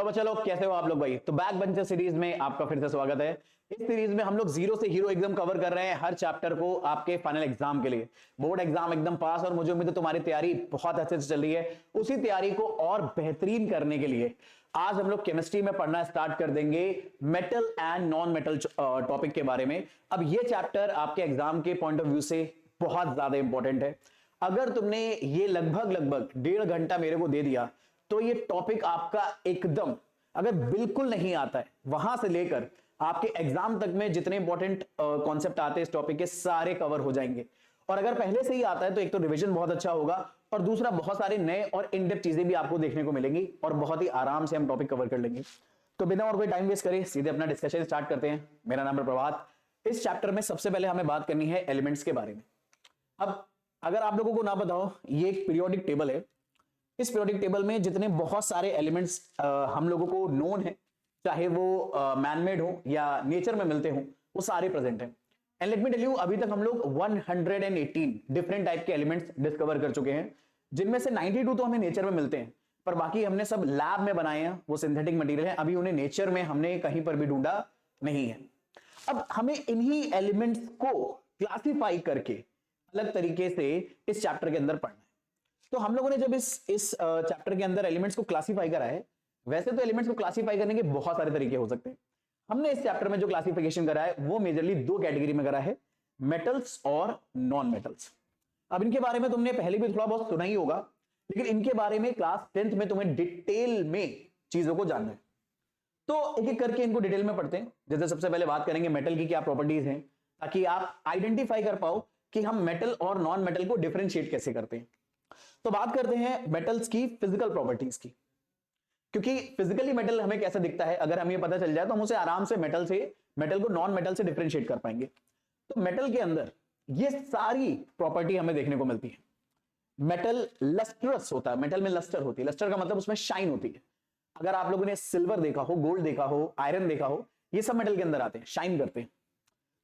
बच्चा लोग, कैसे हो आप लोग भाई? तो बैक बेंचर सीरीज में आपका फिर से स्वागत है। इस सीरीज में हम लोग जीरो से हीरो एकदम कवर कर रहे हैं हर चैप्टर को आपके फाइनल एग्जाम के लिए। बोर्ड एग्जाम एकदम पास, और मुझे उम्मीद है तुम्हारी तैयारी बहुत अच्छे से चल रही है। उसी तैयारी को और बेहतरीन करने के लिए आज हम लोग केमिस्ट्री में पढ़ना स्टार्ट कर देंगे metal and non metal topic के बारे में। अब ये चैप्टर आपके एग्जाम के पॉइंट ऑफ व्यू से बहुत ज्यादा इंपॉर्टेंट है। अगर तुमने ये लगभग 1.5 घंटा मेरे को दे दिया तो ये टॉपिक आपका एकदम, अगर बिल्कुल नहीं आता है, वहां से लेकर आपके एग्जाम तक में जितने इंपॉर्टेंट कॉन्सेप्ट आते हैं इस टॉपिक के सारे कवर हो जाएंगे। और अगर पहले से ही आता है तो एक तो रिवीजन बहुत अच्छा होगा, और दूसरा बहुत सारे नए और इन डेप्थ चीजें भी आपको देखने को मिलेंगी, और बहुत ही आराम से हम टॉपिक कवर कर लेंगे। तो बिना और कोई टाइम वेस्ट करे सीधे अपना डिस्कशन स्टार्ट करते हैं। मेरा नाम है प्रभात। इस चैप्टर में सबसे पहले हमें बात करनी है एलिमेंट्स के बारे में। अब अगर आप लोगों को ना बताओ, ये एक पीरियोडिक टेबल है। इस पीरियोडिक टेबल में जितने बहुत सारे एलिमेंट्स हम लोगों को नोन है, चाहे वो मैनमेड हो या नेचर में मिलते हो, वो सारे प्रेजेंट हैं। And let me tell you, अभी तक हम लोग 118 डिफरेंट टाइप के एलिमेंट्स डिस्कवर कर चुके हैं, जिनमें से 92 तो हमें नेचर में मिलते हैं, पर बाकी हमने सब लैब में बनाए हैं, वो सिंथेटिक मटेरियल है। अभी उन्हें नेचर में हमने कहीं पर भी ढूंढा नहीं है। अब हमें इन्हीं एलिमेंट्स को क्लासिफाई करके अलग तरीके से इस चैप्टर के अंदर पढ़ना है। तो हम लोगों ने जब इस चैप्टर के अंदर एलिमेंट्स को क्लासिफाई करा है, वैसे तो एलिमेंट्स को क्लासिफाई करने के बहुत सारे तरीके हो सकते हैं। हमने इस चैप्टर में जो क्लासिफिकेशन करा है वो मेजरली दो कैटेगरी में करा है, मेटल्स और नॉन मेटल्स। अब इनके बारे में तुमने पहले भी थोड़ा बहुत सुना ही होगा, लेकिन इनके बारे में क्लास 10th में तुम्हें डिटेल में चीजों को जानना है। तो एक एक करके इनको डिटेल में पढ़ते हैं। जैसे सबसे पहले बात करेंगे मेटल की क्या प्रॉपर्टीज हैं, ताकि आप आइडेंटिफाई कर पाओ कि हम मेटल और नॉन मेटल को डिफरेंशिएट कैसे करते हैं। तो बात करते हैं मेटल्स की फिजिकल प्रॉपर्टीज की, क्योंकि फिजिकली मेटल हमें कैसा दिखता है अगर हमें पता चल जाए तो हम उसे आराम से मेटल को नॉन मेटल से डिफरेंशिएट कर पाएंगे। तो मेटल के अंदर ये सारी प्रॉपर्टी हमें देखने को मिलती है। मेटल लस्ट्रस होता है, मेटल में लस्टर होती है। लस्टर का मतलब उसमें शाइन होती है। अगर आप लोगों ने सिल्वर देखा हो, गोल्ड देखा हो, आयरन देखा हो, ये सब मेटल के अंदर आते हैं, शाइन करते हैं।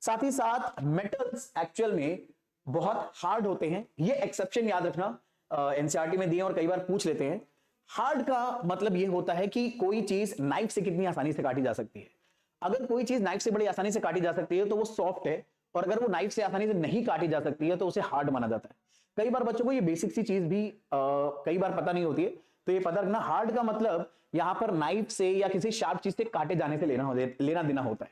साथ ही साथ मेटल्स एक्चुअल में बहुत हार्ड होते हैं। ये एक्सेप्शन याद रखना, एनसीईआरटी में दिए और कई बार पूछ लेते हैं। हार्ड का मतलब यह होता है कि कोई चीज नाइफ से कितनी आसानी से काटी जा सकती है। अगर कोई चीज नाइफ से बड़ी आसानी से काटी जा सकती है तो वो सॉफ्ट है, और अगर वो नाइफ से आसानी से नहीं काटी जा सकती है तो उसे हार्ड माना जाता है। कई बार बच्चों को ये बेसिक सी चीज भी कई बार पता नहीं होती है, तो ये पता रखना, हार्ड का मतलब यहां पर नाइफ से या किसी शार्प चीज से काटे जाने से लेना देना होता है।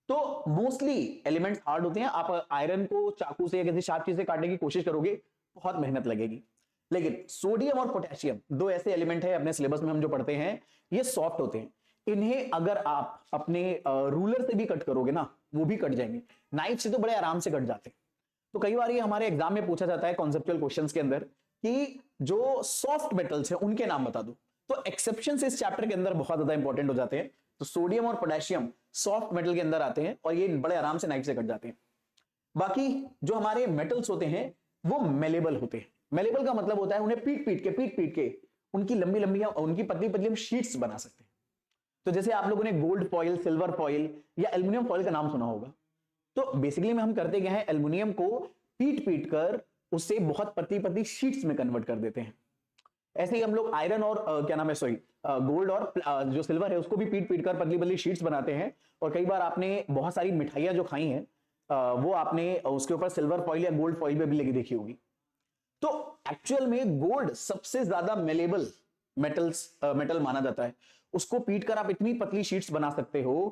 तो मोस्टली एलिमेंट्स हार्ड होते हैं। आप आयरन को चाकू से या किसी शार्प चीज से काटने की कोशिश करोगे, बहुत मेहनत लगेगी। लेकिन सोडियम और पोटेशियम दो ऐसे एलिमेंट है अपने सिलेबस में हम जो पढ़ते हैं, ये सॉफ्ट होते हैं। इन्हें अगर आप अपने रूलर से भी कट करोगे ना, वो भी कट जाएंगे। नाइफ से तो बड़े आराम से कट जाते हैं। तो कई बार ये हमारे एग्जाम में पूछा जाता है कॉन्सेप्चुअल क्वेश्चंस के अंदर कि जो सॉफ्ट मेटल्स हैं उनके नाम बता दो। तो एक्सेप्शंस इस चैप्टर के अंदर बहुत ज्यादा इंपॉर्टेंट हो जाते हैं। तो सोडियम और पोटेशियम सॉफ्ट मेटल के अंदर आते हैं, और ये बड़े आराम से नाइफ से कट जाते हैं। बाकी जो हमारे मेटल्स होते हैं वो मेलेबल होते हैं। मेलेबल का मतलब होता है उन्हें पीट पीट के उनकी लंबी लंबी उनकी पतली पतली हम शीट्स बना सकते हैं। तो जैसे आप लोगों ने गोल्ड फॉइल, सिल्वर फॉइल या एल्युमिनियम फॉइल का नाम सुना होगा। तो बेसिकली में हम करते क्या है, एल्युमिनियम को पीट कर उससे बहुत पतली पतली शीट्स में कन्वर्ट कर देते हैं। ऐसे ही हम लोग आयरन और क्या नाम है, सॉरी, गोल्ड और जो सिल्वर है उसको भी पीट कर पतली पतली शीट्स बनाते हैं। और कई बार आपने बहुत सारी मिठाइयां जो खाई हैं वो आपने उसके ऊपर सिल्वर फॉइल या गोल्ड फॉइल पे भी लगी देखी होगी। तो एक्चुअल में गोल्ड सबसे ज्यादा मेलेबल मेटल माना जाता है। उसको पीट कर आप इतनी पतली शीट्स बना सकते हो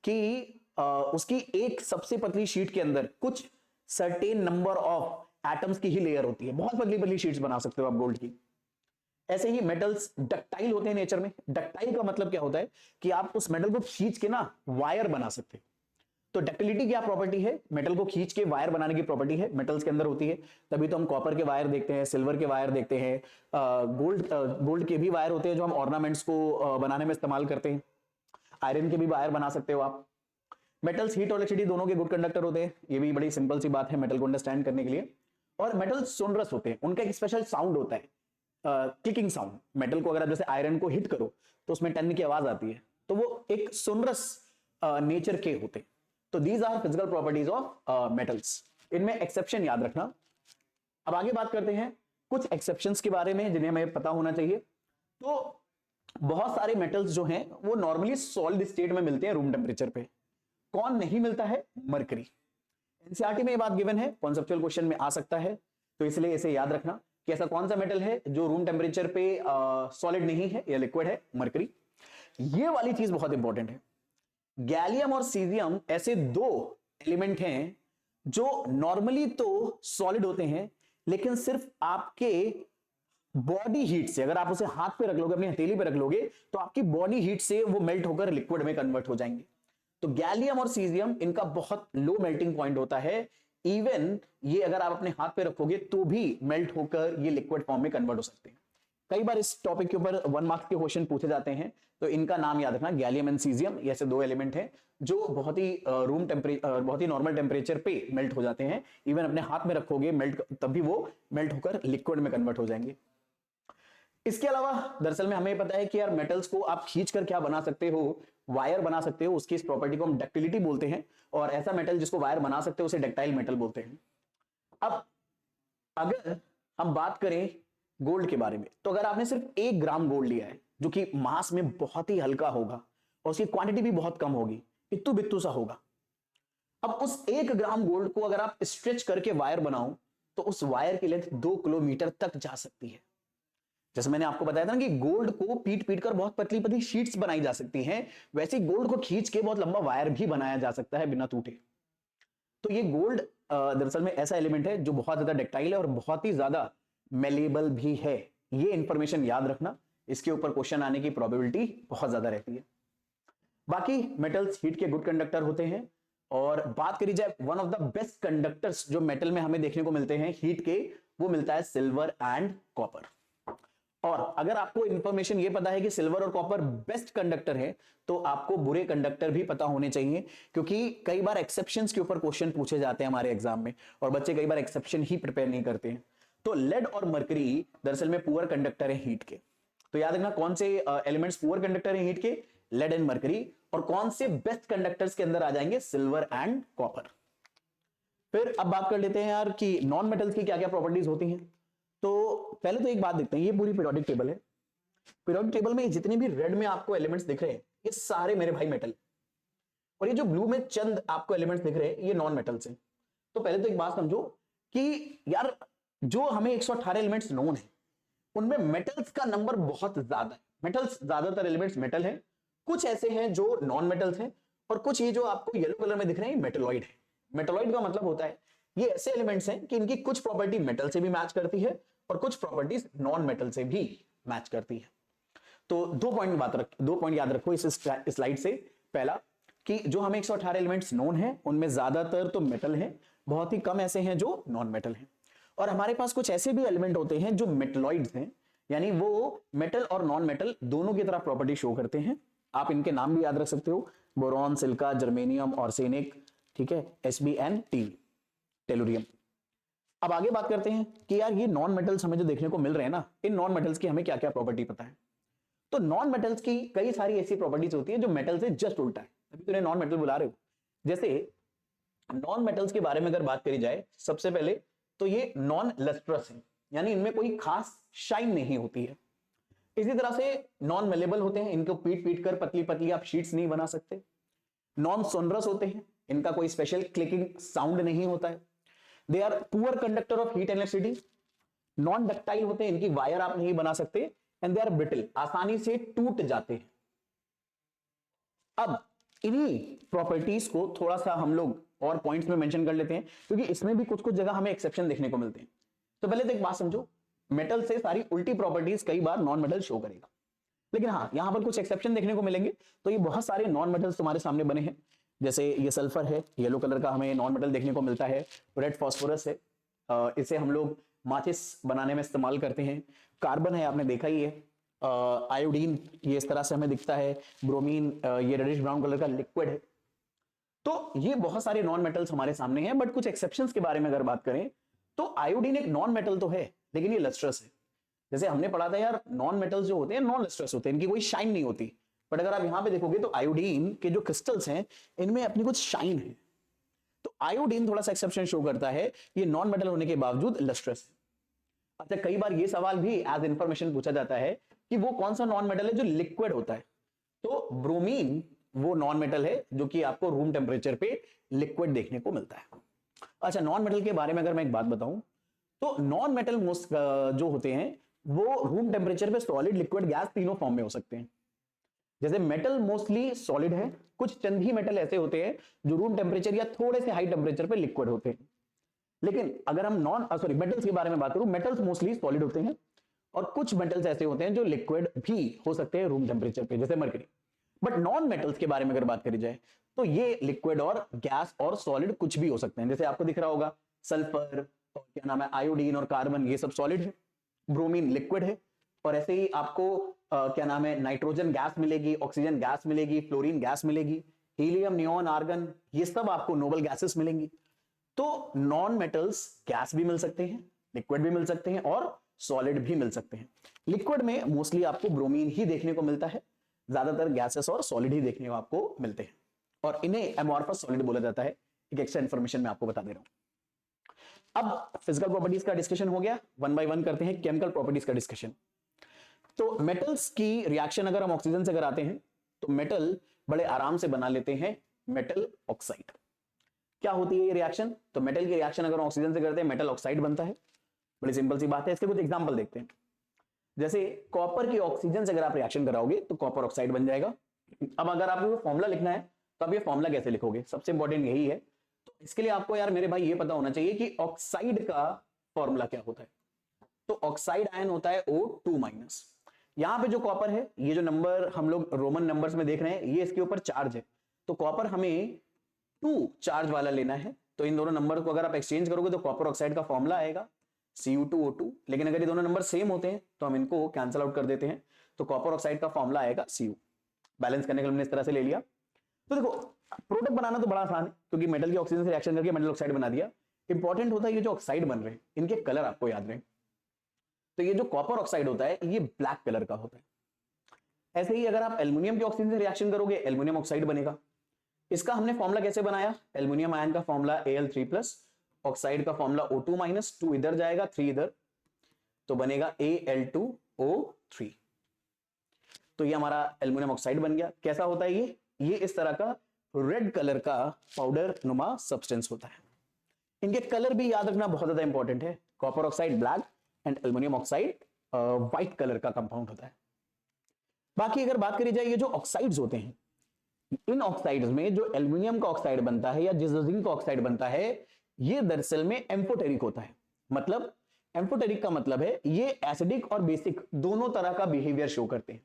कि उसकी एक सबसे पतली शीट के अंदर कुछ सर्टेन नंबर ऑफ एटम्स की ही लेयर होती है। बहुत पतली पतली शीट्स बना सकते हो आप गोल्ड की। ऐसे ही मेटल्स डक्टाइल होते हैं नेचर में। डक्टाइल का मतलब क्या होता है कि आप उस मेटल को खींच के ना वायर बना सकते हो। तो डक्टिलिटी क्या प्रॉपर्टी है, मेटल को खींच के वायर बनाने की प्रॉपर्टी है, मेटल्स के अंदर होती है। तभी तो हम कॉपर के वायर देखते हैं, सिल्वर के वायर देखते हैं, गोल्ड के भी वायर होते हैं जो हम ऑर्नामेंट्स को बनाने में इस्तेमाल करते हैं। आयरन के भी वायर बना सकते हो आप। मेटल्स हीट और इलेक्ट्रिसिटी दोनों के गुड कंडक्टर होते हैं। ये भी बड़ी सिंपल सी बात है मेटल को अंडरस्टैंड करने के लिए। और मेटल सोनरस होते हैं, उनका एक स्पेशल साउंड होता है, क्लिकिंग साउंड। मेटल को अगर आप जैसे आयरन को हिट करो तो उसमें टन की आवाज आती है, तो वो एक सोनरस नेचर के होते हैं। तो these are physical properties of metals. इनमें एक्सेप्शन याद रखना। अब आगे बात करते हैं कुछ एक्सेप्शंस के बारे में जिन्हें हमें पता होना चाहिए। तो बहुत सारे मेटल्स जो हैं वो नॉर्मली सॉलिड स्टेट में मिलते हैं रूम टेम्परेचर पे। कौन नहीं मिलता है? मरकरी। एनसीईआरटी में ये बात गिवन है, कॉन्सेप्चुअल क्वेश्चन में आ सकता है, तो इसलिए इसे याद रखना कि ऐसा कौन सा मेटल है जो रूम टेम्परेचर पे सॉलिड नहीं है या लिक्विड है? मरकरी। ये वाली चीज बहुत इंपॉर्टेंट है। गैलियम और सीजियम ऐसे दो एलिमेंट हैं जो नॉर्मली तो सॉलिड होते हैं, लेकिन सिर्फ आपके बॉडी हीट से, अगर आप उसे हाथ पे रख लोगे, अपनी हथेली पे रख लोगे, तो आपकी बॉडी हीट से वो मेल्ट होकर लिक्विड में कन्वर्ट हो जाएंगे। तो गैलियम और सीजियम इनका बहुत लो मेल्टिंग पॉइंट होता है। इवन ये अगर आप अपने हाथ पे रखोगे तो भी मेल्ट होकर ये लिक्विड फॉर्म में कन्वर्ट हो सकते हैं। कई बार इस टॉपिक के ऊपर 1 मार्क्स के क्वेश्चन पूछे जाते हैं, तो इनका नाम याद रखना, गैलियम एंड सीजियम। ऐसे दो एलिमेंट हैं जो बहुत ही रूम टेम्परेचर, बहुत ही नॉर्मल टेम्परेचर पे मेल्ट हो जाते हैं। इवन अपने हाथ में रखोगे मेल्ट, तब भी वो मेल्ट होकर लिक्विड में कन्वर्ट हो जाएंगे। इसके अलावा दरअसल में हमें पता है कि यार मेटल्स को आप खींच कर क्या बना सकते हो? वायर बना सकते हो। उसकी इस प्रॉपर्टी को हम डक्टिलिटी बोलते हैं, और ऐसा मेटल जिसको वायर बना सकते हो उसे डक्टाइल मेटल बोलते हैं। अब अगर हम बात करें गोल्ड के बारे में, तो अगर आपने सिर्फ 1 ग्राम गोल्ड लिया है जो कि मास में बहुत ही हल्का होगा और उसकी क्वांटिटी भी बहुत कम होगी, इत्तू बित्तू सा होगा। अब उस 1 ग्राम गोल्ड को अगर आप स्ट्रेच करके वायर बनाओ तो उस वायर की लेंथ 2 किलोमीटर तक जा सकती है। जैसे मैंने आपको बताया था ना कि गोल्ड को पीट पीट कर बहुत पतली पतली शीट्स बनाई जा सकती हैं, वैसे गोल्ड को खींच के बहुत लंबा वायर भी बनाया जा सकता है बिना टूटे। तो ये गोल्ड दरअसल में ऐसा एलिमेंट है जो बहुत ज्यादा डक्टाइल है और बहुत ही ज्यादा मेलेबल भी है। ये इंफॉर्मेशन याद रखना, इसके ऊपर क्वेश्चन आने की प्रोबेबिलिटी बहुत ज्यादा रहती है। बाकी मेटल्स हीट के गुड कंडक्टर होते हैं, और बात करी जाए one of the best conductors जो मेटल में हमें देखने को मिलते हैं हीट के, वो मिलता है सिल्वर एंड कॉपर। और अगर आपको इंफॉर्मेशन ये पता है कि सिल्वर और कॉपर बेस्ट कंडक्टर है, तो आपको बुरे कंडक्टर भी पता होने चाहिए, क्योंकि कई बार एक्सेप्शंस के ऊपर क्वेश्चन पूछे जाते हैं हमारे एग्जाम में, और बच्चे कई बार एक्सेप्शन ही प्रिपेयर नहीं करते हैं। तो लेड और मरकरी दरअसल में पुअर कंडक्टर है हीट के। तो याद रखना कौन से एलिमेंट्स पुअर कंडक्टर है हीट के? Lead and mercury. और कौन से बेस्ट कंडक्टर्स के अंदर आ जाएंगे? Silver and copper. फिर अब बात कर लेते हैं यार कि नॉन मेटल्स की क्या क्या प्रॉपर्टीज होती हैं। तो पहले तो एक बात देखते हैं, ये पूरी पीरियोडिक टेबल है। पीरियोडिक टेबल में जितने भी रेड में आपको एलिमेंट्स दिख रहे हैं ये सारे मेरे भाई मेटल, और ये जो ब्लू में चंद आपको एलिमेंट्स दिख रहे हैं ये नॉन मेटल्स हैं। तो पहले तो एक बात समझो कि यार जो हमें 118 एलिमेंट्स नोन है उनमें मेटल्स का नंबर बहुत ज्यादा है। मेटल्स, ज्यादातर एलिमेंट्स मेटल है, कुछ ऐसे हैं जो नॉन मेटल्स हैं, और कुछ ये जो आपको येलो कलर में दिख रहे हैं मेटलॉइड है। मेटलॉइड का मतलब होता है ये ऐसे एलिमेंट्स हैं कि इनकी कुछ प्रॉपर्टी मेटल से भी मैच करती है और कुछ प्रॉपर्टीज नॉन मेटल से भी मैच करती है। तो 2 पॉइंट याद रखो इस स्लाइड से। पहला कि जो हमें 118 एलिमेंट्स नोन है उनमें ज्यादातर तो मेटल है, बहुत ही कम ऐसे हैं जो नॉन मेटल हैं। और हमारे पास कुछ ऐसे भी एलिमेंट होते हैं जो मेटलॉइड्स हैं, यानी वो मेटल और नॉन मेटल दोनों की तरह प्रॉपर्टी शो करते हैं। आप इनके नाम भी याद रख सकते हो, बोरॉन, सिलिका, जर्मेनियम, आर्सेनिक, ठीक है, SbN, टेलुरियम। अब आगे बात करते हैं कि यार ये नॉन मेटल्स हमें जो देखने को मिल रहे हैं ना, इन नॉन मेटल्स की हमें क्या क्या प्रॉपर्टी पता है। तो नॉन मेटल्स की कई सारी ऐसी प्रॉपर्टीज होती है जो मेटल से जस्ट उल्टा है, अभी तो नॉन मेटल बुला रहे हो। जैसे नॉन मेटल्स के बारे में अगर बात करी जाए, सबसे पहले तो ये नॉन लस्ट्रस है, यानी इनमें कोई खास शाइन नहीं होती है। इसी तरह से नॉन मेलेबल होते हैं, इनको पीट पीट कर पतली पतली आप शीट्स नहीं बना सकते। नॉन सोनरस होते हैं, इनका कोई स्पेशल क्लिकिंग साउंड नहीं होता है। They are poor conductor of heat and electricity. Non ductile होते हैं, इनकी वायर आप नहीं बना सकते। एंड दे आर ब्रिटल, आसानी से टूट जाते हैं। अब इन्हीं प्रॉपर्टीज को थोड़ा सा हम लोग और पॉइंट्स में मेंशन कर लेते हैं, क्योंकि इसमें भी कुछ कुछ जगह हमें एक्सेप्शन देखने को मिलते हैं। तो पहले तो एक बात समझो, मेटल से सारी उल्टी प्रॉपर्टीज कई बार नॉन मेटल शो करेगा, लेकिन हाँ यहां पर कुछ एक्सेप्शन देखने को मिलेंगे। तो ये बहुत सारे नॉन मेटल्स तुम्हारे सामने बने हैं, जैसे ये सल्फर है, येलो कलर का हमें नॉन मेटल देखने को मिलता है। रेड फास्फोरस है, इसे हम लोग माचिस बनाने में इस्तेमाल करते हैं। कार्बन है, आपने देखा ही है। आयोडीन ये इस तरह से हमें दिखता है। ब्रोमीन ये रेडिश ब्राउन कलर का लिक्विड है। तो ये बहुत सारे नॉन मेटल्स हमारे सामने हैं, बट कुछ एक्सेप्शंस के बारे में अगर बात करें तो आयोडीन एक नॉन मेटल तो है, लेकिन ये लस्ट्रस है। जैसे हमने पढ़ा था यार, नॉन मेटल्स जो होते हैं नॉन लस्ट्रस होते हैं, इनकी कोई शाइन नहीं होती। बट अगर आप यहां पे देखोगे तो आयोडीन के जो क्रिस्टल्स हैं इनमें अपनी कुछ शाइन है। तो आयोडीन थोड़ा सा एक्सेप्शन शो करता है, ये नॉन मेटल होने के बावजूद लस्ट्रस है। अच्छा, कई बार ये सवाल भी एज इंफॉर्मेशन पूछा जाता है कि वो कौन सा नॉन मेटल है जो लिक्विड होता है। तो ब्रोमीन वो नॉन मेटल है जो कि आपको रूम टेम्परेचर पे लिक्विड देखने को मिलता है। अच्छा, नॉन मेटल के बारे में अगर मैं एक बात बताऊं तो नॉन मेटल मोस्ट जो होते हैं वो रूम टेम्परेचर पे सॉलिड, लिक्विड, गैस तीनों फॉर्म में हो सकते हैं। जैसे मेटल मोस्टली सॉलिड है, कुछ चंद ही मेटल ऐसे होते हैं जो रूम टेम्परेचर या थोड़े से हाई टेम्परेचर पे लिक्विड होते हैं। लेकिन अगर हम मेटल्स के बारे में बात करूं, मेटल्स मोस्टली सॉलिड होते हैं और कुछ मेटल्स ऐसे होते हैं जो लिक्विड भी हो सकते हैं रूम टेम्परेचर पे, जैसे मरकरी। बट नॉन मेटल्स के बारे में अगर बात करी जाए तो ये लिक्विड और गैस और सॉलिड कुछ भी हो सकते हैं। जैसे आपको दिख रहा होगा सल्फर और क्या नाम है आयोडीन और कार्बन, ये सब सॉलिड है, ब्रोमीन लिक्विड है। और ऐसे ही आपको क्या नाम है नाइट्रोजन गैस मिलेगी, ऑक्सीजन गैस मिलेगी, फ्लोरीन गैस मिलेगी, हीलियम, नियोन, आर्गन, ये सब आपको नोबल गैसेस मिलेंगी। तो नॉन मेटल्स गैस भी मिल सकते हैं, लिक्विड भी मिल सकते हैं और सॉलिड भी मिल सकते हैं। लिक्विड में मोस्टली आपको ब्रोमीन ही देखने को मिलता है, ज्यादातर गैसेस और सॉलिड ही देखने को आपको मिलते हैं और इन्हें एमॉर्फस सॉलिड बोला जाता है। एक एक्स्ट्रा इंफॉर्मेशन मैं आपको बता दे रहा हूं। अब फिजिकल प्रॉपर्टीज का डिस्कशन हो गया, वन बाय वन करते हैं केमिकल प्रॉपर्टीज का डिस्कशन। तो मेटल्स की रिएक्शन अगर हम ऑक्सीजन से कराते हैं तो मेटल बड़े आराम से बना लेते हैं मेटल ऑक्साइड। क्या होती है ये रिएक्शन? तो मेटल की रिएक्शन अगर ऑक्सीजन से करते हैं मेटल ऑक्साइड बनता है। बड़ी सिंपल सी बात है, इसके कुछ एग्जांपल देखते हैं। जैसे कॉपर की ऑक्सीजन से अगर आप रिएक्शन कराओगे तो कॉपर ऑक्साइड बन जाएगा। अब अगर आपको फॉर्मूला लिखना है तो आप ये फॉर्मूला कैसे लिखोगे, सबसे इंपॉर्टेंट यही है। तो इसके लिए आपको यार मेरे भाई ये पता होना चाहिए कि ऑक्साइड का फॉर्मूला क्या होता है। तो ऑक्साइड आयन होता है O2-। यहां पे जो कॉपर है, ये जो नंबर हम लोग रोमन नंबर्स में देख रहे हैं, ये इसके ऊपर चार्ज है। तो कॉपर हमें 2 चार्ज वाला लेना है। तो इन दोनों नंबर को अगर आप एक्सचेंज करोगे तो कॉपर ऑक्साइड का फॉर्मूला आएगा Cu2O2। लेकिन अगर ये दोनों नंबर सेम होते हैं तो हम इनको कैंसिल आउट कर देते हैं, तो कॉपर ऑक्साइड का फॉर्मूला आएगा Cu। बैलेंस करने के लिए हमने इस तरह से ले लिया। तो देखो प्रोडक्ट बनाना तो बड़ा आसान है, क्योंकि मेटल की ऑक्सीजन से रिएक्शन करके मेटल ऑक्साइड बना दिया। इंपॉर्टेंट होता है ये जो ऑक्साइड बन रहे हैं इनके कलर आपको याद रहे। तो ये जो कॉपर ऑक्साइड होता है ये ब्लैक कलर का होता है। ऐसे ही अगर आप एल्युमिनियम की ऑक्सीजन से रिएक्शन करोगे एल्युमिनियम ऑक्साइड बनेगा। इसका हमने फॉर्मूला कैसे बनाया? एल्युमिनियम आयन का फॉर्मूला Al3+, ऑक्साइड का फॉर्मूला O2-, 2 इधर जाएगा 3 इधर, तो बनेगा Al2O3। तो ये हमारा एल्युमिनियम ऑक्साइड बन गया। कैसा होता है ये इस तरह का रेड कलर का पाउडर नुमा सब्सटेंस होता है। इनके कलर भी याद रखना बहुत ज्यादा इंपॉर्टेंट है। Copper oxide black and aluminium oxide white colour का कंपाउंड होता है। बाकी अगर बात करी जाए ये जो ऑक्साइड्स होते हैं, इन ऑक्साइड्स में जो एल्युमिनियम का ऑक्साइड बनता है या जिंक का ऑक्साइड बनता है, ये दरअसल में एम्फोटेरिक होता है। मतलब एम्फोटेरिक का मतलब है ये एसिडिक और बेसिक दोनों तरह का बिहेवियर शो करते हैं।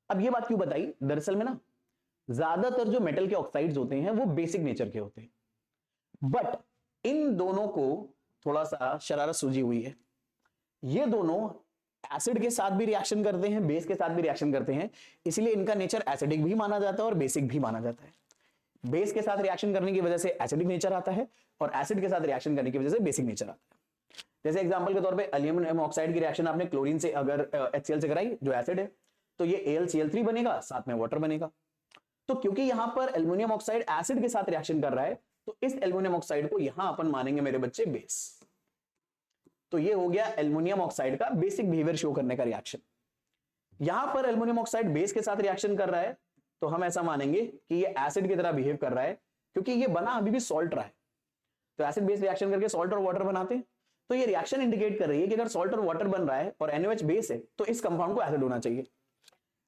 अब ये बात क्यों बताई? दरअसल में ना ज्यादातर जो मेटल के ऑक्साइड्स होते हैं वो बेसिक नेचर के होते हैं, बट इन दोनों को थोड़ा सा शरारत सूझी हुई है। ये दोनों एसिड के साथ भी रिएक्शन करते हैं, बेस के साथ भी रिएक्शन करते हैं, इसलिए इनका नेचर एसिडिक भी माना जाता है और बेसिक भी माना जाता है। बेस के साथ रिएक्शन करने की वजह से एसिडिक नेचर आता है और एसिड के साथ रिएक्शन करने की वजह से बेसिक नेचर आता है। जैसे एग्जांपल के तौर पे एल्युमिनियम ऑक्साइड की रिएक्शन आपने क्लोरीन से अगर HCl से कराई जो एसिड है, तो ये AlCl3 बनेगा, साथ में वाटर बनेगा। तो क्योंकि यहां पर एल्युमिनियम ऑक्साइड एसिड के साथ रिएक्शन कर रहा है, तो इस एल्युमिनियम ऑक्साइड को यहां अपन मानेंगे मेरे बच्चे बेस। तो ये हो गया एल्युमिनियम ऑक्साइड का बेसिक बिहेवियर शो करने का रिएक्शन। यहां पर एल्युमिनियम ऑक्साइड बेस के साथ रिएक्शन कर रहा है, तो हम ऐसा मानेंगे कि ये एसिड की तरह बिहेव कर रहा है, क्योंकि ये बना अभी भी सॉल्ट रहा है। तो एसिड बेस रिएक्शन करके सॉल्ट और वाटर बनाते हैं, तो ये रिएक्शन इंडिकेट कर रही है कि अगर सॉल्ट और वाटर बन रहा है और NaOH बेस है तो इस कंपाउंड को एसिड होना चाहिए।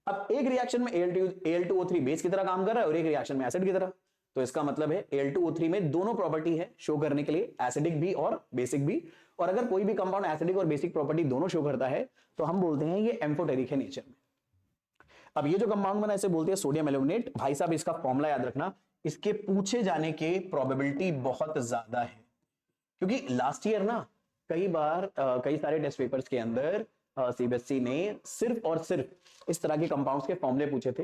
अब एक रिएक्शन में Al2O3 बेस की तरह काम कर रहा है और एक रिएक्शन में एसिड की तरह, तो इसका मतलब है Al2O3 में दोनों प्रॉपर्टी है शो करने के लिए, एसिडिक भी और बेसिक भी। और अगर कोई भी कंपाउंड एसिडिक और बेसिक प्रॉपर्टी दोनों शो करता है तो हम बोलते हैं ये एम्फोटेरिक है नेचर में। अब ये जो कंपाउंड बना इसे बोलते हैं सोडियम एल्यूमिनेट। भाई साहब इसका फॉर्मूला याद रखना, इसके पूछे जाने के प्रोबेबिलिटी बहुत ज्यादा है, क्योंकि लास्ट ईयर ना कई बार कई सारे टेस्ट पेपर्स के अंदर CBSE ने सिर्फ और सिर्फ इस तरह के कंपाउंड्स के फॉर्मूले पूछे थे।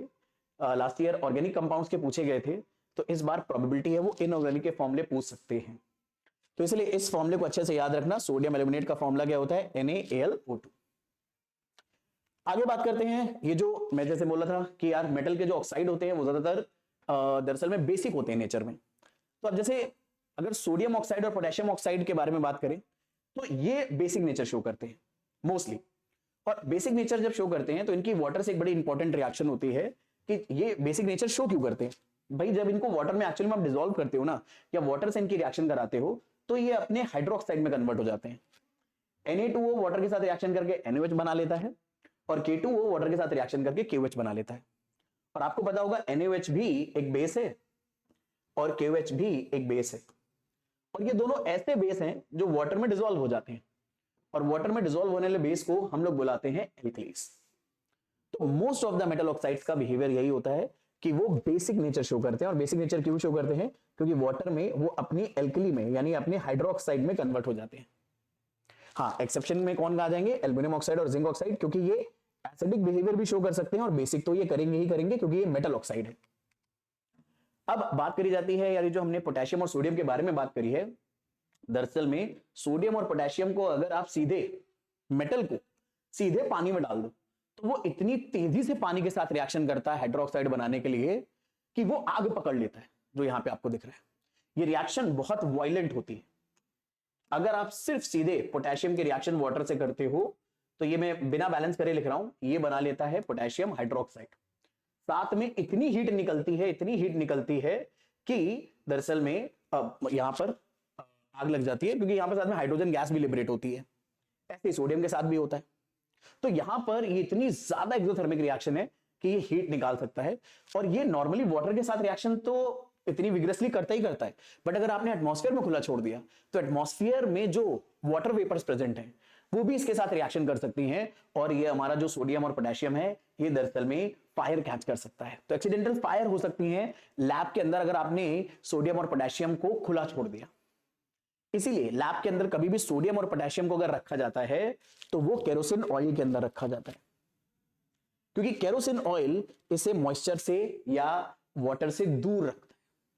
लास्ट ईयर ऑर्गेनिक कंपाउंड्स के पूछे गए थे, तो इस बार प्रोबेबिलिटी है वो इनऑर्गेनिक के फॉर्मूले पूछ सकते हैं। तो इसलिए इस फॉर्मूले को अच्छे से याद रखना। सोडियम एल्यूमिनेट का फॉर्मूला क्या होता है? NaAlO2। आगे बात करते हैं, ये जो मैं जैसे बोला था कि यार मेटल के जो ऑक्साइड होते हैं वो ज्यादातर दरअसल में बेसिक होते हैं नेचर में। तो अब जैसे अगर सोडियम ऑक्साइड और पोटेशियम ऑक्साइड के बारे में बात करें तो ये बेसिक नेचर शो करते हैं मोस्टली। और बेसिक नेचर जब शो करते हैं तो इनकी वाटर से एक बड़ी इंपॉर्टेंट रिएक्शन होती है कि ये बेसिक नेचर शो क्यों करते हैं भाई। जब इनको वाटर में एक्चुअली में आप डिसॉल्व करते हो ना, या वाटर से इनकी रिएक्शन कराते हो, तो ये अपने हाइड्रोक्साइड में कन्वर्ट हो जाते हैं। Na2O वाटर के साथ रिएक्शन करके NaOH बना लेता है, और K2O वाटर के साथ रिएक्शन करके KOH बना लेता है। और आपको पता होगा NaOH भी एक बेस है और KOH भी एक बेस है, और ये दोनों ऐसे बेस हैं जो वाटर में डिसॉल्व हो जाते हैं, और वाटर में डिसॉल्व होने वाले बेस को हम लोग बुलाते हैं एल्कलीज। तो most of the metal oxides का बिहेवियर यही होता है कि वो बेसिक नेचर शो करते हैं। और बेसिक नेचर क्यों शो करते हैं? क्योंकि वाटर में वो अपनी एल्कली में यानी अपने हाइड्रोक्साइड में कन्वर्ट हो जाते हैं। हाँ, एक्सेप्शन में कौन आ जाएंगे? एल्युमिनियम ऑक्साइड और जिंक ऑक्साइड, क्योंकि ये एसिडिक बिहेवियर भी शो कर सकते हैं, और बेसिक तो ये करेंगे ही करेंगे क्योंकि ये मेटल ऑक्साइड है। अब बात करी जाती है यानी जो हमने पोटेशियम और सोडियम के बारे में बात करी है, दरअसल में सोडियम और पोटेशियम को अगर आप सीधे मेटल को सीधे पानी में डाल दो तो वो इतनी तेजी से पानी के साथ रिएक्शन करता है हाइड्रोक्साइड बनाने के लिए कि वो आग पकड़ लेता है, जो यहां पे आपको दिख रहा है। ये रिएक्शन बहुत वायलेंट होती है। अगर आप सिर्फ सीधे पोटेशियम की रिएक्शन वाटर से करते हो तो ये मैं बिना बैलेंस करे लिख रहा हूं, ये बना लेता है पोटेशियम हाइड्रोक्साइड। साथ में इतनी हीट निकलती है, इतनी हीट निकलती है कि दरअसल में यहां पर आग लग जाती है, क्योंकि यहां पर साथ में हाइड्रोजन गैस भी लिबरेट होती है। ऐसे ही सोडियम के साथ भी होता है। तो यहां पर ये इतनी ज्यादा एक्सोथर्मिक रिएक्शन है कि ये हीट निकाल सकता है, और ये नॉर्मली वाटर के साथ रिएक्शन तो इतनी विग्रसली करता ही करता है, बट अगर आपने एटमॉस्फेयर में खुला छोड़ दिया तो एटमॉस्फेयर में जो वाटर वेपर्स प्रेजेंट हैं वो भी इसके साथ रिएक्शन कर सकती हैं, और ये हमारा जो सोडियम और पोटेशियम है ये दरअसल में फायर कैच कर सकता है। तो एक्सीडेंटल फायर हो सकती है लैब के अंदर अगर आपने सोडियम और पोटेशियम को खुला छोड़ दिया। इसीलिए लैब के अंदर कभी भी सोडियम और पोटेशियम को अगर रखा जाता है तो वो केरोसिन ऑयल के अंदर रखा जाता है, क्योंकि केरोसिन ऑयल इसे मॉइस्चर से या वाटर से दूर रखता है,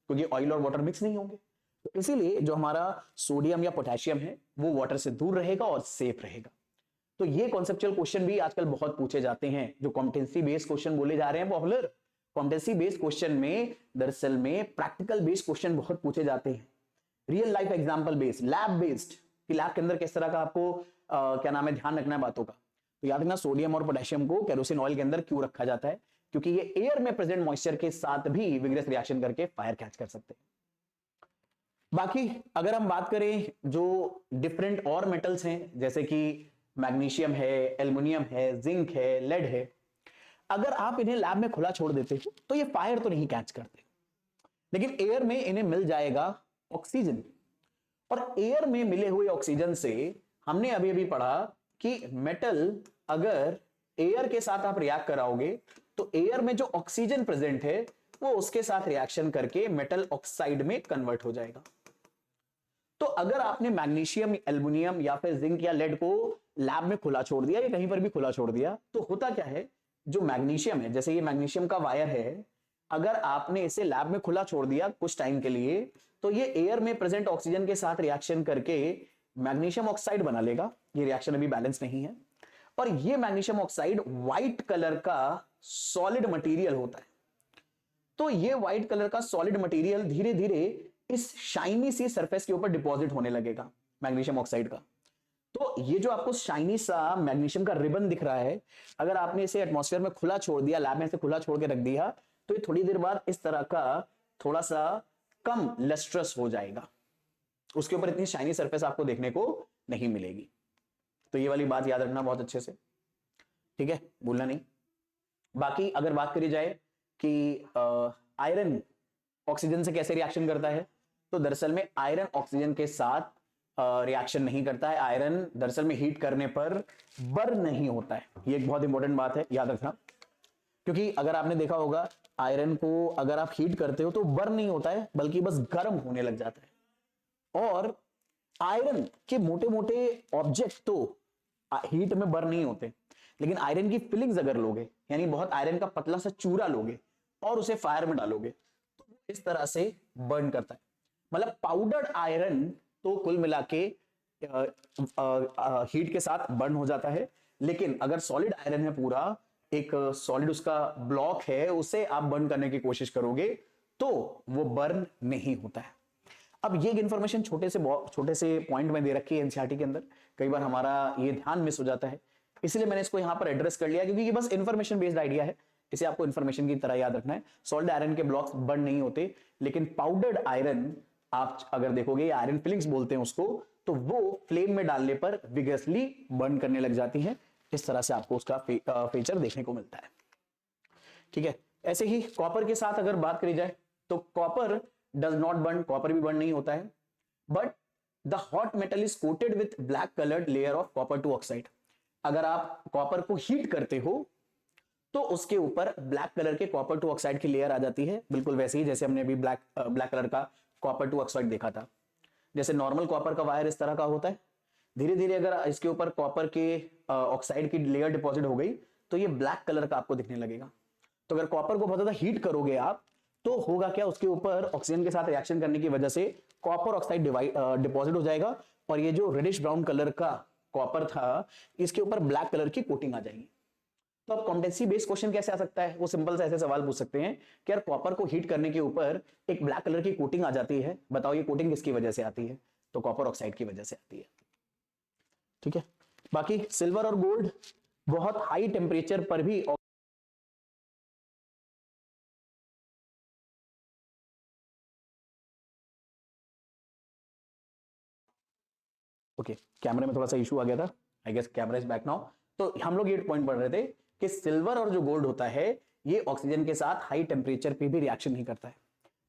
क्योंकि ऑयल और वाटर मिक्स नहीं होंगे। तो इसीलिए जो हमारा सोडियम या पोटेशियम है वो वाटर से दूर रहेगा और सेफ रहेगा। तो ये कॉन्सेप्चुअल क्वेश्चन भी आजकल बहुत पूछे जाते हैं, जो कॉम्पिटेंसी बेस्ड क्वेश्चन बोले जा रहे हैं पॉपुलर। कॉम्पिटेंसी बेस्ड क्वेश्चन में दरअसल में प्रैक्टिकल बेस्ड क्वेश्चन बहुत पूछे जाते हैं, real life example based, lab based, कि लैब के अंदर किस तरह का आपको क्या नाम है ध्यान रखना है बातों का। तो याद रखना सोडियम और पोटेशियम को केरोसिन ऑयल के अंदर क्यों रखा जाता है, क्योंकि ये एयर में प्रेजेंट मॉइस्चर के साथ भी विग्रस रिएक्शन करके फायर कैच कर सकते हैं। बाकी अगर हम बात करें जो डिफरेंट और मेटल्स हैं, जैसे कि मैग्नीशियम है, एल्युमिनियम है, जिंक है, लेड है, अगर आप इन्हें लैब में खुला छोड़ देते हो तो ये फायर तो नहीं कैच करते, लेकिन एयर में इन्हें मिल जाएगा ऑक्सीजन। और एयर में मिले हुए ऑक्सीजन से हमने अभी अभी पढ़ा कि मेटल अगर एयर के साथ आप रिएक्ट कराओगे तो एयर में जो ऑक्सीजन प्रेजेंट है वो उसके साथ रिएक्शन करके मेटल ऑक्साइड में कन्वर्ट हो जाएगा। तो अगर आपने मैग्नीशियम, एल्युमिनियम या फिर जिंक या लेड को लैब में खुला छोड़ दिया या कहीं पर भी खुला छोड़ दिया तो होता क्या है, जो मैग्नीशियम है, जैसे ये मैग्नीशियम का वायर है, अगर आपने इसे लैब में खुला छोड़ दिया कुछ टाइम के लिए तो ये एयर में प्रेजेंट ऑक्सीजन के साथ रिएक्शन करके मैग्नीशियम ऑक्साइड बना लेगा। ये रिएक्शन अभी बैलेंस नहीं है, और ये मैग्नीशियम ऑक्साइड व्हाइट कलर का सॉलिड मटेरियल होता है। तो ये व्हाइट कलर का सॉलिड मटेरियल धीरे धीरे इस शाइनी सी सरफेस के ऊपर डिपॉजिट होने लगेगा मैग्नीशियम ऑक्साइड का। तो ये जो आपको शाइनी सा मैग्नीशियम का रिबन दिख रहा है, अगर आपने इसे एटमॉस्फेयर में खुला छोड़ दिया, लैब में इसे खुला छोड़ के रख दिया, तो ये थोड़ी देर बाद इस तरह का थोड़ा सा कम लस्ट्रस हो जाएगा, उसके ऊपर इतनी शाइनी सरफेस आपको देखने को नहीं मिलेगी। तो ये वाली बात याद रखना बहुत अच्छे से, ठीक है, भूलना नहीं। बाकी अगर बात करी जाए कि आयरन ऑक्सीजन से कैसे रिएक्शन करता है, तो दरअसल में आयरन ऑक्सीजन के साथ रिएक्शन नहीं करता है। आयरन दरअसल में हीट करने पर बर्न नहीं होता है, ये एक बहुत इंपॉर्टेंट बात है, याद रखना। क्योंकि अगर आपने देखा होगा आयरन को अगर आप हीट करते हो तो बर्न नहीं होता है, बल्कि बस गर्म होने लग जाता है। और आयरन के मोटे मोटे ऑब्जेक्ट तो हीट में बर्न नहीं होते, लेकिन आयरन की फिलिंग्स अगर लोगे, यानी बहुत आयरन का पतला सा चूरा लोगे और उसे फायर में डालोगे तो इस तरह से बर्न करता है। मतलब पाउडर्ड आयरन तो कुल मिला के हीट के साथ बर्न हो जाता है, लेकिन अगर सॉलिड आयरन है, पूरा एक सॉलिड उसका ब्लॉक है, उसे आप बर्न करने की कोशिश करोगे तो वो बर्न नहीं होता है। अब ये इंफॉर्मेशन छोटे से पॉइंट में दे रखी है एनसीईआरटी के अंदर, कई बार हमारा ये ध्यान मिस हो जाता है इसलिए मैंने इसको यहां पर एड्रेस कर लिया, क्योंकि ये बस इंफॉर्मेशन बेस्ड आइडिया है, इसे आपको इंफॉर्मेशन की तरह याद रखना है। सॉल्ट आयरन के ब्लॉक्स बर्न नहीं होते, लेकिन पाउडर्ड आयरन आप अगर देखोगे, आयरन फिलिंग्स बोलते हैं उसको, तो वो फ्लेम में डालने पर विगसली बर्न करने लग जाती है। इस तरह से आपको उसका फीचर देखने को मिलता है। ठीक है, ऐसे ही कॉपर के साथ अगर बात करी जाए तो copper does not burn, copper भी बर्न नहीं होता है, but the hot metal is coated with black coloured layer of copper two oxide. अगर आप कॉपर को हीट करते हो तो उसके ऊपर ब्लैक कलर के कॉपर टू ऑक्साइड की लेयर आ जाती है, बिल्कुल वैसे ही जैसे हमने अभी ब्लैक कलर का कॉपर टू ऑक्साइड देखा था। जैसे नॉर्मल कॉपर का वायर इस तरह का होता है, धीरे धीरे अगर इसके ऊपर कॉपर के ऑक्साइड की लेयर डिपॉजिट हो गई तो ये ब्लैक कलर का आपको दिखने लगेगा। तो अगर कॉपर को बहुत ज्यादा हीट करोगे आप, तो होगा क्या, उसके ऊपर ऑक्सीजन के साथ रिएक्शन करने की वजह से कॉपर ऑक्साइड डिपॉजिट हो जाएगा, और ये जो रेडिश ब्राउन कलर का कॉपर था, इसके ऊपर ब्लैक कलर की कोटिंग आ जाएगी। तो अब कॉम्पिटेंसी बेस्ड क्वेश्चन कैसे आ सकता है, वो सिंपल से ऐसे सवाल पूछ सकते हैं कि यार कॉपर को हीट करने के ऊपर एक ब्लैक कलर की कोटिंग आ जाती है, बताओ ये कोटिंग किसकी वजह से आती है, तो कॉपर ऑक्साइड की वजह से आती है। ठीक है, बाकी सिल्वर और गोल्ड बहुत हाई टेम्परेचर पर भी कैमरे में थोड़ा सा इशू आ गया था, I guess camera is back now. तो हम लोग ये पॉइंट पढ़ रहे थे कि सिल्वर और जो गोल्ड होता है ये ऑक्सीजन के साथ हाई टेम्परेचर पे भी रिएक्शन नहीं करता है।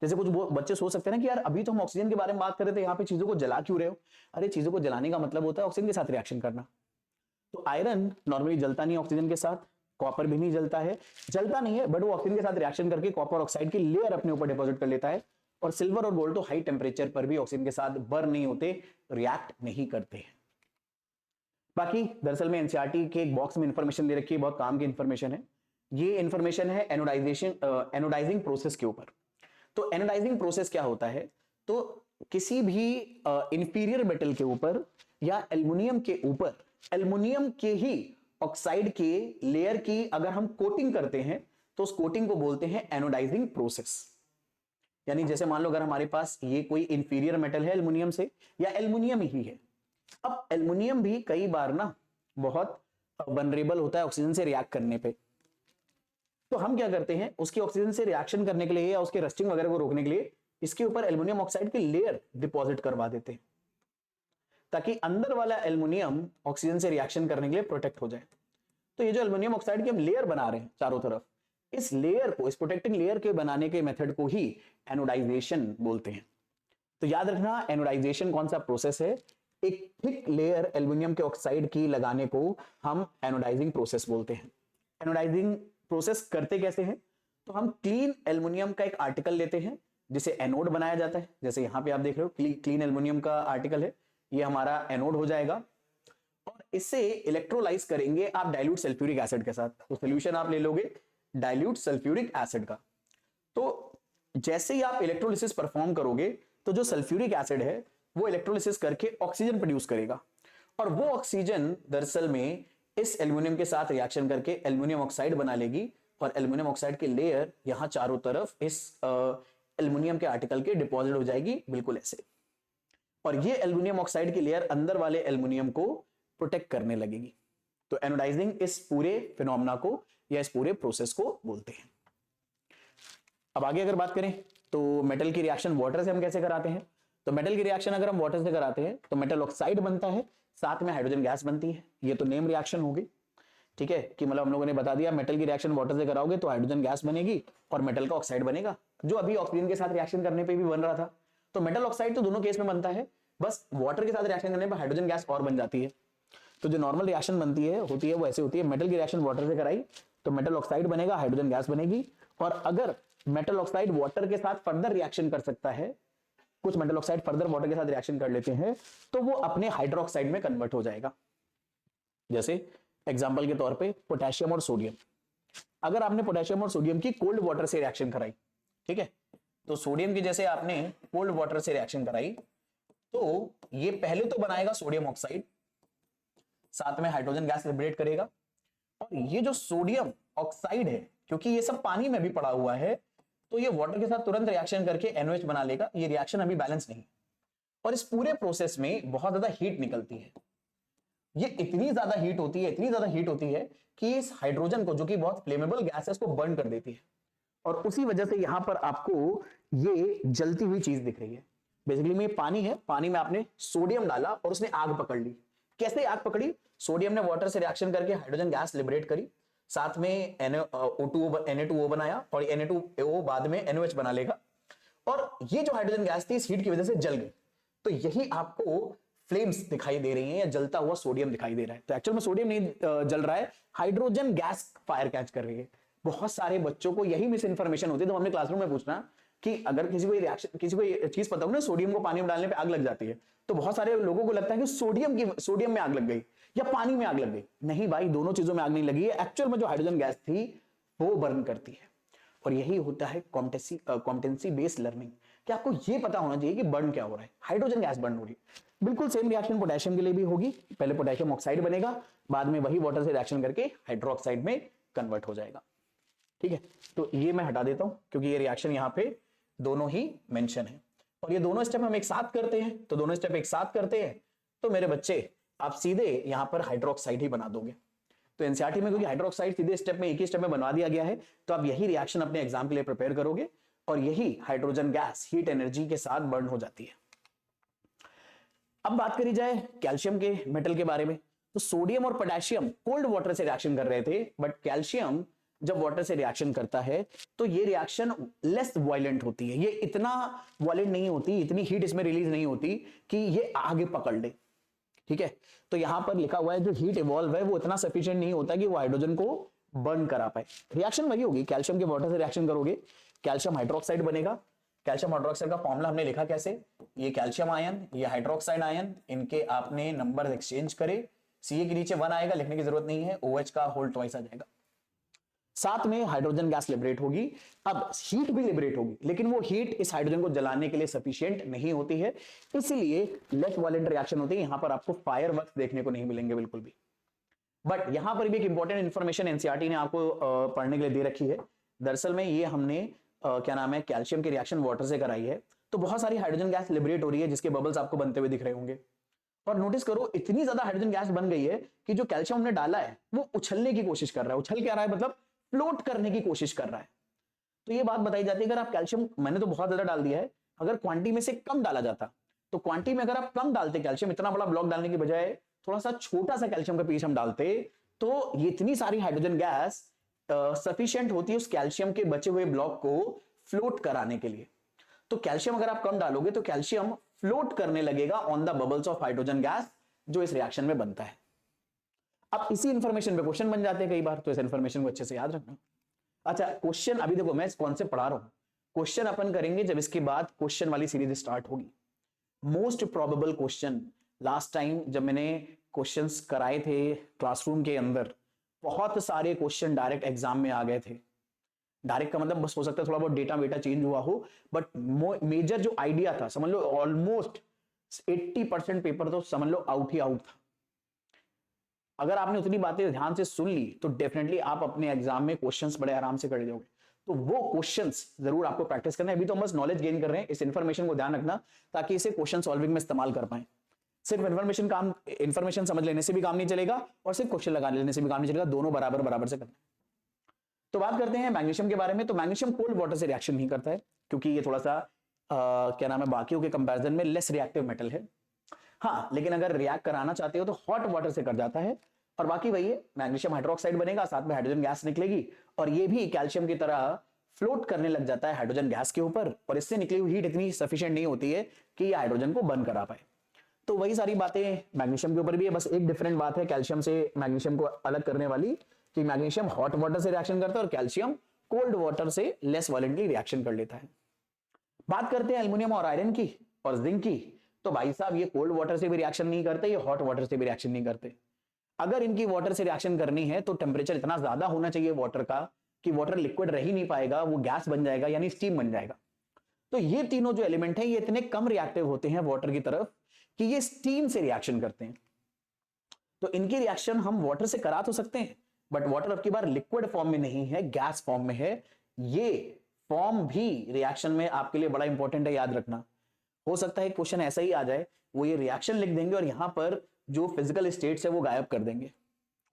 जैसे कुछ बच्चे सोच सकते हैं ना कि यार अभी तो हम ऑक्सीजन के बारे में बात कर रहे थे, यहाँ पे चीजों को जला क्यों रहे हो। अरे चीजों को जलाने का मतलब होता है ऑक्सीजन के साथ रिएक्शन करना। तो आयरन नॉर्मली जलता नहीं ऑक्सीजन के साथ, कॉपर भी नहीं जलता है, जलता नहीं है, बट वो ऑक्सीजन के साथ रिएक्शन करके कॉपर ऑक्साइड की लेयर अपने ऊपर डिपॉजिट कर लेता है। और सिल्वर और गोल्ड तो हाई टेम्परेचर पर भी ऑक्सीजन के साथ बर्न नहीं होते, रिएक्ट नहीं करते। बाकी दरअसल में एनसीईआरटी के एक बॉक्स में इंफॉर्मेशन दे रखी है, बहुत काम की इंफॉर्मेशन है। ये इंफॉर्मेशन है एनोडाइजिंग प्रोसेस के ऊपर। तो एनोडाइजिंग प्रोसेस क्या होता है, तो किसी भी इंफीरियर मेटल के ऊपर या एल्युमिनियम के ऊपर एल्युमिनियम के ही ऑक्साइड के लेयर की अगर हम कोटिंग करते हैं तो उस कोटिंग को बोलते हैं एनोडाइजिंग प्रोसेस। यानी जैसे मान लो अगर हमारे पास ये कोई इंफीरियर मेटल है एल्युमिनियम से, या एल्युमिनियम ही है। अब एल्युमिनियम भी कई बार ना बहुत वनरेबल होता है ऑक्सीजन से रिएक्ट करने पे। तो हम क्या करते हैं, उसकी ऑक्सीजन से रिएक्शन करने के लिए या उसके रस्टिंग वगैरह को रोकने के लिए इसके ऊपर एल्युमिनियम ऑक्साइड की लेयर डिपॉजिट करवा देते हैं, ताकि अंदर वाला एल्युमिनियम ऑक्सीजन से रिएक्शन करने के लिए प्रोटेक्ट हो जाए। तो ये जो एल्युमिनियम ऑक्साइड की हम लेयर बना रहे हैं चारों तरफ, इस लेयर को, इस प्रोटेक्टिंग लेयर के बनाने के मेथड को ही एनोडाइजेशन बोलते हैं। तो याद रखना एनोडाइजेशन कौन सा प्रोसेस है, एक थिक लेयर एल्युमिनियम के ऑक्साइड की लगाने को हम एनोडाइजिंग प्रोसेस बोलते हैं। एनोडाइजिंग प्रोसेस करते कैसे हैं, तो हम क्लीन एल्युमिनियम का एक आर्टिकल लेते हैं जिसे एनोड बनाया जाता है। जैसे यहां पे आप देख रहे हो क्लीन एल्युमिनियम का आर्टिकल है, ये हमारा एनोड हो जाएगा, और इससे इलेक्ट्रोलाइज करेंगे आप डाइल्यूट सल्फ्यूरिक एसिड के साथ। तो सोल्यूशन आप ले लोगे डाइल्यूट सल्फ्यूरिक एसिड का। तो जैसे ही आप इलेक्ट्रोलिसिस परफॉर्म करोगे तो जो सल्फ्यूरिक एसिड है वो इलेक्ट्रोलिसिस करके ऑक्सीजन प्रोड्यूस करेगा, और वो ऑक्सीजन दरअसल में इस एल्युमिनियम के साथ रिएक्शन करके एल्युमिनियम ऑक्साइड बना लेगी, और एल्युमिनियम ऑक्साइड की लेयर यहां चारों तरफ इस एल्युमिनियम के आर्टिकल के डिपॉजिट हो जाएगी, बिल्कुल ऐसे। और ये एल्युमिनियम ऑक्साइड की लेयर अंदर वाले एल्युमिनियम को प्रोटेक्ट करने लगेगी। तो एनोडाइजिंग इस पूरे फिनोमेना को या इस पूरे प्रोसेस को बोलते हैं। अब आगे अगर बात करें तो मेटल की रिएक्शन वाटर से हम कैसे कराते हैं, तो मेटल की रिएक्शन अगर हम वाटर से कराते हैं तो मेटल ऑक्साइड बनता है, साथ में हाइड्रोजन गैस बनती है। ये तो नेम रिएक्शन होगी, ठीक है, कि मतलब हम लोगों ने बता दिया मेटल की रिएक्शन वाटर से कराओगे तो हाइड्रोजन गैस बनेगी और मेटल का ऑक्साइड बनेगा, जो अभी ऑक्सीजन के साथ रिएक्शन करने पे भी बन रहा था। तो मेटल ऑक्साइड तो दोनों केस में बनता है, बस वाटर के साथ रिएक्शन करने पर हाइड्रोजन गैस और बन जाती है। तो जो नॉर्मल रिएक्शन बनती है होती है वो ऐसे होती है, मेटल की रिएक्शन वाटर से कराई तो मेटल ऑक्साइड बनेगा, हाइड्रोजन गैस बनेगी। और अगर मेटल ऑक्साइड वाटर के साथ फर्दर रिएक्शन कर सकता है, कुछ मेटल ऑक्साइड फर्दर वाटर के साथ रिएक्शन कर लेते हैं, तो वो अपने हाइड्रोक्साइड में कन्वर्ट हो जाएगा। जैसे एग्जांपल के तौर पे पोटेशियम और सोडियम, अगर आपने पोटेशियम और सोडियम की कोल्ड वाटर से रिएक्शन कराई, ठीक है, तो सोडियम की जैसे आपने कोल्ड वाटर से रिएक्शन कराई तो ये पहले तो बनाएगा सोडियम ऑक्साइड, साथ में हाइड्रोजन गैस लिबरेट करेगा, और ये जो सोडियम ऑक्साइड है क्योंकि ये सब पानी में भी पड़ा हुआ है तो ये वाटर के साथ तुरंत रिएक्शन करके NOH बना लेगा। ये रिएक्शन अभी बैलेंस नहीं, और इस पूरे प्रोसेस में बहुत ज्यादा हीट निकलती है। ये इतनी ज्यादा हीट होती है, इतनी ज्यादा हीट होती है कि इस हाइड्रोजन को, जो कि बहुत फ्लेमेबल गैस है, उसको बर्न कर देती है। और उसी वजह से यहां पर आपको ये जलती हुई चीज दिख रही है। बेसिकली में पानी है, पानी में आपने सोडियम डाला और उसने आग पकड़ ली। कैसे आग पकड़ी? सोडियम ने वाटर से रिएक्शन करके हाइड्रोजन गैस लिबरेट करी, साथ में Na2O बनाया और Na2O बाद में NOH बना लेगा, और ये जो हाइड्रोजन गैस थी इस हीट की वजह से जल गई। तो यही आपको फ्लेम्स दिखाई दे रही हैं या जलता हुआ सोडियम दिखाई दे रहा है। तो एक्चुअल में सोडियम नहीं जल रहा है, हाइड्रोजन गैस फायर कैच कर रही है। बहुत सारे बच्चों को यही मिस इन्फॉर्मेशन होती है। तो हमने क्लासरूम में पूछना कि अगर किसी को रिएक्शन, किसी को ये चीज पता हो ना, सोडियम को पानी में डालने पे आग लग जाती है, तो बहुत सारे लोगों को लगता है कि सोडियम में आग लग गई या पानी में आग लग गई। नहीं भाई, दोनों चीजों में आग नहीं लगी है। एक्चुअल में जो हाइड्रोजन गैस थी वो बर्न करती है। और यही होता है कॉम्पिटेंसी बेस्ड लर्निंग, कि आपको ये पता होना चाहिए कि बर्न क्या हो रहा है। हाइड्रोजन गैस बर्न हो रही है। बिल्कुल सेम रिएक्शन पोटेशियम के लिए भी होगी। पहले पोटेशियम ऑक्साइड बनेगा, बाद में वही वाटर से रिएक्शन करके हाइड्रोक्साइड में कन्वर्ट हो जाएगा। ठीक है, तो ये मैं हटा देता हूं क्योंकि ये रिएक्शन यहां पे दोनों ही मेंशन है। और ये दोनों स्टेप हम एक साथ करते हैं, तो दोनों स्टेप एक साथ करते हैं तो मेरे बच्चे आप सीधे यहां पर हाइड्रोक्साइड ही बना दोगे। तो एनसीईआरटी में क्योंकि हाइड्रोक्साइड सीधे स्टेप में, एक ही स्टेप में बनवा दिया गया है, तो आप यही रिएक्शन अपने एग्जाम के लिए प्रिपेयर करोगे और यही हाइड्रोजन गैस हीट एनर्जी के साथ बर्न हो जाती है। अब बात करी जाए कैल्शियम के मेटल के बारे में, तो सोडियम और पोटेशियम कोल्ड वाटर से रिएक्शन कर रहे थे, बट कैल्शियम जब वाटर से रिएक्शन करता है तो ये रिएक्शन लेस वायलेंट होती है। ये इतना वायलेंट नहीं होती, इतनी हीट इसमें रिलीज नहीं होती कि ये आगे पकड़ ले। ठीक है, तो यहां पर लिखा हुआ है जो हीट इवॉल्व है वो इतना सफिशिएंट नहीं होता कि वो हाइड्रोजन को बर्न करा पाए। रिएक्शन वही होगी, कैल्शियम के वाटर से रिएक्शन करोगे, कैल्शियम हाइड्रोक्साइड बनेगा। कैल्शियम हाइड्रोक्साइड का फॉर्मूला हमने लिखा कैसे, ये कैल्शियम आयन, ये हाइड्रोक्साइड आयन, इनके आपने नंबर एक्सचेंज करे, Ca के नीचे 1 आएगा, लिखने की जरूरत नहीं है, OH का होल ट्वाइस आ जाएगा। साथ में हाइड्रोजन गैस लिबरेट होगी। अब हीट भी लिबरेट होगी, लेकिन वो हीट इस हाइड्रोजन को जलाने के लिए सफिशिएंट नहीं होती है, इसलिए लेस वायलेंट रिएक्शन होती है। यहां पर आपको फायरवर्क्स देखने को नहीं मिलेंगे बिल्कुल भी। बट यहां पर भी एक इंपॉर्टेंट इंफॉर्मेशन एनसीईआरटी ने आपको पढ़ने के लिए दे रखी है। दरअसल में ये हमने क्या नाम है, कैल्शियम की रिएक्शन वाटर से कराई है, तो बहुत सारी हाइड्रोजन गैस लिबरेट हो रही है जिसके बबल्स आपको बनते हुए दिख रहे होंगे। और नोटिस करो इतनी ज्यादा हाइड्रोजन गैस बन गई है कि जो कैल्शियम हमने डाला है वो उछलने की कोशिश कर रहा है। उछल क्या रहा है, मतलब फ्लोट करने की कोशिश कर रहा है। तो ये बात बताई जाती है, अगर आप कैल्शियम, मैंने तो बहुत ज्यादा डाल दिया है, अगर क्वांटिटी में से कम डाला जाता, तो क्वांटिटी में अगर आप कम डालते कैल्शियम, इतना बड़ा ब्लॉक डालने की बजाय थोड़ा सा छोटा सा कैल्शियम का पीस हम डालते, तो ये इतनी सारी हाइड्रोजन गैस सफिशिएंट होती है उस कैल्शियम के बचे हुए ब्लॉक को फ्लोट कराने के लिए। तो कैल्शियम अगर आप कम डालोगे तो कैल्शियम फ्लोट करने लगेगा on the bubbles of hydrogen gas जो इस रिएक्शन में बनता है। अब इसी इंफॉर्मेशन पे क्वेश्चन बन जाते हैं कई बार, तो इस इंफॉर्मेशन को अच्छे से याद रखना। अच्छा, क्वेश्चन अभी देखो मैं इस कॉन्सेप्ट पढ़ा रहा हूं, क्वेश्चन अपन करेंगे जब इसके बाद क्वेश्चन वाली सीरीज स्टार्ट होगी। Most probable question, last time जब मैंने क्वेश्चंस कराए थे क्लासरूम के अंदर, बहुत सारे क्वेश्चन डायरेक्ट एग्जाम में आ गए थे। डायरेक्ट का मतलब बस हो सकता है थोड़ा बहुत डेटा वेटा चेंज हुआ हो, बट मेजर जो आइडिया था, समझ लो ऑलमोस्ट 80% पेपर तो समझ लो आउट ही आउट था। अगर आपने उतनी बातें ध्यान से सुन ली तो डेफिनेटली आप अपने एग्जाम में क्वेश्चंस बड़े आराम से कर जाओगे। तो वो क्वेश्चंस जरूर आपको प्रैक्टिस करना है। अभी तो हम बस नॉलेज गेन कर रहे हैं, इस इंफॉर्मेशन को ध्यान रखना ताकि इसे क्वेश्चन सॉल्विंग में इस्तेमाल कर पाए। सिर्फ इंफॉर्मेशन समझ लेने से भी काम नहीं चलेगा और सिर्फ क्वेश्चन लगा लेने से भी काम नहीं चलेगा, दोनों बराबर बराबर से करना। तो बात करते हैं मैग्नीशियम के बारे में। तो मैग्नीशियम कोल्ड वाटर से रिएक्शन नहीं करता है क्योंकि ये थोड़ा सा क्या नाम है, बाकियों के कंपैरिजन में लेस रिएक्टिव मेटल है। हाँ, लेकिन अगर रिएक्ट कराना चाहते हो तो हॉट वाटर से कर जाता है। और बाकी वही है, मैग्नीशियम हाइड्रोक्साइड बनेगा, साथ में हाइड्रोजन गैस निकलेगी और ये भी कैल्शियम की तरह फ्लोट करने लग जाता है हाइड्रोजन गैस के ऊपर, और इससे निकली हुई हीट इतनी सफिशिएंट नहीं होती है कि ये हाइड्रोजन को बर्न करा पाए। तो वही सारी बातें मैग्नीशियम के ऊपर भी है, बस एक डिफरेंट बात है कैल्शियम से मैग्नीशियम को अलग करने वाली, कि मैग्नीशियम हॉट वाटर से रिएक्शन करता है और कैल्शियम कोल्ड वाटर से लेस वायलेंटली रिएक्शन कर लेता है। बात करते हैं एल्युमिनियम और आयरन की और जिंक की। तो भाई साहब ये कोल्ड वाटर से भी रिएक्शन नहीं करते, ये हॉट वाटर से भी रिएक्शन नहीं करते। अगर इनकी वाटर से रिएक्शन करनी है तो टेम्परेचर इतना ज्यादा होना चाहिए वाटर का कि वाटर लिक्विड रह ही नहीं पाएगा, वो गैस बन जाएगा यानी स्टीम बन जाएगा। तो ये तीनों जो एलिमेंट हैं ये इतने कम रिएक्टिव होते हैं वाटर की तरफ कि ये स्टीम से रिएक्शन करते हैं। तो इनकी रिएक्शन हम वाटर से करा तो सकते हैं, बट वाटर अब की बार लिक्विड फॉर्म में नहीं है, गैस फॉर्म में है। ये फॉर्म भी रिएक्शन में आपके लिए बड़ा इंपॉर्टेंट है, याद रखना। हो सकता है क्वेश्चन ऐसा ही आ जाए, वो ये रिएक्शन लिख देंगे और यहां पर जो फिजिकल स्टेट्स है वो गायब कर देंगे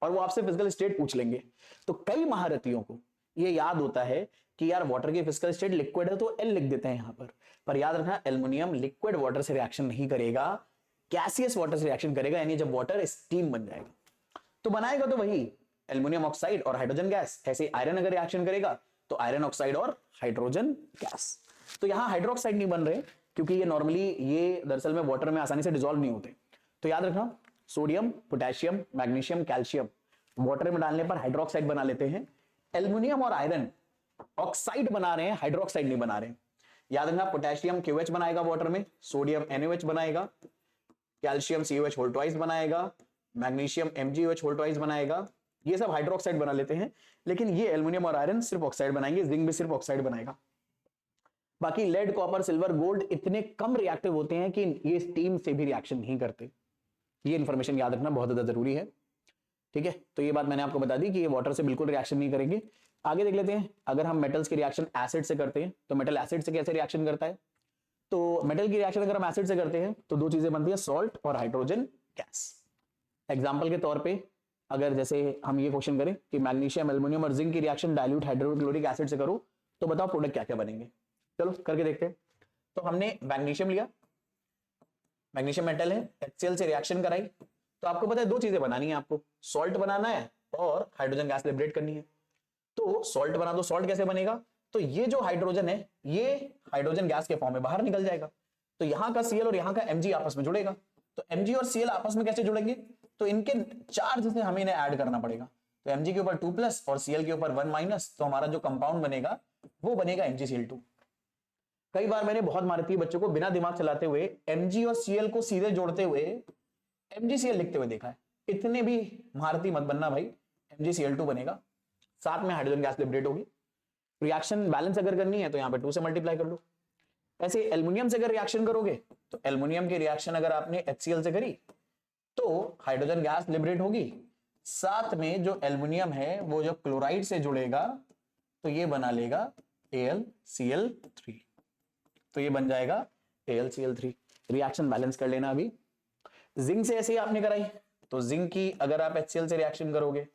और वो आपसे फिजिकल स्टेट पूछ लेंगे। तो कई महारथियों को ये याद होता है कि यार वाटर की फिजिकल स्टेट लिक्विड है तो एल लिख देते हैं यहां पर याद रखना एल्युमिनियम लिक्विड वाटर से रिएक्शन नहीं करेगा, गैसियस वाटर से रिएक्शन करेगा, यानी जब वाटर स्टीम बन जाएगा तो बनाएगा तो वही एल्युमिनियम ऑक्साइड और हाइड्रोजन गैस। ऐसे आयरन अगर रिएक्शन करेगा तो आयरन ऑक्साइड और हाइड्रोजन गैस। तो यहां हाइड्रोक्साइड नहीं बन रहे क्योंकि ये नॉर्मली ये दरअसल में वाटर में आसानी से डिसॉल्व नहीं होते। तो याद रखना sodium, potassium, magnesium, calcium water में डालने पर हाइड्रोक्साइड बना लेते हैं। एल्युमिनियम और आयरन ऑक्साइड बना रहे हैं, हाइड्रोक्साइड नहीं बना रहे हैं। याद रखना पोटेशियम क्यूएच बनाएगा वाटर में, सोडियम एनओएच बनाएगा, कैल्शियम सीओएच होल ट्वाइस बनाएगा, मैग्नीशियम एमजीओएच होल ट्वाइस बनाएगा। ये सब हाइड्रोक्साइड बना लेते हैं, लेकिन ये एल्युमिनियम और आयरन सिर्फ ऑक्साइड बनाएंगे, जिंक भी सिर्फ ऑक्साइड बनाएगा। बाकी लेड, कॉपर, सिल्वर, गोल्ड इतने कम रिएक्टिव होते हैं कि ये स्टीम से भी रिएक्शन नहीं करते। ये इंफॉर्मेशन याद रखना बहुत ज्यादा जरूरी है, ठीक है। तो ये बात मैंने आपको बता दी कि ये वाटर से बिल्कुल रिएक्शन नहीं करेंगे। आगे देख लेते हैं, अगर हम मेटल्स की रिएक्शन एसिड से करते हैं तो मेटल एसिड से कैसे रिएक्शन करता है। तो मेटल की रिएक्शन अगर हम एसिड से करते हैं तो दो चीजें बनती है, सॉल्ट और हाइड्रोजन गैस। एग्जाम्पल के तौर पे अगर जैसे हम ये क्वेश्चन करें कि मैग्नीशियम, एल्युमिनियम और जिंक की रिएक्शन डाइल्यूट हाइड्रोक्लोरिक एसिड से करो तो बताओ प्रोडक्ट क्या क्या बनेंगे। चलो करके देखते हैं। तो हमने मैग्नीशियम लिया, मैग्नीशियम मेटल है, HCl से रिएक्शन कराई तो आपको पता है दो चीजें बनानी है, आपको सॉल्ट बनाना है और हाइड्रोजन गैस लिबरेट करनी है। तो सॉल्ट बना दो। सॉल्ट कैसे बनेगा, तो ये जो हाइड्रोजन है ये हाइड्रोजन गैस के फॉर्म में बाहर निकल जाएगा, तो यहाँ का Cl और यहाँ का Mg आपस में जुड़ेगा। तो Mg और Cl आपस में कैसे जुड़ेंगे, तो इनके चार्ज से हमें इन्हें ऐड करना पड़ेगा। तो Mg के ऊपर 2+ और Cl के ऊपर 1-, तो हमारा जो कंपाउंड बनेगा वो बनेगा MgCl2। कई बार मैंने बहुत भारतीय बच्चों को बिना दिमाग चलाते हुए Mg और Cl को सीधे जोड़ते हुए MgCl लिखते हुए देखा है। इतने भी भारतीय मत बनना भाई, MgCl2 बनेगा, साथ में हाइड्रोजन गैस लिबरेट होगी। रिएक्शन बैलेंस अगर करनी है तो यहाँ पे 2 से मल्टीप्लाई कर लो। ऐसे एल्युमिनियम से अगर रिएक्शन करोगे तो एल्युमिनियम की रिएक्शन अगर आपने HCl से करी तो हाइड्रोजन गैस लिबरेट होगी, साथ में जो एल्युमिनियम है वो जब क्लोराइड से जुड़ेगा तो ये बना लेगा AlCl3, तो ये बन जाएगा AlCl3। रिएक्शन बैलेंस कर लेना। अभी जिंक से ऐसे ही आपने कराई तो जिंक की अगर आप HCl से रिएक्शन करोगे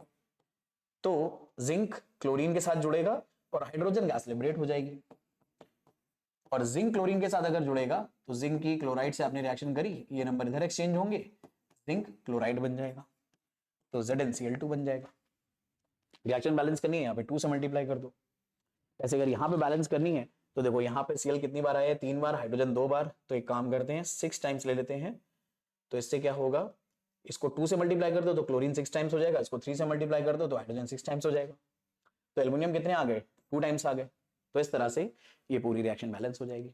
तो जिंक क्लोरीन के साथ जुड़ेगा और हाइड्रोजन गैस लिबरेट हो जाएगी, और जिंक क्लोरीन के साथ अगर जुड़ेगा तो जिंक की क्लोराइड से आपने रिएक्शन करी, ये नंबर इधर एक्सचेंज होंगे, जिंक क्लोराइड बन जाएगा, तो ZnCl2 बन जाएगा। रिएक्शन बैलेंस करनी है यहाँ पे 2 से मल्टीप्लाई कर दो। ऐसे अगर यहाँ पे बैलेंस करनी है तो देखो यहाँ पे Cl कितनी बार आया है, 3 बार, हाइड्रोजन 2 बार, तो एक काम करते हैं 6 टाइम्स ले लेते हैं। तो इससे क्या होगा, इसको 2 से मल्टीप्लाई कर दो तो क्लोरीन 6 टाइम्स हो जाएगा, इसको 3 से मल्टीप्लाई कर दो तो हाइड्रोजन 6 टाइम्स हो जाएगा। तो एल्युमिनियम कितने आ गए, 2 टाइम्स आ गए। तो इस तरह से ये पूरी रिएक्शन बैलेंस हो जाएगी।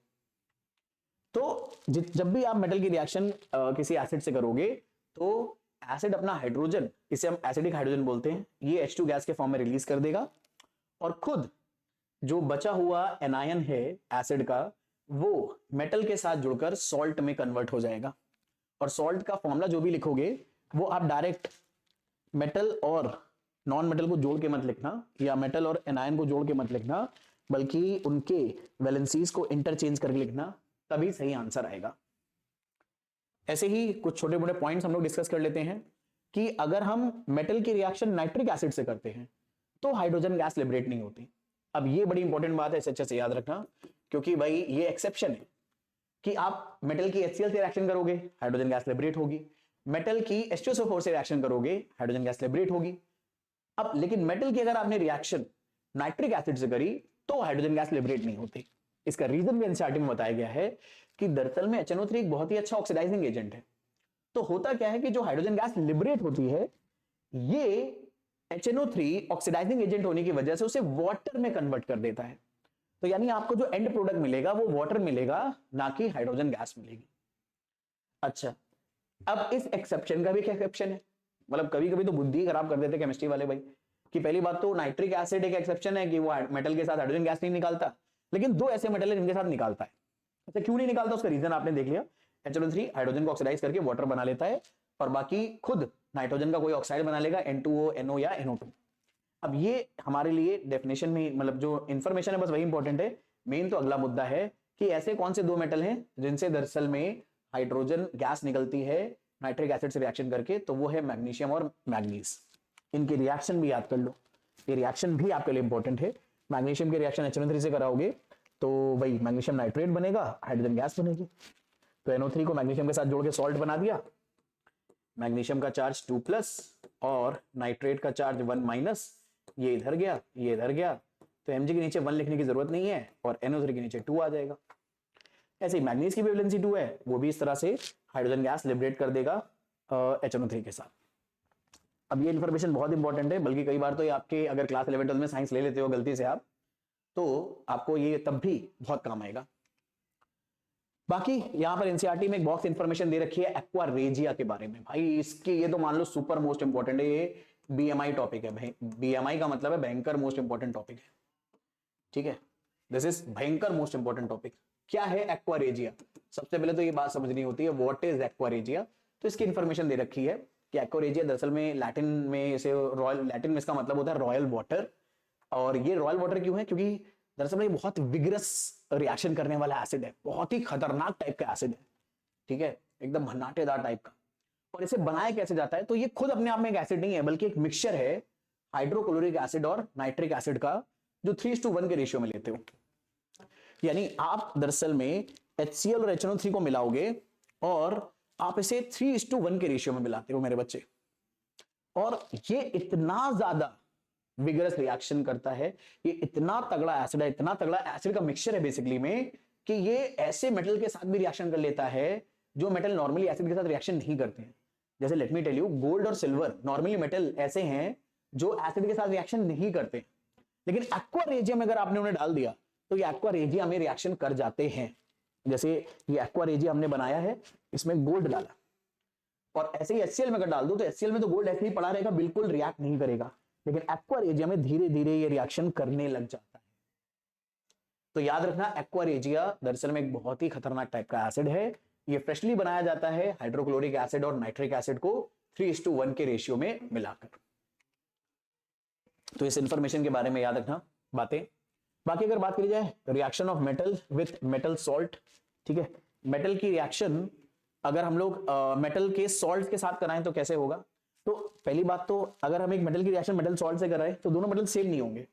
तो जब भी आप मेटल की रिएक्शन किसी एसिड से करोगे तो एसिड अपना हाइड्रोजन, इसे हम एसिडिक हाइड्रोजन बोलते हैं, ये H2 गैस के फॉर्म में रिलीज कर देगा, और खुद जो बचा हुआ एनायन है एसिड का वो मेटल के साथ जुड़कर सॉल्ट में कन्वर्ट हो जाएगा। और सॉल्ट का फॉर्मूला जो भी लिखोगे वो आप डायरेक्ट मेटल और नॉन मेटल को जोड़ के मत लिखना, या मेटल और एनायन को जोड़ के मत लिखना, बल्कि उनके वैलेंसीज को इंटरचेंज करके लिखना, तभी सही आंसर आएगा। ऐसे ही कुछ छोटे मोटे पॉइंट्स हम लोग डिस्कस कर लेते हैं कि अगर हम मेटल की रिएक्शन नाइट्रिक एसिड से करते हैं तो हाइड्रोजन गैस लिबरेट नहीं होती। अब ये बड़ी इंपॉर्टेंट बात है, इसे अच्छे से याद रखना, क्योंकि भाई ये एक्सेप्शन है कि आप मेटल की HCl से रिएक्शन करोगे हाइड्रोजन गैस लिबरेट होगी, मेटल की H2SO4 से रिएक्शन करोगे हाइड्रोजन गैस लिबरेट होगी। अब लेकिन मेटल की अगर आपने रिएक्शन नाइट्रिक एसिड से करी तो हाइड्रोजन गैस लिबरेट नहीं होती। इसका रीजन भी एनसीईआरटी में बताया गया है कि दरअसल में HNO3 एक बहुत ही अच्छा ऑक्सीडाइजिंग एजेंट है। तो होता क्या है कि जो हाइड्रोजन गैस लिबरेट होती है ये HNO3 ऑक्सीडाइजिंग एजेंट होने की वजह से उसे वाटर में कन्वर्ट कर देता है। तो यानी आपको जो एंड प्रोडक्ट मिलेगा वो वाटर मिलेगा, ना कि हाइड्रोजन गैस मिलेगी। अच्छा, अब इस एक्सेप्शन का भी एक एक्सेप्शन है, मतलब कभी कभी तो बुद्धि खराब कर देते केमिस्ट्री वाले भाई, कि पहली बात तो नाइट्रिक एसिड एक एक्सेप्शन है कि वो मेटल के साथ हाइड्रोजन गैस नहीं निकालता, लेकिन 2 ऐसे मेटल है जिनके साथ निकालता है। अच्छा, क्यों नहीं निकालता, उसका रीजन आपने देख लिया, HNO3 हाइड्रोजन को ऑक्सीडाइज करके वाटर बना लेता है, और बाकी खुद नाइट्रोजन का कोई ऑक्साइड बना लेगा, N2O, NO या NO2। अब ये हमारे लिए डेफिनेशन में, मतलब जो इंफॉर्मेशन है बस वही इंपॉर्टेंट है, मेन तो अगला मुद्दा है कि ऐसे कौन से 2 मेटल हैं जिनसे दरअसल में हाइड्रोजन गैस निकलती है, नाइट्रिक एसिड से रिएक्शन करके, तो वो है मैग्नीशियम और मैग्नीज। इनके रिएक्शन भी याद कर लो, ये रिएक्शन भी आपके लिए इंपॉर्टेंट है। मैग्नीशियम के रिएक्शन HNO3 से कराओगे तो वही मैग्नीशियम नाइट्रेट बनेगा, हाइड्रोजन गैस बनेगी। तो NO3 को मैग्नीशियम के साथ जोड़ के सॉल्ट बना दिया, मैग्नीशियम का चार्ज 2+ और नाइट्रेट का चार्ज 1-, ये इधर गया, ये इधर गया, तो Mg के नीचे 1 लिखने की जरूरत नहीं है और NO3 के नीचे 2 आ जाएगा। ऐसे ही मैग्नीज की भी वैलेंसी 2 है, वो भी इस तरह से हाइड्रोजन गैस लिबरेट कर देगा HNO3 के साथ। अब ये इन्फॉर्मेशन बहुत इंपॉर्टेंट है, बल्कि कई बार तो ये आपके अगर क्लास 11-12 में साइंस ले लेते हो गलती से आप, तो आपको ये तब भी बहुत काम आएगा। बाकी यहां पर एनसीईआरटी में एक बॉक्स इंफॉर्मेशन दे रखी है एक्वा रेजिया के बारे में। भाई इसके ये तो मान लो सुपर मोस्ट इंपॉर्टेंट है, ये बीएमआई टॉपिक है। बीएमआई का मतलब है भयंकर मोस्ट इंपॉर्टेंट टॉपिक है, ठीक है। दिस इज भयंकर मोस्ट इंपॉर्टेंट टॉपिक। क्या है एक्वा रेजिया? सबसे पहले तो ये बात समझनी होती है व्हाट इज एक्वा रेजिया। तो इसकी इंफॉर्मेशन दे रखी है कि एक्वा रेजिया दरअसल में लैटिन में इसे रॉयल, लैटिन में इसका मतलब होता है रॉयल वाटर। और ये रॉयल वाटर क्यों है? क्योंकि दरअसल में ये बहुत विग्रस रिएक्शन करने वाला एसिड है, बहुत ही खतरनाक टाइप का एसिड है, ठीक है, एकदम भन्नाटेदार टाइप का। और इसे बनाया कैसे जाता है? तो ये खुद अपने आप में एक एसिड नहीं है, बल्कि एक मिक्सचर है हाइड्रोक्लोरिक एसिड और नाइट्रिक एसिड का, जो 3:1 के रेशियो में लेते हो। यानी आप दरअसल में HCl और HNO3 को मिलाओगे और आप इसे 3:1 के रेशियो में मिलाते हो मेरे बच्चे। और ये इतना ज्यादा विगरस रिएक्शन करता है, ये इतना तगड़ा एसिड है, इतना तगड़ा एसिड का मिक्सचर है बेसिकली में, कि ये ऐसे मेटल के साथ भी रिएक्शन कर लेता है जो मेटल नॉर्मली एसिड के साथ रिएक्शन नहीं करते हैं। जैसे let me tell you, gold और सिल्वर नॉर्मली मेटल ऐसे हैं जो एसिड के साथ रिएक्शन नहीं करते, लेकिन एक्वा रेजियम अगर आपने उन्हें डाल दिया तो ये एक्वा रेजियम में रिएक्शन कर जाते हैं। जैसे ये एक्वा रेजियम हमने बनाया है, इसमें गोल्ड डाला, और ऐसे ही HCl में अगर डाल दो तो HCl में तो गोल्ड ऐसे ही पड़ा रहेगा, बिल्कुल रिएक्ट नहीं करेगा, लेकिन एक्वा रेजिया में धीरे धीरे ये रिएक्शन करने लग जाता है। तो याद रखना, एक्वा रेजिया दरअसल में एक बहुत ही खतरनाक टाइप का एसिड है। ये फ्रेशली बनाया जाता है हाइड्रोक्लोरिक एसिड और नाइट्रिक एसिड को 3:1 के रेशियो में मिलाकर। तो इस इंफॉर्मेशन के बारे में याद रखना बातें। बाकी अगर बात करी जाए reaction of metal with metal salt, ठीक है, मेटल की रिएक्शन अगर हम लोग मेटल के सॉल्ट के साथ कराएं तो कैसे होगा? तो पहली बात तो अगर हम एक मेटल की रिएक्शन मेटल सॉल्ट से कराएं तो दोनों मेटल सेम नहीं होंगे।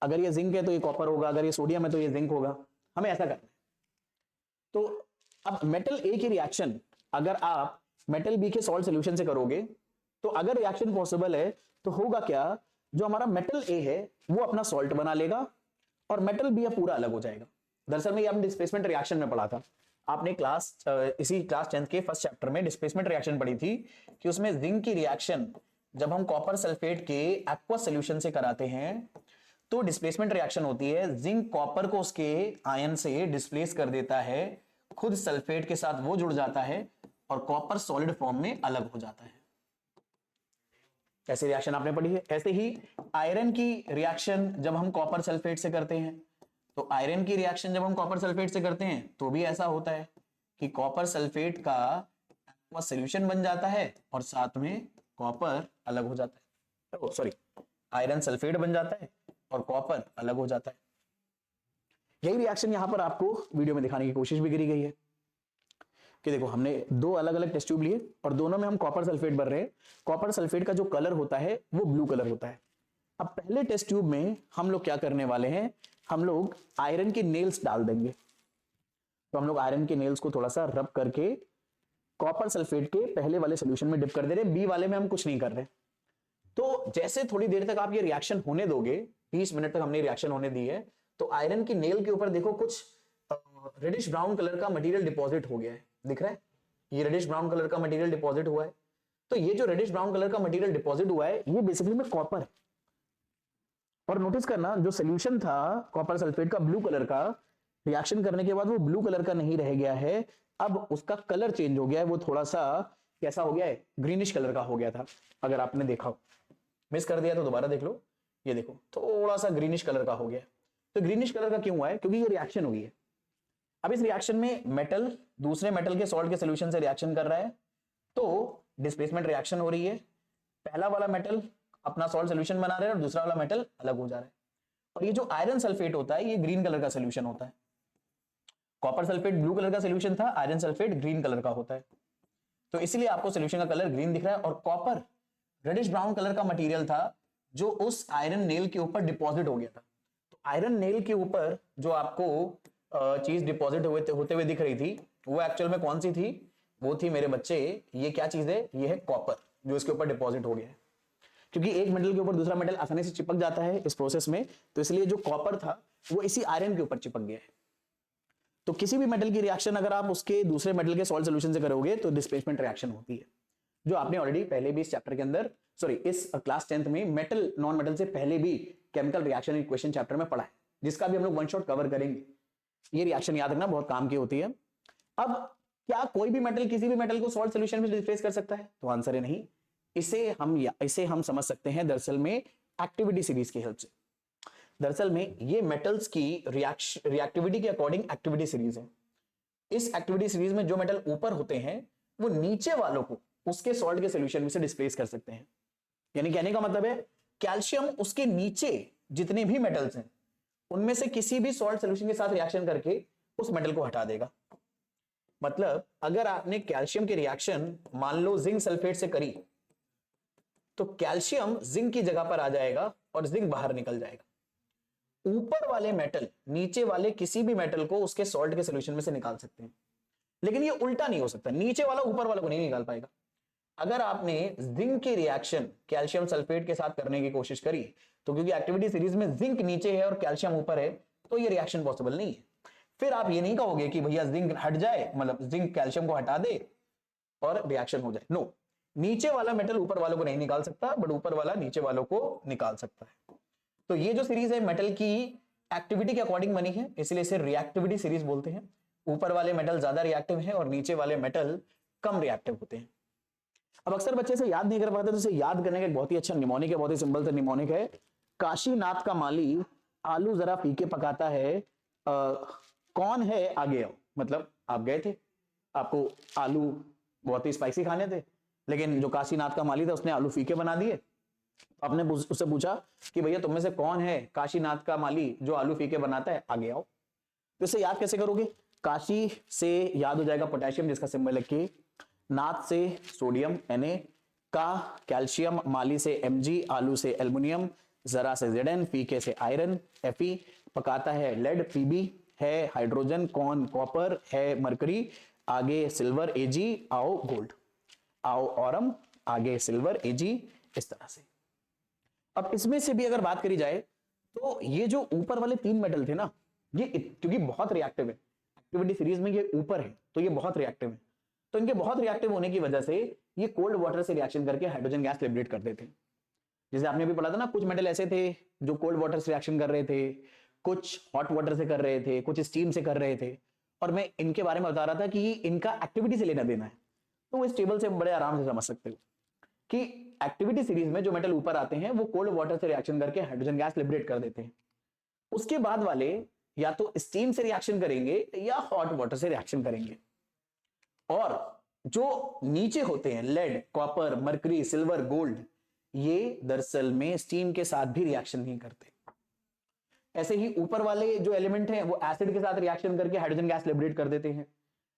अगर ये जिंक है तो ये कॉपर होगा, अगर ये सोडियम है तो ये जिंक होगा। हमें ऐसा करना है। तो अब मेटल ए की रिएक्शन अगर आप मेटल बी के सॉल्ट सोल्यूशन से करोगे तो अगर रिएक्शन पॉसिबल है तो होगा क्या, जो हमारा मेटल ए है वो अपना सॉल्ट बना लेगा और मेटल बी पूरा अलग हो जाएगा। दरअसल में ये हमने डिस्प्लेसमेंट रिएक्शन में पढ़ा था, आपने इसी क्लास 10 के फर्स्ट चैप्टर में डिस्प्लेसमेंट रिएक्शन पढ़ी थी कि उसमें जिंक की रिएक्शन जब हम कॉपर सल्फेट के एक्वा सॉल्यूशन से कराते हैं तो डिस्प्लेसमेंट रिएक्शन होती है, जिंक कॉपर को उसके आयन से डिस्प्लेस कर देता है, खुद सल्फेट के साथ वो जुड़ जाता है और कॉपर सॉलिड फॉर्म में अलग हो जाता है। ऐसी रिएक्शन आपने पढ़ी है। ऐसे ही आयरन की रिएक्शन जब हम कॉपर सल्फेट से करते हैं, तो आयरन की रिएक्शन जब हम कॉपर सल्फेट से करते हैं तो भी ऐसा होता है कि कॉपर सल्फेट का एक्वा सॉल्यूशन बन जाता है और साथ में कॉपर अलग हो जाता है, सॉरी आयरन सल्फेट बन जाता है और कॉपर अलग हो जाता है। यही रिएक्शन यहां पर आपको वीडियो में दिखाने की कोशिश भी करी गई है कि देखो हमने दो अलग अलग टेस्ट ट्यूब लिए और दोनों में हम कॉपर सल्फेट भर रहे हैं। कॉपर सल्फेट का जो कलर होता है वो ब्लू कलर होता है। अब पहले टेस्ट ट्यूब में हम लोग क्या करने वाले हैं, हम लोग आयरन के नेल्स डाल देंगे। तो हम लोग आयरन के नेल्स को थोड़ा सा रब करके कॉपर सल्फेट के पहले वाले सोल्यूशन में डिप कर दे रहे हैं, बी वाले में हम कुछ नहीं कर रहे। तो जैसे थोड़ी देर तक आप ये रिएक्शन होने दोगे, 20 मिनट तक हमने रिएक्शन होने दी है, तो आयरन की नेल के ऊपर देखो कुछ रेडिश ब्राउन कलर का मटेरियल डिपॉजिट हो गया है, दिख रहा है? ये रेडिश ब्राउन कलर का मटेरियल डिपॉजिट हुआ है। तो ये जो रेडिश ब्राउन कलर का मटेरियल डिपॉजिट हुआ है ये बेसिकली में कॉपर है। और नोटिस करना, जो सोल्यूशन था कॉपर सल्फेट का ब्लू कलर का, रिएक्शन करने के बाद वो ब्लू कलर का नहीं रह गया है, अब उसका कलर चेंज हो गया है, वो थोड़ा सा कैसा हो गया है, ग्रीनिश कलर का हो गया था। अगर आपने देखा हो, मिस कर दिया तो दोबारा देख लो, ये देखो थोड़ा सा ग्रीनिश कलर का हो गया। तो ग्रीनिश कलर का क्यों हुआ है? क्योंकि ये रिएक्शन हुई है। अब इस रिएक्शन में मेटल दूसरे मेटल के सॉल्ट के सोल्यूशन से रिएक्शन कर रहा है, तो डिस्प्लेसमेंट रिएक्शन हो रही है। पहला वाला मेटल अपना सॉल्ट सोल्यूशन बना रहा है और दूसरा वाला मेटल अलग हो जा रहा है। और ये जो आयरन सल्फेट होता है ये ग्रीन कलर का सोल्यूशन होता है। कॉपर सल्फेट ब्लू कलर का सोल्यूशन था, आयरन सल्फेट ग्रीन कलर का होता है। तो इसीलिए आपको सोल्यूशन का कलर ग्रीन दिख रहा है। और कॉपर रेडिश ब्राउन कलर का मटेरियल था जो उस आयरन नेल के ऊपर डिपॉजिट हो गया था। तो आयरन नेल के ऊपर जो आपको चीज डिपॉजिट होते हुए दिख रही थी वो एक्चुअल में कौन सी थी? वो थी मेरे बच्चे, ये क्या चीज है? ये है कॉपर, जो इसके ऊपर डिपॉजिट हो गया है। क्योंकि एक मेटल के ऊपर दूसरा मेटल आसानी से चिपक जाता है इस प्रोसेस में, तो इसलिए जो कॉपर था वो इसी आयरन के ऊपर चिपक गया है। तो किसी भी मेटल की रिएक्शन अगर आप उसके दूसरे मेटल के सॉल्ट सॉल्यूशन से करोगे तो डिस्प्लेसमेंट रिएक्शन होती है, जो आपने ऑलरेडी पहले भी इस चैप्टर के अंदर, सॉरी इस क्लास 10th में मेटल नॉन मेटल से पहले भी केमिकल रिएक्शन इक्वेशन चैप्टर में पढ़ा है, जिसका भी हम लोग वन शॉट कवर करेंगे। ये रिएक्शन याद रखना बहुत काम की होती है। अब क्या कोई भी मेटल किसी भी मेटल को सॉल्ट सॉल्यूशन में डिस्प्लेस कर सकता है? तो आंसर है नहीं। इसे हम समझ सकते हैं दरअसल में एक्टिविटी सीरीज की हेल्प से। दरअसल में ये मेटल्स की रिएक्टिविटी के अकॉर्डिंग एक्टिविटी सीरीज है। इस एक्टिविटी सीरीज में जो मेटल ऊपर होते हैं वो नीचे वालों को उसके सॉल्ट के सॉल्यूशन में से डिस्प्लेस कर सकते हैं। यानी कहने का मतलब है कैल्शियम उसके नीचे जितने भी मेटल्स हैं उनमें से किसी भी सॉल्ट सॉल्यूशन के साथ रिएक्शन करके उस मेटल को हटा देगा। मतलब अगर आपने कैल्शियम की रिएक्शन मान लो जिंक सल्फेट से करी तो कैल्शियम जिंक की जगह पर आ जाएगा और जिंक बाहर निकल जाएगा। ऊपर वाले मेटल नीचे वाले किसी भी मेटल को उसके सॉल्ट के सॉल्यूशन में से निकाल सकते हैं, लेकिन ये उल्टा नहीं हो सकता, नीचे वाला ऊपर वाले को नहीं निकाल पाएगा। अगर आपने जिंक की रिएक्शन कैल्शियम सल्फेट के साथ करने की कोशिश करी तो क्योंकि एक्टिविटी सीरीज में जिंक नीचे है और कैल्शियम ऊपर है तो ये रिएक्शन पॉसिबल नहीं है। फिर आप ये नहीं कहोगे कि भैया जिंक हट जाए, मतलब जिंक कैल्शियम को हटा दे और रिएक्शन हो जाए। नो, नीचे वाला मेटल ऊपर वालों को नहीं निकाल सकता, बट ऊपर वाला नीचे वालों को निकाल सकता है। तो ये जो सीरीज है मेटल की एक्टिविटी के अकॉर्डिंग बनी है, इसलिए इसे रिएक्टिविटी सीरीज बोलते हैं। ऊपर वाले मेटल ज्यादा रिएक्टिव हैं और नीचे वाले मेटल कम रिएक्टिव होते हैं। अब अक्सर बच्चे से याद नहीं कर पाते, तो इसे याद करने का एक बहुत ही अच्छा निमोनिक है, बहुत ही सिंपल सा निमोनिक है। काशीनाथ का माली आलू जरा फीके पकाता है, कौन है आगे आओ। मतलब आप गए थे, आपको आलू बहुत ही स्पाइसी खाने थे, लेकिन जो काशीनाथ का माली था उसने आलू फीके बना दिए। आपने उससे पूछा कि भैया तुम में से कौन है काशीनाथ का माली जो आलू फीके बनाता है, आगे आओ। तो इसे याद कैसे करोगे? काशी से याद हो जाएगा पोटेशियम जिसका सिंबल है के, नाथ से सोडियम Na, का कैल्शियम, माली से Mg, आलू से एल्युमिनियम, जरा से Zn, फीके से आयरन Fe, पकाता है लेड Pb, है हाइड्रोजन, कौन कॉपर, है मरकरी, आगे सिल्वर Ag, आओ गोल्ड, आओ ऑरम, आगे सिल्वर Ag, इस तरह से। अब इसमें से भी अगर बात करी जाए तो ये जो ऊपर वाले तीन मेटल थे ना, ये क्योंकि बहुत रिएक्टिव है, एक्टिविटी सीरीज में ये ऊपर है तो ये बहुत रिएक्टिव है, तो इनके बहुत रिएक्टिव होने की वजह से ये कोल्ड वाटर से रिएक्शन करके हाइड्रोजन गैस लिबरेट कर देते हैं। जैसे आपने भी पढ़ा था ना, कुछ मेटल ऐसे थे जो कोल्ड वाटर से रिएक्शन कर रहे थे, कुछ हॉट वाटर से कर रहे थे, कुछ स्टीम से कर रहे थे, और मैं इनके बारे में बता रहा था कि इनका एक्टिविटी से लेना देना है। तो वो इस टेबल से बड़े आराम से समझ सकते हो कि एक्टिविटी सीरीज में जो मेटल ऊपर आते हैं वो कोल्ड वाटर से रिएक्शन करके हाइड्रोजन गैस लिबरेट कर देते हैं। उसके बाद वाले या तो स्टीम से रिएक्शन करेंगे या हॉट वाटर से रिएक्शन करेंगे। और जो नीचे होते हैं lead, copper, mercury, silver, gold, ये दरअसल में स्टीम के साथ भी रिएक्शन नहीं करते। ऐसे ही ऊपर वाले जो एलिमेंट हैं वो एसिड के साथ रिएक्शन करके हाइड्रोजन गैस लिबरेट कर देते हैं।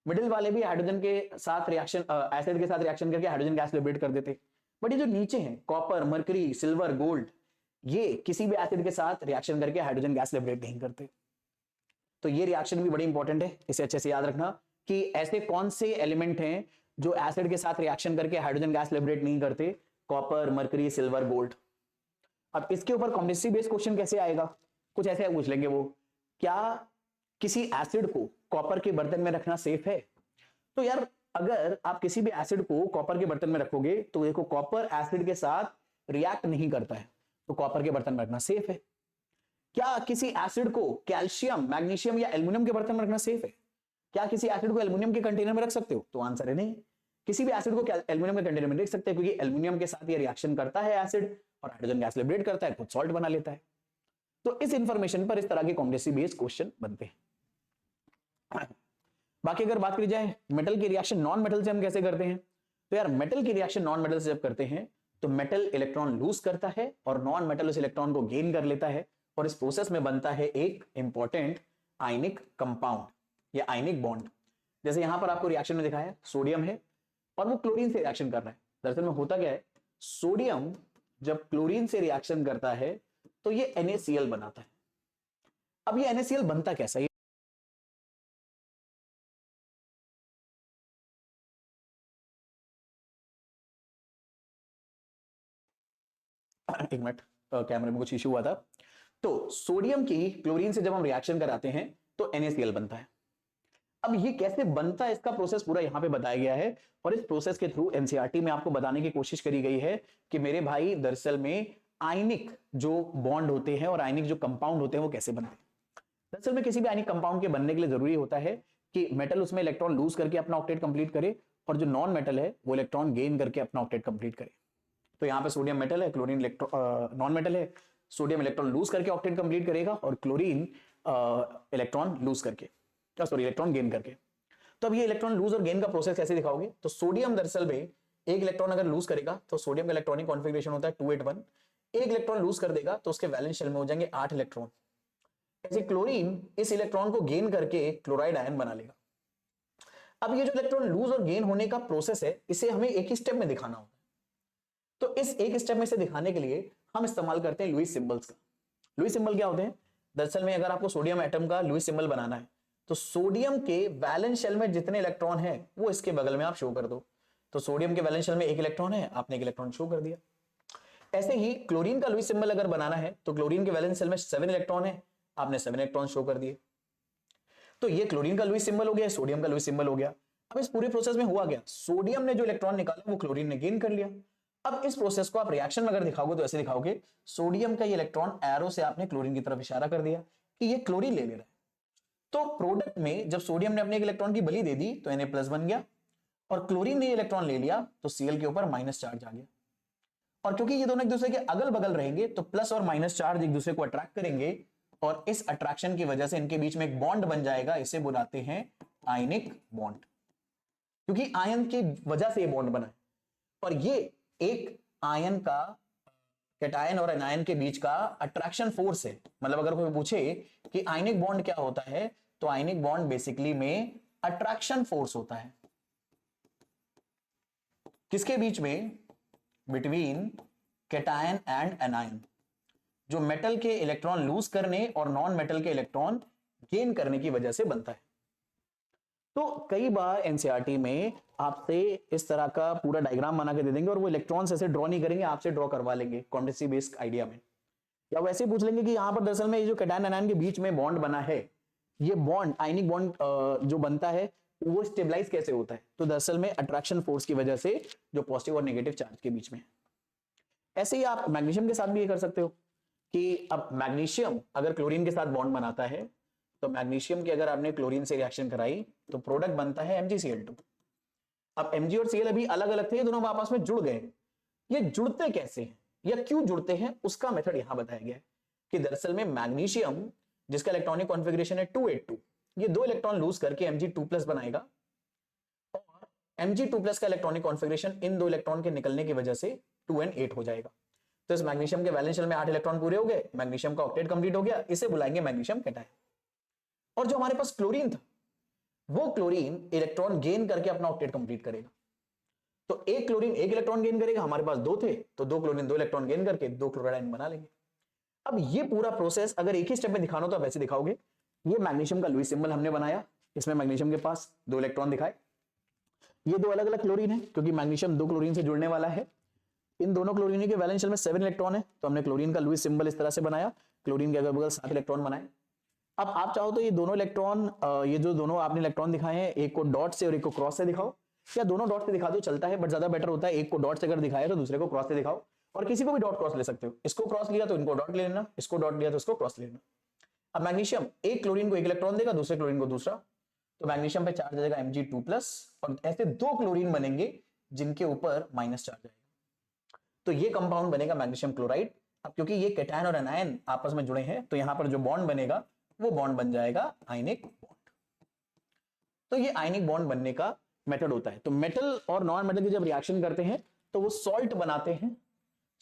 मिडिल वाले भी हाइड्रोजन के साथ रिएक्शन, एसिड के साथ रिएक्शन करके हाइड्रोजन गैस लिबरेट कर देते हैं। बट ये जो नीचे हैं कॉपर, मरकरी, सिल्वर, गोल्ड, ये किसी भी एसिड के साथ रिएक्शन करके हाइड्रोजन गैस लिबरेट नहीं करते। तो ये रिएक्शन भी बड़ी इंपॉर्टेंट है, इसे अच्छे से याद रखना कि ऐसे कौन से एलिमेंट हैं जो एसिड के साथ रिएक्शन करके हाइड्रोजन गैस लिबरेट नहीं करते, कॉपर, मरकरी, सिल्वर, गोल्ड। अब इसके ऊपर कॉम्बिनेटरी बेस्ड क्वेश्चन कैसे आएगा, कुछ ऐसे पूछ लेंगे वो, क्या किसी एसिड को कॉपर के बर्तन में रखना सेफ है? तो यार अगर आप किसी भी एसिड को कॉपर के बर्तन में रखोगे तो देखो कॉपर एसिड के साथ रिएक्ट नहीं करता है, तो कॉपर के बर्तन में रखना सेफ है। क्या किसी एसिड को कैल्शियम, मैग्नीशियम या एल्युमिनियम के बर्तन में रखना सेफ है? क्या किसी एसिड को एल्युमिनियम के कंटेनर में रख सकते हो? तो आंसर है नहीं। किसी भी एसिड को एल्युमिनियम के कंटेनर में रख सकते हैं क्योंकि एल्युमिनियम के साथ ये रिएक्शन करता है एसिड और हाइड्रोजन गैस लिबरेट करता है, खुद सॉल्ट बना लेता है। तो इस इंफॉर्मेशन पर इस तरह के कॉम्बिनेटरी बेस्ड क्वेश्चन बनते हैं। बाकी अगर बात करी जाए मेटल की रिएक्शन नॉन मेटल से हम कैसे करते हैं, तो यार मेटल की रिएक्शन नॉन मेटल से जब करते हैं तो मेटल इलेक्ट्रॉन लूज करता है और नॉन मेटल उस इलेक्ट्रॉन को गेन कर लेता है और इस प्रोसेस में बनता है एक इंपॉर्टेंट आयनिक कंपाउंड या आयनिक बॉन्ड। जैसे यहां पर आपको रिएक्शन में दिखाया है सोडियम है और वो क्लोरीन से रिएक्शन कर रहा है। दरअसल में होता क्या है, सोडियम जब क्लोरीन से रिएक्शन करता है तो ये NaCl बनाता है। अब ये NaCl बनता कैसा है? एक मिनट, कैमरे में कुछ इश्यू हुआ था। तो सोडियम की क्लोरीन से जब हम रिएक्शन कराते हैं तो NaCl बनता है। अब ये कैसे बनता है, इसका प्रोसेस पूरा यहां पे बताया गया है, और इस प्रोसेस के थ्रू एनसीईआरटी में आपको बताने की कोशिश करी गई है कि मेरे भाई दरअसल में आयनिक जो बॉन्ड होते हैं और आयनिक जो कंपाउंड होते हैं वो कैसे बनते हैं। दरअसल में किसी भी आयनिक कंपाउंड के बनने के लिए जरूरी होता है कि मेटल उसमें इलेक्ट्रॉन लूज करके अपना ऑक्टेट कंप्लीट करे, और जो नॉन मेटल है वो इलेक्ट्रॉन गेन करके अपना ऑक्टेट कंप्लीट करे। तो यहाँ पे सोडियम मेटल है, क्लोरीन नॉन मेटल है। सोडियम इलेक्ट्रॉन लूज करके ऑक्टेट कंप्लीट करेगा और क्लोरीन इलेक्ट्रॉन लूज करके, सॉरी इलेक्ट्रॉन गेन करके। तो अब ये इलेक्ट्रॉन लूज और गेन का प्रोसेस कैसे दिखाओगे? तो सोडियम दरअसल में एक इलेक्ट्रॉन अगर लूज करेगा तो सोडियम का इलेक्ट्रॉनिक कॉन्फ़िगरेशन होता है 281। एक इलेक्ट्रॉन लूज कर देगा तो उसके वैलेंस शेल में हो जाएंगे 8 इलेक्ट्रॉन। ऐसे क्लोरीन इस इलेक्ट्रॉन को गेन करके क्लोराइड आयन बना लेगा। अब ये जो इलेक्ट्रॉन लूज और गेन होने का प्रोसेस है इसे हमें एक ही स्टेप में दिखाना होता है। तो इस एक स्टेप में से दिखाने के लिए हम इस्तेमाल करते हैं लुईस सिंबल्स का। लुईस सिंबल क्या होते हैं? दरअसल में अगर आपको सोडियम एटम का लुईस सिंबल बनाना है तो सोडियम के वैलेंस शेल में जितने इलेक्ट्रॉन है वो इसके बगल में आप शो कर दो। तो सोडियम के वैलेंस शेल में एक इलेक्ट्रॉन है, आपने एक इलेक्ट्रॉन शो कर दिया। ऐसे ही क्लोरीन का लुईस सिंबल अगर बनाना है तो क्लोरीन के वैलेंस शेल में 7 इलेक्ट्रॉन है, आपने 7 इलेक्ट्रॉन शो कर दिए। तो ये क्लोरीन का लुईस सिंबल हो गया, सोडियम का लुईस सिंबल हो गया। अब इस पूरे प्रोसेस में हुआ गया, सोडियम ने जो इलेक्ट्रॉन निकाला वो क्लोरीन ने गेन कर लिया। अब इस प्रोसेस को आप रिएक्शन में अगर दिखाओगे तो ऐसे दिखाओगे, सोडियम का ये इलेक्ट्रॉन एरो से आपने क्लोरीन की तरफ इशारा कर दिया कि ये क्लोरीन ले रहा है। तो प्रोडक्ट में जब सोडियम ने अपने एक इलेक्ट्रॉन की बलि दे दी तो Na+ बन गया, और क्लोरीन ने इलेक्ट्रॉन ले लिया तो Cl के ऊपर माइनस चार्ज आ गया। और क्योंकि ये दोनों एक दूसरे के अगल बगल रहेंगे तो प्लस और माइनस चार्ज एक दूसरे को अट्रैक्ट करेंगे, और इस अट्रैक्शन की वजह से इनके बीच में एक बॉन्ड बन जाएगा। इसे बुलाते हैं आयनिक बॉन्ड, क्योंकि आयन की वजह से ये बॉन्ड बना है। और ये एक आयन का, कैटायन और एनायन के बीच का अट्रैक्शन फोर्स है। मतलब अगर कोई पूछे कि आयनिक बॉन्ड क्या होता है तो आयनिक बॉन्ड बेसिकली में अट्रैक्शन फोर्स होता है। किसके बीच में? बिटवीन कैटायन एंड एनायन, जो मेटल के इलेक्ट्रॉन लूज करने और नॉन मेटल के इलेक्ट्रॉन गेन करने की वजह से बनता है। तो कई बार एनसीईआरटी में आपसे इस तरह का पूरा डायग्राम बना के दे देंगे और वो इलेक्ट्रॉन्स ऐसे ड्रॉ नहीं करेंगे, आपसे ड्रॉ करवा लेंगे कॉम्पिटेंसी बेस्ड आइडिया में। या वैसे पूछ लेंगे कि यहां पर दरअसल में ये जो कैटायन एनायन के बीच में बॉन्ड बना है, ये बॉन्ड आयनिक बॉन्ड जो बनता है वो स्टेबलाइज कैसे होता है? तो दरअसल में अट्रैक्शन फोर्स की वजह से जो पॉजिटिव और नेगेटिव चार्ज के बीच में। ऐसे ही आप मैग्नीशियम के साथ भी ये कर सकते हो कि अब मैग्नीशियम अगर क्लोरीन के साथ बॉन्ड बनाता है तो मैग्नीशियम की अगर आपने क्लोरीन से रिएक्शन कराई तो प्रोडक्ट बनता है MgCl2। अब Mg और Cl अभी अलग अलग थे, ये दोनों आपस में जुड़ गए। ये जुड़ते कैसे हैं या क्यों जुड़ते हैं उसका मेथड यहां बताया गया है कि दरअसल में मैग्नीशियम जिसका इलेक्ट्रॉनिक कॉन्फ़िगरेशन है 282, ये 2 इलेक्ट्रॉन लूज करके Mg2+ बनाएगा, और Mg2+ का इलेक्ट्रॉनिक कॉन्फ़िगरेशन इन 2 इलेक्ट्रॉन के निकलने की वजह से 2n8 हो जाएगा। तो इस मैग्नीशियम के वैलेंस शेल में 8 इलेक्ट्रॉन पूरे हो गए, मैग्नीशियम का ऑक्टेट कंप्लीट हो गया, इसे बुलाएंगे मैग्नीशियम कैटायन। और जो हमारे पास क्लोरीन था वो क्लोरीन इलेक्ट्रॉन गेन करके अपना ऑक्टेट कंप्लीट करेगा। तो एक क्लोरीन एक इलेक्ट्रॉन गेन करेगा, हमारे पास 2 थे तो 2 क्लोरीन 2 इलेक्ट्रॉन गेन करके 2 क्लोराइड आयन बना लेंगे। अब ये पूरा प्रोसेस अगर एक ही स्टेप में दिखाना हो तो वैसे दिखाओगे। ये मैग्नीशियम का लुईस सिंबल हमने बनाया, इसमें मैग्नीशियम के पास 2 इलेक्ट्रॉन दिखाए। ये 2 अलग अलग क्लोरीन है क्योंकि मैग्नीशियम 2 क्लोरीन से जुड़ने वाला है। इन दोनों क्लोरीन के वैलेंस शेल में 7 इलेक्ट्रॉन है, तो हमने क्लोरीन का लुईस सिंबल इस तरह से बनाया, क्लोरीन के अगल बगल 7 इलेक्ट्रॉन बनाए। अब आप चाहो तो ये दोनों इलेक्ट्रॉन, ये जो दोनों आपने इलेक्ट्रॉन दिखाए हैं, एक को डॉट से और एक को क्रॉस से दिखाओ, या दोनों डॉट से दिखा दो चलता है, बट ज्यादा बेटर होता है एक को डॉट से अगर दिखाया तो दूसरे को क्रॉस से दिखाओ, और किसी को भी डॉट क्रॉस ले सकते हो। इसको क्रॉस लिया तो इनको डॉट ले लेना, इसको डॉट लिया तो इसको क्रॉस ले लेना। अब मैग्नीशियम एक क्लोरीन को एक इलेक्ट्रॉन देगा, दूसरे क्लोरीन को दूसरा, तो मैग्नीशियम पे चार्ज आ जाएगा Mg2+, और ऐसे 2 क्लोरीन बनेंगे जिनके ऊपर माइनस चार्ज आएगा। तो ये कंपाउंड बनेगा मैग्नीशियम क्लोराइड। अब क्योंकि ये कैटायन और एनायन आपस में जुड़े हैं तो यहां पर जो बॉन्ड बनेगा वो बॉन्ड बन जाएगा आयनिक बॉन्ड। तो ये आयनिक बॉन्ड बनने का मेथड होता है। तो मेटल और नॉन मेटल की जब रिएक्शन करते हैं तो वो सॉल्ट बनाते हैं।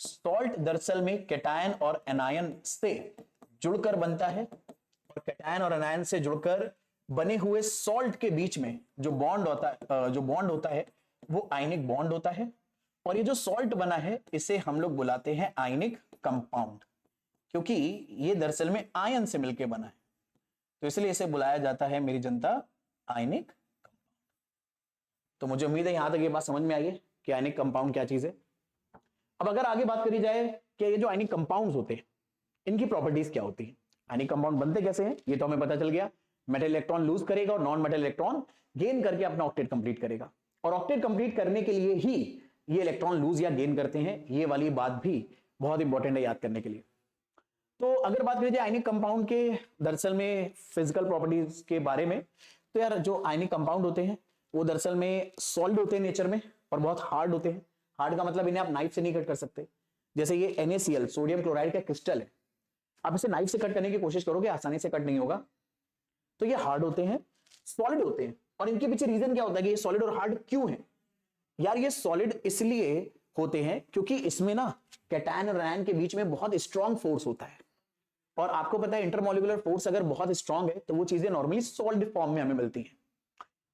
सॉल्ट दरअसल में कैटायन और एनायन से जुड़कर बनता है, और कैटायन और एनायन से जुड़कर बने हुए सॉल्ट के बीच में जो बॉन्ड होता है वो आयनिक बॉन्ड होता है, और ये जो सॉल्ट बना है इसे हम लोग बुलाते हैं आयनिक कंपाउंड, क्योंकि ये दरअसल में आयन से मिलकर बना है, तो इसलिए इसे बुलाया जाता है मेरी जनता आयनिक। तो मुझे उम्मीद है यहां तक ये बात समझ में आई है कि आयनिक कंपाउंड क्या चीज है। अब अगर आगे बात करी जाए कि ये जो आयनिक कंपाउंड्स होते हैं इनकी प्रॉपर्टीज क्या होती है, आयनिक कंपाउंड बनते कैसे हैं, ये तो हमें पता चल गया। मेटल इलेक्ट्रॉन लूज करेगा और नॉन मेटल इलेक्ट्रॉन गेन करके अपना ऑक्टेट कंप्लीट करेगा, और ऑक्टेट कंप्लीट करने के लिए ही ये इलेक्ट्रॉन लूज या गेन करते हैं, ये वाली बात भी बहुत इंपॉर्टेंट है याद करने के लिए। तो अगर बात करें आयनिक कंपाउंड के दरअसल में फिजिकल प्रॉपर्टीज के बारे में, तो यार जो आयनिक कंपाउंड होते हैं वो दरअसल में सॉलिड होते हैं नेचर में और बहुत हार्ड होते हैं। हार्ड का मतलब इन्हें आप नाइफ से नहीं कट कर सकते। जैसे ये NaCl सोडियम क्लोराइड का क्रिस्टल है, आप इसे नाइफ से कट करने की कोशिश करोगे आसानी से कट नहीं होगा। तो ये हार्ड होते हैं, सॉलिड होते हैं, और इनके पीछे रीजन क्या होता है कि ये सॉलिड और हार्ड क्यों है? यार ये सॉलिड इसलिए होते हैं क्योंकि इसमें ना कैटायन और आयन के बीच में बहुत स्ट्रॉन्ग फोर्स होता है, और आपको पता है इंटरमोलिकुलर फोर्स अगर बहुत स्ट्रॉन्ग है तो वो चीजें नॉर्मली सॉलिड फॉर्म में हमें मिलती हैं,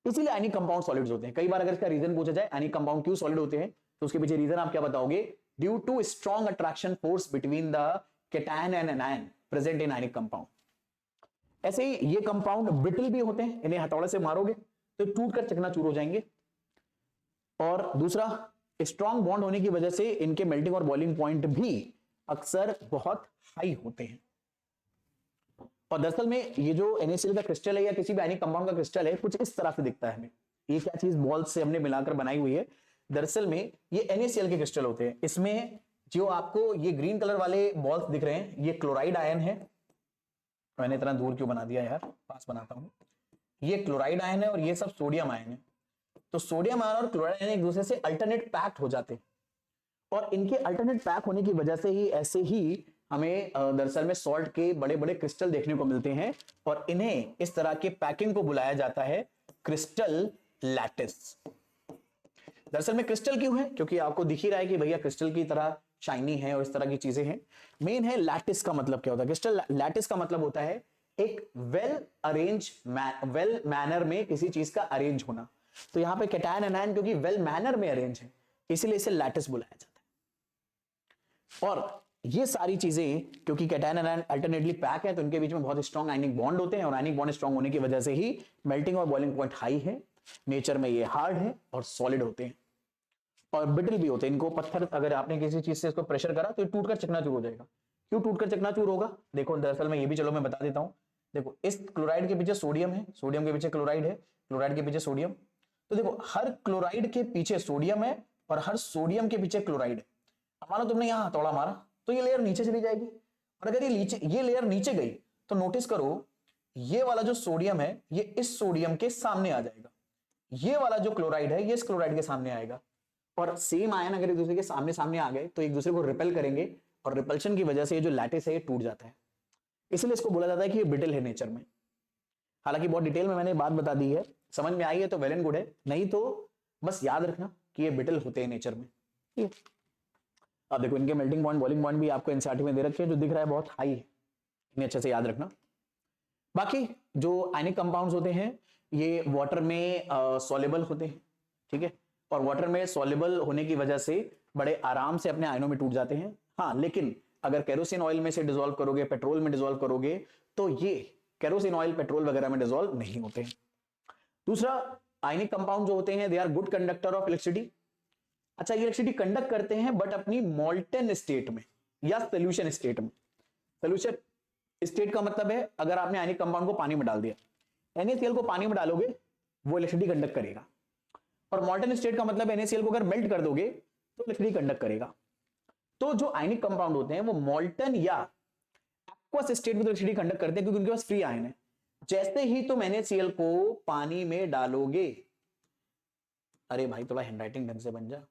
इसीलिए आयनिक कंपाउंड सॉलिड्स होते हैं। कई बार अगर इसका रीजन पूछा जाए आयनिक कंपाउंड क्यों सॉलिड होते हैं, तो उसके पीछे रीजन आप क्या बताओगे? Due to strong attraction force between the cation and anion present in ionic compound. ऐसे ही ये कंपाउंड ब्रिटल भी होते हैं, इन्हें हथौड़े से मारोगे तो टूटकर चकनाचूर हो जाएंगे। और दूसरा, स्ट्रॉन्ग बॉन्ड होने की वजह से इनके मेल्टिंग और बॉइलिंग पॉइंट भी अक्सर बहुत हाई होते हैं। और दरअसल में ये जो NaCl का क्रिस्टल है या किसी भी आयनिक कंपाउंड का क्रिस्टल है कुछ इस तरह से दिखता है हमें। ये क्या चीज बॉल्स से हमने मिलाकर बनाई हुई है, दरअसल में ये NaCl के क्रिस्टल होते हैं। इसमें जो आपको ये ग्रीन कलर वाले बॉल्स दिख रहे हैं ये क्लोराइड आयन है। मैंने इतना दूर क्यों बना दिया यार, पास बनाता हूं। ये क्लोराइड आयन है और ये सब सोडियम आयन है। तो सोडियम आयन और क्लोराइड आयन एक दूसरे से अल्टरनेट पैक्ड हो जाते हैं, और इनके अल्टरनेट पैक होने की वजह से ही ऐसे ही हमें दरअसल में सॉल्ट के बड़े बड़े क्रिस्टल देखने को मिलते हैं, और इन्हें इस तरह के पैकिंग को बुलाया जाता है क्रिस्टल लैटिस। दरअसल में क्रिस्टल क्यों है? क्योंकि आपको दिख ही रहा है कि भैया क्रिस्टल की तरह शाइनी है और इस तरह की चीजें हैं। मेन है लैटिस का मतलब क्या होता है? क्रिस्टल लैटिस का मतलब होता है एक वेल मैनर में किसी चीज का अरेंज होना। तो यहां पे कैटायन एनायन क्योंकि वेल मैनर में अरेंज है इसीलिए इसे लैटिस बुलाया जाता है। और ये सारी चीजें क्योंकि कैटायन एनायन अल्टरनेटली पैक है तो इनके बीच में बहुत स्ट्रॉन्ग आयनिक बॉन्ड होते हैं, और आयनिक बॉन्ड स्ट्रॉन्ग होने की वजह से ही मेल्टिंग और बॉइलिंग पॉइंट हाई है। नेचर में ये हार्ड है और सॉलिड होते हैं और ब्रिटल भी होते हैं। इनको पत्थर अगर आपने किसी चीज से इसको प्रेशर करा तो ये टूटकर चकनाचूर हो जाएगा। क्यों टूटकर चकनाचूर होगा? देखो दरअसल में ये भी चलो मैं बता देता हूं। देखो इस क्लोराइड के पीछे सोडियम है, सोडियम के पीछे क्लोराइड है, क्लोराइड के पीछे सोडियम। तो देखो हर क्लोराइड के पीछे सोडियम है और हर सोडियम के पीछे क्लोराइड है। मानो तुमने यहां हथौड़ा मारा तो ये लेयर नीचे चली जाएगी, और अगर ये लेयर नीचे गई तो नोटिस करो ये वाला जो सोडियम है ये इस सोडियम के सामने आ जाएगा, ये वाला जो क्लोराइड है ये इस क्लोराइड के सामने आएगा। और सेम आयन अगर एक दूसरे के सामने सामने आ गए तो एक दूसरे को रिपेल करेंगे, और रिपल्शन की वजह से ये जो लैटिस है ये टूट जाता है। इसलिए इसको बोला जाता है कि ये ब्रिटल है नेचर में। हालांकि बहुत डिटेल में मैंने बात बता दी है, समझ में आई है तो वेल एंड गुड है, नहीं तो बस याद रखना कि ये ब्रिटल होते हैं नेचर में। अब देखो इनके मेल्टिंग पॉइंट बॉइलिंग पॉइंट भी आपको एनसीईआरटी में दे रखे हैं, जो दिख रहा है बहुत हाई है, इन्हें अच्छे से याद रखना। बाकी जो आयनिक कंपाउंड्स होते हैं ये वाटर में सॉल्युबल होते हैं, ठीक है, और वाटर में सॉल्युबल होने की वजह से बड़े आराम से अपने आयनों में टूट जाते हैं। हाँ, लेकिन अगर केरोसिन ऑयल में से डिसॉल्व करोगे, पेट्रोल में डिसॉल्व करोगे तो ये केरोसिन ऑयल पेट्रोल वगैरह में डिसॉल्व नहीं होते हैं। दूसरा, आयनिक कंपाउंड जो होते हैं they are good conductor of electricity. अच्छा, ये इलेक्ट्रिसिटी कंडक्ट करते हैं बट अपनी मोल्टन स्टेट में या सोल्यूशन स्टेट में। सोल्यूशन स्टेट का मतलब है अगर आपने आयनिक कंपाउंड को पानी में डाल दिया, NaCl को पानी में डालोगे वो इलेक्ट्रिसिटी कंडक्ट करेगा, और मोल्टन स्टेट का मतलब NaCl को अगर मेल्ट कर दोगे तो इलेक्ट्रिसिटी कंडक्ट करेगा। तो जो आयनिक कंपाउंड होते हैं वो मोल्टन या एक्वस स्टेट में तो इलेक्ट्रिसिटी कंडक्ट करते हैं क्योंकि उनके पास फ्री आयन है। जैसे ही तुम NaCl को पानी में डालोगे, अरे भाई थोड़ा हैंडराइटिंग ढंग से बन जा,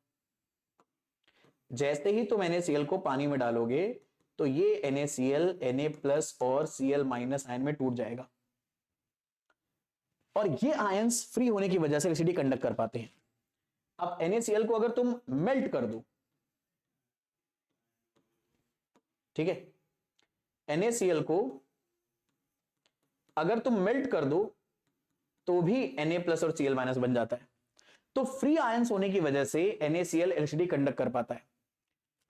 जैसे ही तुम NaCl को पानी में डालोगे तो ये NaCl Na+ और Cl- आयन में टूट जाएगा, और ये आयंस फ्री होने की वजह से इलेक्ट्रिसिटी कंडक्ट कर पाते हैं। अब NaCl को अगर तुम मेल्ट कर दो, ठीक है, NaCl को अगर तुम मेल्ट कर दो तो भी Na+ और Cl- बन जाता है। तो फ्री आयंस होने की वजह से NaCl एलसीडी कंडक्ट कर पाता है,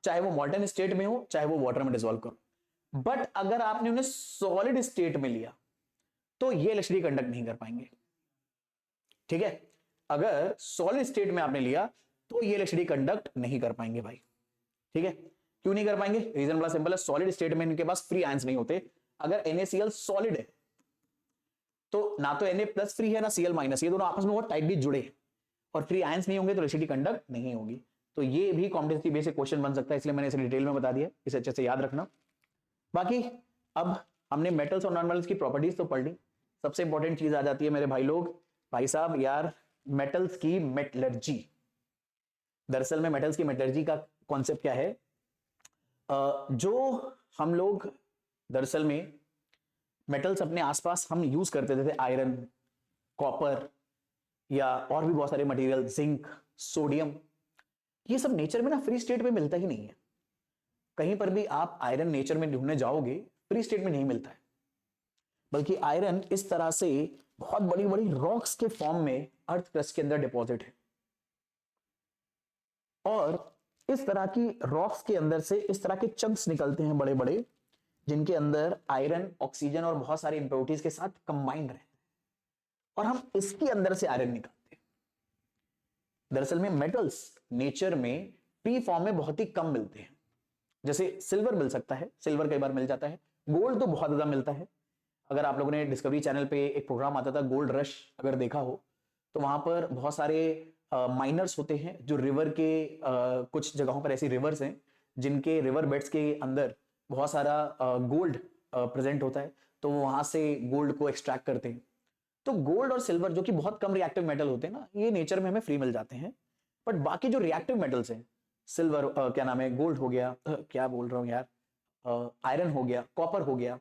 चाहे वो मॉल्टन स्टेट में हो चाहे वो वाटर में डिसॉल्व करो। बट अगर आपने उन्हें सॉलिड स्टेट में लिया तो ये एलसीडी कंडक्ट नहीं कर पाएंगे। ठीक है, अगर सॉलिड स्टेट में आपने लिया तो ये एलसीडी कंडक्ट नहीं कर पाएंगे भाई। ठीक है, क्यों नहीं कर पाएंगे? रीजन बड़ा सिंपल है, सॉलिड स्टेट में इनके पास फ्री आयंस नहीं होते। अगर NaCl सॉलिड है तो ना तो Na प्लस फ्री है ना Cl माइनस, ये दोनों आपस में बहुत टाइटली जुड़े हैं और फ्री आयंस नहीं होंगे तो एलसीडी कंडक्ट नहीं होगी। तो ये भी कॉम्पिटेंसी बेसिक क्वेश्चन बन सकता है, इसलिए मैंने इसे डिटेल में बता दिया, इसे अच्छे से याद रखना। बाकी अब हमने मेटल्स और नॉन मेटल्स की प्रॉपर्टीज तो पढ़ ली। सबसे इंपॉर्टेंट चीज आ जाती है मेरे भाई लोग, भाई साहब यार, मेटल्स की मेटलर्जी। दरअसल में मेटल्स की मेटलर्जी का कॉन्सेप्ट क्या है? जो हम लोग दरअसल में मेटल्स अपने आसपास हम यूज करते थे, आयरन, कॉपर या और भी बहुत सारे मटेरियल, जिंक, सोडियम, ये सब नेचर में ना फ्री स्टेट में मिलता ही नहीं है। कहीं पर भी आप आयरन नेचर में ढूंढने जाओगे फ्री स्टेट में नहीं मिलता है, बल्कि आयरन इस तरह से बहुत बड़ी बड़ी रॉक्स के फॉर्म में अर्थ क्रस्ट के अंदर डिपॉजिट है, और इस तरह की रॉक्स के अंदर से इस तरह के चंक्स निकलते हैं बड़े बड़े, जिनके अंदर आयरन, ऑक्सीजन और बहुत सारी इंप्योरिटीज के साथ कंबाइंड रहते हैं, और हम इसके अंदर से आयरन निकालते हैं। दरअसल में मेटल्स नेचर में फ्री फॉर्म में बहुत ही कम मिलते हैं। जैसे सिल्वर मिल सकता है, सिल्वर कई बार मिल जाता है, गोल्ड तो बहुत ज्यादा मिलता है। अगर आप लोगों ने डिस्कवरी चैनल पे एक प्रोग्राम आता था गोल्ड रश, अगर देखा हो तो वहां पर बहुत सारे माइनर्स होते हैं जो रिवर के कुछ जगहों पर ऐसी रिवर्स हैं जिनके रिवर बेड्स के अंदर बहुत सारा गोल्ड प्रेजेंट होता है, तो वो वहां से गोल्ड को एक्सट्रैक्ट करते हैं। तो गोल्ड और सिल्वर जो कि बहुत कम रिएक्टिव मेटल होते हैं ना, ये नेचर में हमें फ्री मिल जाते हैं। बट बाकी जो रिएक्टिव मेटल्स हैं, सिल्वर क्या नाम है, गोल्ड हो गया, क्या बोल रहा हूँ यार, आयरन हो गया, कॉपर हो गया,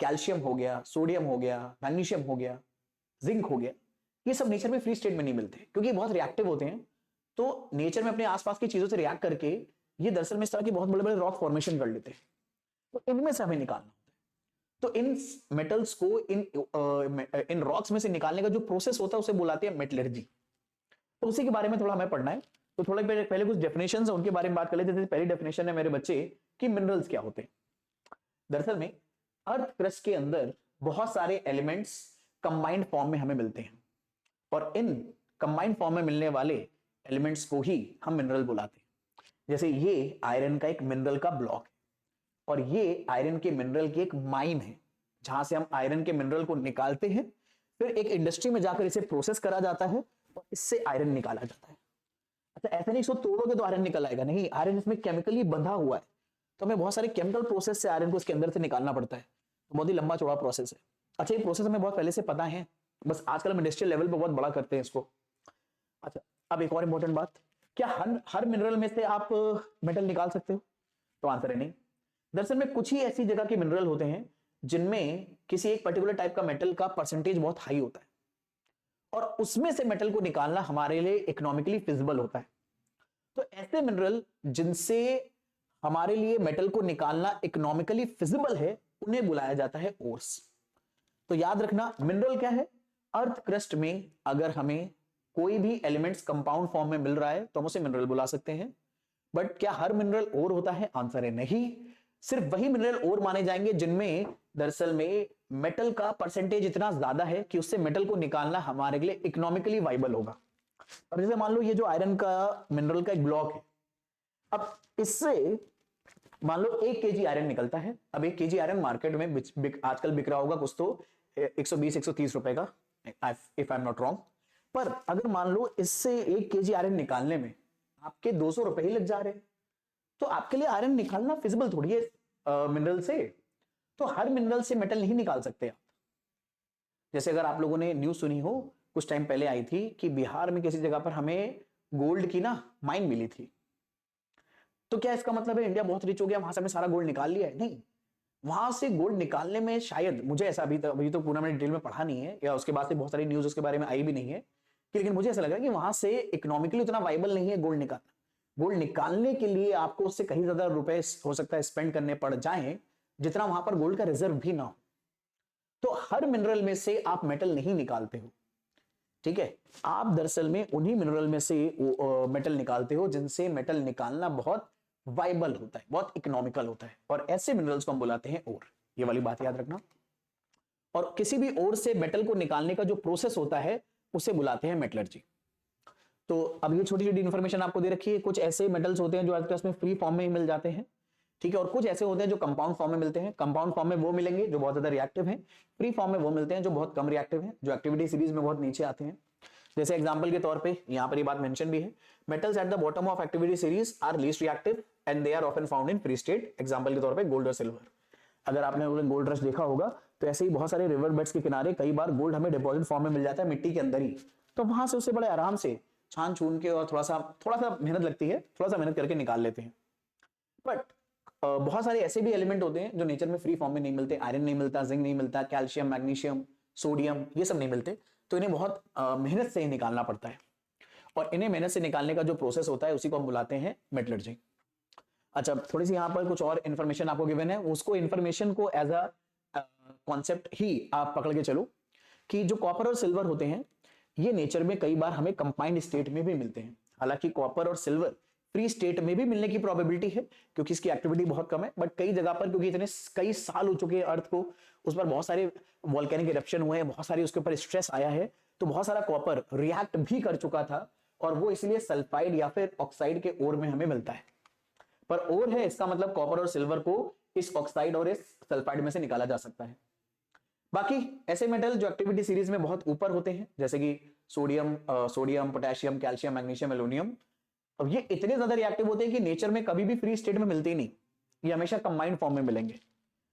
कैल्शियम हो गया, सोडियम हो गया, मैग्नीशियम हो गया, जिंक हो गया, ये सब नेचर में फ्री स्टेट में नहीं मिलते क्योंकि बहुत रिएक्टिव होते हैं। तो नेचर में अपने आसपास की चीजों से रिएक्ट करके ये दरअसल में इस तरह के बहुत बड़े बड़े रॉक फॉर्मेशन कर लेते हैं, तो इनमें से हमें निकालना होता है। तो इन मेटल्स को इन रॉक्स में से निकालने का जो प्रोसेस होता है उसे बुलाते हैं मेटलर्जी। तो उसी के बारे में थोड़ा हमें पढ़ना है। तो थोड़ा पहले कुछ डेफिनेशंस है उनके बारे में बात कर लेते हैं। जैसे पहली डेफिनेशन है मेरे बच्चे कि मिनरल्स क्या होते हैं। दरअसल में अर्थ क्रस्ट के अंदर बहुत सारे एलिमेंट्स कंबाइंड फॉर्म में हमें मिलते हैं, और इन कंबाइंड फॉर्म में मिलने वाले एलिमेंट्स को ही हम मिनरल बुलाते हैं। जैसे ये आयरन का एक मिनरल का ब्लॉक है, और ये आयरन के मिनरल की एक माइन है जहां से हम आयरन के मिनरल को निकालते हैं, फिर एक इंडस्ट्री में जाकर इसे प्रोसेस करा जाता है और इससे आयरन निकाला जाता है। अच्छा, ऐसा नहीं इसको तोड़ोगे तो आयरन निकल आएगा, नहीं, आयरन इसमें केमिकली बंधा हुआ है, तो हमें बहुत सारे केमिकल प्रोसेस से आयरन को इसके अंदर से निकालना पड़ता है। तो बहुत ही लंबा चौड़ा प्रोसेस है। अच्छा, ये प्रोसेस हमें बहुत पहले से पता है, बस आजकल हम इंडस्ट्रियल लेवल पे बहुत बड़ा करते हैं इसको। अच्छा, अब एक और इंपॉर्टेंट बात, क्या हर मिनरल में से आप मेटल निकाल सकते हो? तो आंसर है नहीं। दरअसल में कुछ ही ऐसी जगह के मिनरल होते हैं जिनमें किसी एक पर्टिकुलर टाइप का मेटल का परसेंटेज बहुत हाई होता है, और उसमें से मेटल को निकालना हमारे लिए इकोनॉमिकली फिजिबल होता है। तो ऐसे मिनरल जिनसे हमारे लिए मेटल को निकालना इकोनॉमिकली फिजिबल है, उन्हें बुलाया जाता है ओर्स। तो याद रखना, मिनरल क्या है? अर्थ क्रस्ट में अगर हमें कोई भी एलिमेंट्स कंपाउंड फॉर्म में मिल रहा है तो हम उसे मिनरल बुला सकते हैं। बट क्या हर मिनरल ओर होता है? आंसर है नहीं। सिर्फ वही मिनरल ओर माने जाएंगे जिनमें दरअसल में मेटल का परसेंटेज इतना ज्यादा है कि उससे मेटल को निकालना हमारे लिए इकोनॉमिकली वाइबल होगा। अब जैसे मान लो ये जो आयरन का मिनरल का एक ब्लॉक है, अब इससे मान लो 1 केजी आयरन निकलता है। अब 1 केजी आयरन मार्केट में आजकल बिक रहा होगा कुछ तो 120-130 रुपए का, if I am not wrong. पर अगर मान लो इससे 1 केजी आयरन निकालने में आपके 200 रुपए ही लग जा रहे हैं, तो आपके लिए आयरन निकालना फिजिबल थोड़ी है मिनरल से। तो हर मिनरल से मेटल नहीं निकाल सकते आप। जैसे अगर आप लोगों ने न्यूज सुनी हो, कुछ टाइम पहले आई थी कि बिहार में किसी जगह पर हमें गोल्ड की ना माइन मिली थी। तो क्या इसका मतलब है इंडिया बहुत रिच हो गया, वहां से हमने सारा गोल्ड निकाल लिया है? नहीं, वहां से गोल्ड निकालने में शायद, मुझे ऐसा अभी तो पूरा मैंने डिटेल में पढ़ा नहीं है, या उसके बाद से बहुत सारी न्यूज उसके बारे में आई भी नहीं है, कि लेकिन मुझे ऐसा लगा कि वहां से इकोनॉमिकली उतना वाइबल नहीं है गोल्ड निकालना। गोल्ड निकालने के लिए आपको उससे कहीं ज्यादा रुपए हो सकता है स्पेंड करने पड़ जाए, जितना वहां पर गोल्ड का रिजर्व भी ना हो। तो हर मिनरल में से आप मेटल नहीं निकालते हो। ठीक है, आप दरअसल में उन्हीं मिनरल में से मेटल निकालते हो जिनसे मेटल निकालना बहुत वाइबल होता है, बहुत इकोनॉमिकल होता है, और ऐसे मिनरल्स को हम बुलाते हैं ओर। ये वाली बात याद रखना। और किसी भी ओर से मेटल को निकालने का जो प्रोसेस होता है उसे बुलाते हैं मेटलर्जी। तो अब ये छोटी छोटी इन्फॉर्मेशन आपको दे रखी है। कुछ ऐसे मेटल्स होते हैं जो आपके पास में फ्री फॉर्म में ही मिल जाते हैं, ठीक है, और कुछ ऐसे होते हैं जो कंपाउंड फॉर्म में मिलते हैं। कंपाउंड फॉर्म में वो मिलेंगे जो बहुत ज्यादा रिएक्टिव हैं, फ्री फॉर्म में वो मिलते हैं जो बहुत कम रिएक्टिव हैं, जो एक्टिविटी सीरीज में बहुत नीचे आते हैं। जैसे एग्जांपल के तौर पे यहां पर ये बात मेंशन भी है, metals at the bottom of activity series are least reactive and they are often found in free state. Example के तौर पे गोल्ड और सिल्वर। अगर आपने गोल्ड रश देखा होगा तो ऐसे ही बहुत सारे रिवर बेड्स के किनारे कई बार गोल्ड हमें डिपॉजिट फॉर्म में मिल जाता है मिट्टी के अंदर ही, तो वहां से उसे बड़े आराम से छान छून के और थोड़ा सा मेहनत लगती है, थोड़ा सा मेहनत करके निकाल लेते हैं। बट बहुत सारे ऐसे भी एलिमेंट होते हैं जो नेचर में फ्री फॉर्म में नहीं मिलते। आयरन नहीं मिलता, जिंक नहीं मिलता, कैल्शियम, मैग्नीशियम, सोडियम, ये सब नहीं मिलते, तो इन्हें बहुत मेहनत से ही निकालना पड़ता है। और इन्हें मेहनत से निकालने का जो प्रोसेस होता है उसी को हम बुलाते हैं मेटलर्जी। अच्छा, थोड़ी सी यहाँ पर कुछ और इन्फॉर्मेशन आपको गिवन है, उसको इन्फॉर्मेशन को एज अ कॉन्सेप्ट ही आप पकड़ के चलो कि जो कॉपर और सिल्वर होते हैं ये नेचर में कई बार हमें कंबाइंड स्टेट में भी मिलते हैं। हालांकि कॉपर और सिल्वर फ्री स्टेट में भी मिलने की प्रोबेबिलिटी है क्योंकि इसकी एक्टिविटी बहुत कम है, बट कई जगह पर क्योंकि इतने कई साल हो चुके हैं अर्थ को, उस पर बहुत सारे वॉल्केनिक इरप्शन हुए हैं, बहुत सारी उसके ऊपर स्ट्रेस आया है, तो बहुत सारा कॉपर रिएक्ट भी कर चुका था और वो इसलिए सल्फाइड या फिर ऑक्साइड के ओर में हमें मिलता है। पर ओर है इसका मतलब कॉपर और सिल्वर को इस ऑक्साइड और इस सल्फाइड में से निकाला जा सकता है। बाकी ऐसे मेटल जो एक्टिविटी सीरीज में बहुत ऊपर होते हैं जैसे कि sodium, potassium, calcium, magnesium, aluminium, अब ये इतने ज्यादा रिएक्टिव होते हैं कि नेचर में कभी भी फ्री स्टेट में मिलते ही नहीं, ये हमेशा कंबाइंड फॉर्म में मिलेंगे।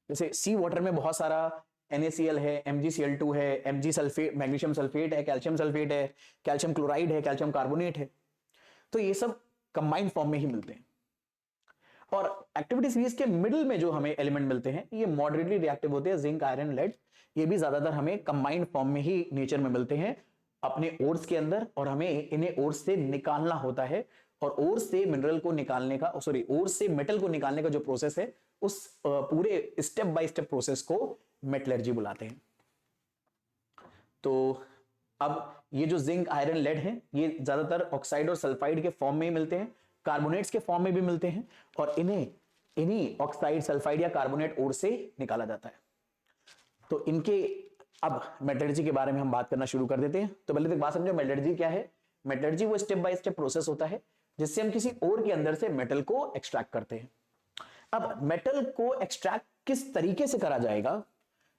जैसे सी वाटर में बहुत सारा NaCl है, MgCl2 है, Mg सल्फेट, मैग्नीशियम सल्फेट है, कैल्शियम सल्फेट है, कैल्शियम क्लोराइड है, कैल्शियम कार्बोनेट है, तो ये सब कंबाइंड फॉर्म में ही मिलते हैं। और एक्टिविटी सीरीज के मिडिल में जो हमें एलिमेंट मिलते हैं ये मॉडरेटली रिएक्टिव होते हैं, जिंक, आयरन, लेड, ये भी ज्यादातर हमें कंबाइंड फॉर्म में ही नेचर में मिलते हैं अपने ओर्स के अंदर, और हमें इन्हें ओर्स से निकालना होता है। और ओर्स से मिनरल को निकालने का, सॉरी, ओर्स से मेटल को निकालने का जो प्रोसेस है उस पूरे स्टेप बाय स्टेप प्रोसेस को मेटलर्जी बुलाते हैं। तो अब ये जो जिंक, आयरन, लेड है ये ज्यादातर ऑक्साइड और सल्फाइड के फॉर्म में ही मिलते हैं, कार्बोनेट्स के फॉर्म में भी मिलते हैं, और इन्हीं ऑक्साइड, सल्फाइड या कार्बोनेट ओर से निकाला जाता है। तो इनके अब मेटलर्जी के बारे में हम बात करना शुरू कर देते हैं। तो पहले तो एक बात समझो, मेटलर्जी क्या है। मेटलर्जी वो स्टेप बाय स्टेप प्रोसेस होता है जिससे हम किसी ओर के अंदर से मेटल को एक्सट्रैक्ट करते हैं। अब मेटल को एक्सट्रैक्ट किस तरीके से करा जाएगा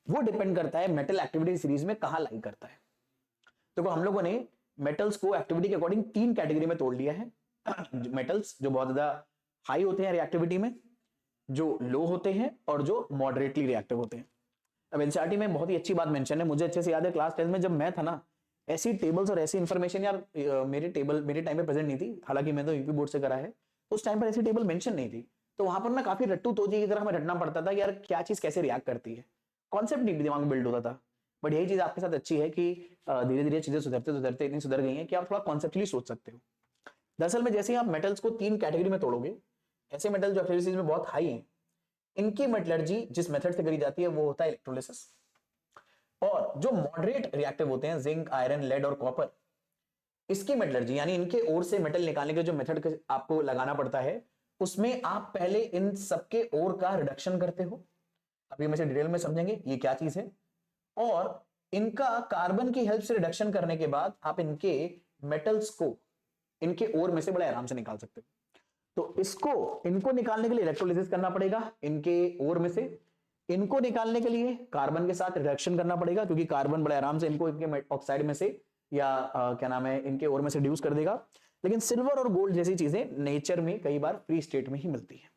वो डिपेंड करता है मेटल एक्टिविटी सीरीज में कहां लाई करता है। तो हम लोगों ने मेटल्स को एक्टिविटी के अकॉर्डिंग 3 कैटेगरी में तोड़ लिया है। मेटल्स जो बहुत ज्यादा हाई होते हैं रिएक्टिविटी में, जो लो होते हैं, और जो मॉडरेटली रिएक्टिव होते हैं। अब एनसीईआरटी में बहुत ही अच्छी बात मेंशन है, मुझे अच्छे से याद है क्लास 10 में जब मैं था ना, ऐसी टेबल्स और ऐसी इंफॉर्मेशन यार मेरे टाइम में प्रेजेंट नहीं थी। हालांकि मैं तो यूपी बोर्ड से करा है, उस टाइम पर ऐसी टेबल मेंशन नहीं थी, तो वहां पर ना काफी रट्टू तोजी की तरह हमें रटना पड़ता था यार क्या चीज कैसे रिएक्ट करती है, कॉन्सेप्ट नहीं दिमाग में बिल्ड होता था। बट यही चीज आपके साथ अच्छी है कि धीरे धीरे चीजें सुधरते सुधरते इतनी सुधर गई हैं कि आप थोड़ा कॉन्सेप्चुअली सोच सकते हो। दरअसल में जैसे ही आप मेटल्स को 3 कैटेगरी में तोड़ोगे, ऐसे मेटल जो एक्टिविटीज में बहुत हाई हैं इनकी मेटलर्जी जिस मेथड से करी जाती है वो होता है इलेक्ट्रोलिसिस। और जो मॉडरेट रिएक्टिव होते हैं, जिंक, आयरन, लेड और कॉपर, इसकी मेटलर्जी यानी इनके ओर से मेटल निकालने के जो मेथड आपको लगाना पड़ता है उसमें आप पहले इन सबके ओर का रिडक्शन करते हो। अभी हम इसे डिटेल में समझेंगे ये क्या चीज है। और इनका कार्बन की हेल्प से रिडक्शन करने के बाद आप इनके मेटल्स को इनके ओर में से बड़े आराम से निकाल सकते हो। तो इनको निकालने के लिए इलेक्ट्रोलिसिस करना पड़ेगा इनके ओर में से। इनको निकालने के लिए कार्बन के साथ रिडक्शन करना पड़ेगा क्योंकि कार्बन बड़े आराम से इनको इनके ऑक्साइड में से या क्या नाम है इनके ओर में से रिड्यूस कर देगा। लेकिन सिल्वर और गोल्ड जैसी चीजें नेचर में कई बार फ्री स्टेट में ही मिलती है।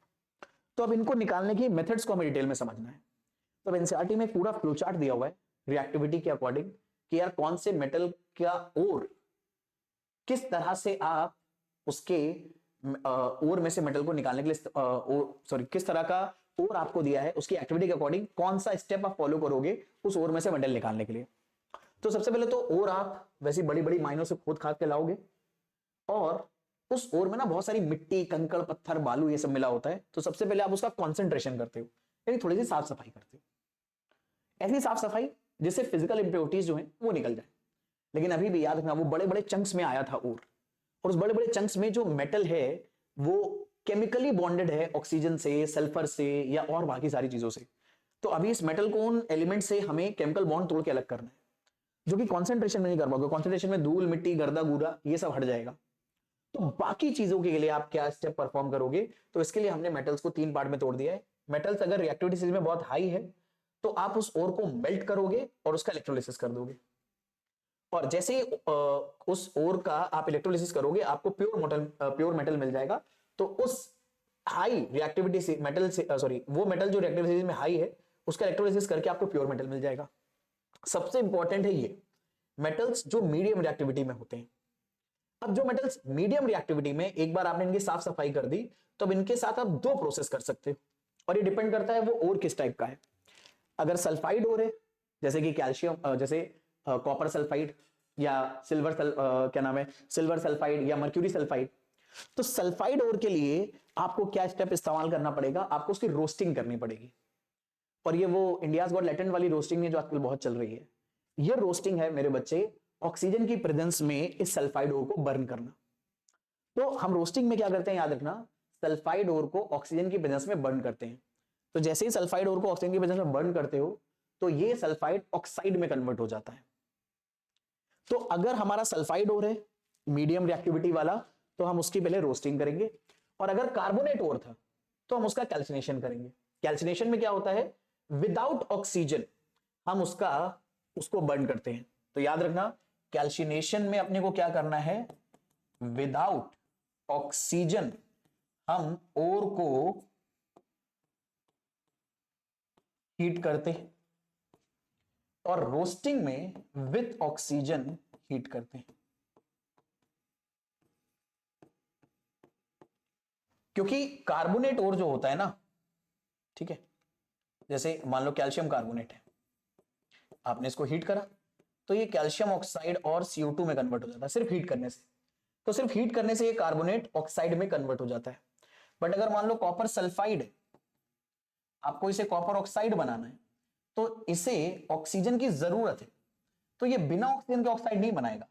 तो अब इनको निकालने की मेथड्स को हमें डिटेल में समझना है। तो एनसीईआरटी में पूरा फ्लो चार्ट दिया हुआ है रिएक्टिविटी के अकॉर्डिंग कि यार कौन से मेटल का ओर किस तरह से आप उसके ओर में से मेटल को निकालने के लिए किस तरह का ओर आपको दिया है उसकी एक्टिविटी के अकॉर्डिंग कौन सा स्टेप आप फॉलो करोगे उस ओर में से मेटल निकालने के लिए। तो सबसे पहले तो ओर आप वैसी बड़ी बड़ी माइनों से खोद खाद के लाओगे और उस ओर में ना बहुत सारी मिट्टी, कंकड़, पत्थर, बालू ये सब मिला होता है। तो सबसे पहले आप उसका कॉन्सेंट्रेशन करते हो यानी थोड़ी सी साफ सफाई करते हो, ऐसी साफ सफाई जिससे फिजिकल इंप्योरिटीज जो है वो निकल जाए। लेकिन अभी भी याद रखना वो बड़े बड़े चंक्स में आया था और उस बड़े बड़े चंक्स में जो मेटल है वो केमिकली बॉन्डेड है ऑक्सीजन से, सल्फर से या और बाकी सारी चीजों से। तो अभी इस मेटल को उन एलिमेंट से हमें केमिकल बॉन्ड तोड़ के अलग करना है, जो कि कॉन्सेंट्रेशन में नहीं कर पाओगे। कॉन्सेंट्रेशन में धूल मिट्टी गर्दा गुदा ये सब हट जाएगा। तो बाकी चीजों के लिए आप क्या स्टेप परफॉर्म करोगे, तो इसके लिए हमने मेटल्स को 3 पार्ट में तोड़ दिया है। मेटल्स अगर रिएक्टिविटी स्टेज में बहुत हाई है तो आप उस ओर को मेल्ट करोगे और उसका इलेक्ट्रोलिसिस कर दोगे, और जैसे ही उस ओर का आप इलेक्ट्रोलिसिस करोगे आपको प्योर मेटल मिल जाएगा। तो उस हाई रिएक्टिविटी से मेटल से वो मेटल जो रिएक्टिविटी में हाई है उसका इलेक्ट्रोलिसिस करके आपको प्योर मेटल मिल जाएगा। सबसे इंपॉर्टेंट है ये मेटल्स जो मीडियम रिएक्टिविटी में होते हैं। अब जो मेटल्स मीडियम रिएक्टिविटी में, एक बार आपने इनकी साफ सफाई कर दी तो अब इनके साथ आप 2 प्रोसेस कर सकते हो, और ये डिपेंड करता है वो ओर किस टाइप का है। अगर सल्फाइड ओर है जैसे कि कैल्शियम, जैसे कॉपर सल्फाइड या सिल्वर सल्फाइड या मर्क्यूरी सल्फाइड, तो सल्फाइड ओर के लिए आपको क्या स्टेप इस्तेमाल करना पड़ेगा, आपको उसकी रोस्टिंग करनी पड़ेगी। और ये वो इंडियाज गॉट लैटेंट वाली रोस्टिंग है जो आजकल बहुत चल रही है। ये रोस्टिंग है मेरे बच्चे ऑक्सीजन की प्रेजेंस में इस सल्फाइड ओर को बर्न करना। तो हम रोस्टिंग में क्या करते हैं, याद रखना, सल्फाइड ओर को ऑक्सीजन की प्रेजेंस में बर्न करते हैं। तो जैसे ही सल्फाइड ओर को ऑक्सीजन की प्रेजेंस में बर्न करते हो तो ये सल्फाइड ऑक्साइड में कन्वर्ट हो जाता है। तो अगर हमारा सल्फाइड ओर है मीडियम रिएक्टिविटी वाला तो हम उसकी पहले रोस्टिंग करेंगे, और अगर कार्बोनेट ओर था तो हम उसका कैल्सिनेशन करेंगे। कैल्सिनेशन में क्या होता है, विदाउट ऑक्सीजन हम उसको बर्न करते हैं। तो याद रखना कैल्सिनेशन में अपने को क्या करना है, विदाउट ऑक्सीजन हम ओर को हीट करते हैं, और रोस्टिंग में विथ ऑक्सीजन हीट करते हैं। क्योंकि कार्बोनेट ओर जो होता है ना, ठीक है, जैसे मान लो कैल्शियम कार्बोनेट है, आपने इसको हीट करा तो ये कैल्शियम ऑक्साइड और CO2 में कन्वर्ट हो जाता है सिर्फ हीट करने से। तो सिर्फ हीट करने से ये कार्बोनेट ऑक्साइड में कन्वर्ट हो जाता है। बट अगर मान लो कॉपर सल्फाइड, आपको इसे कॉपर ऑक्साइड बनाना है तो इसे ऑक्सीजन की जरूरत है, तो ये बिना ऑक्सीजन के ऑक्साइड नहीं बनाएगा।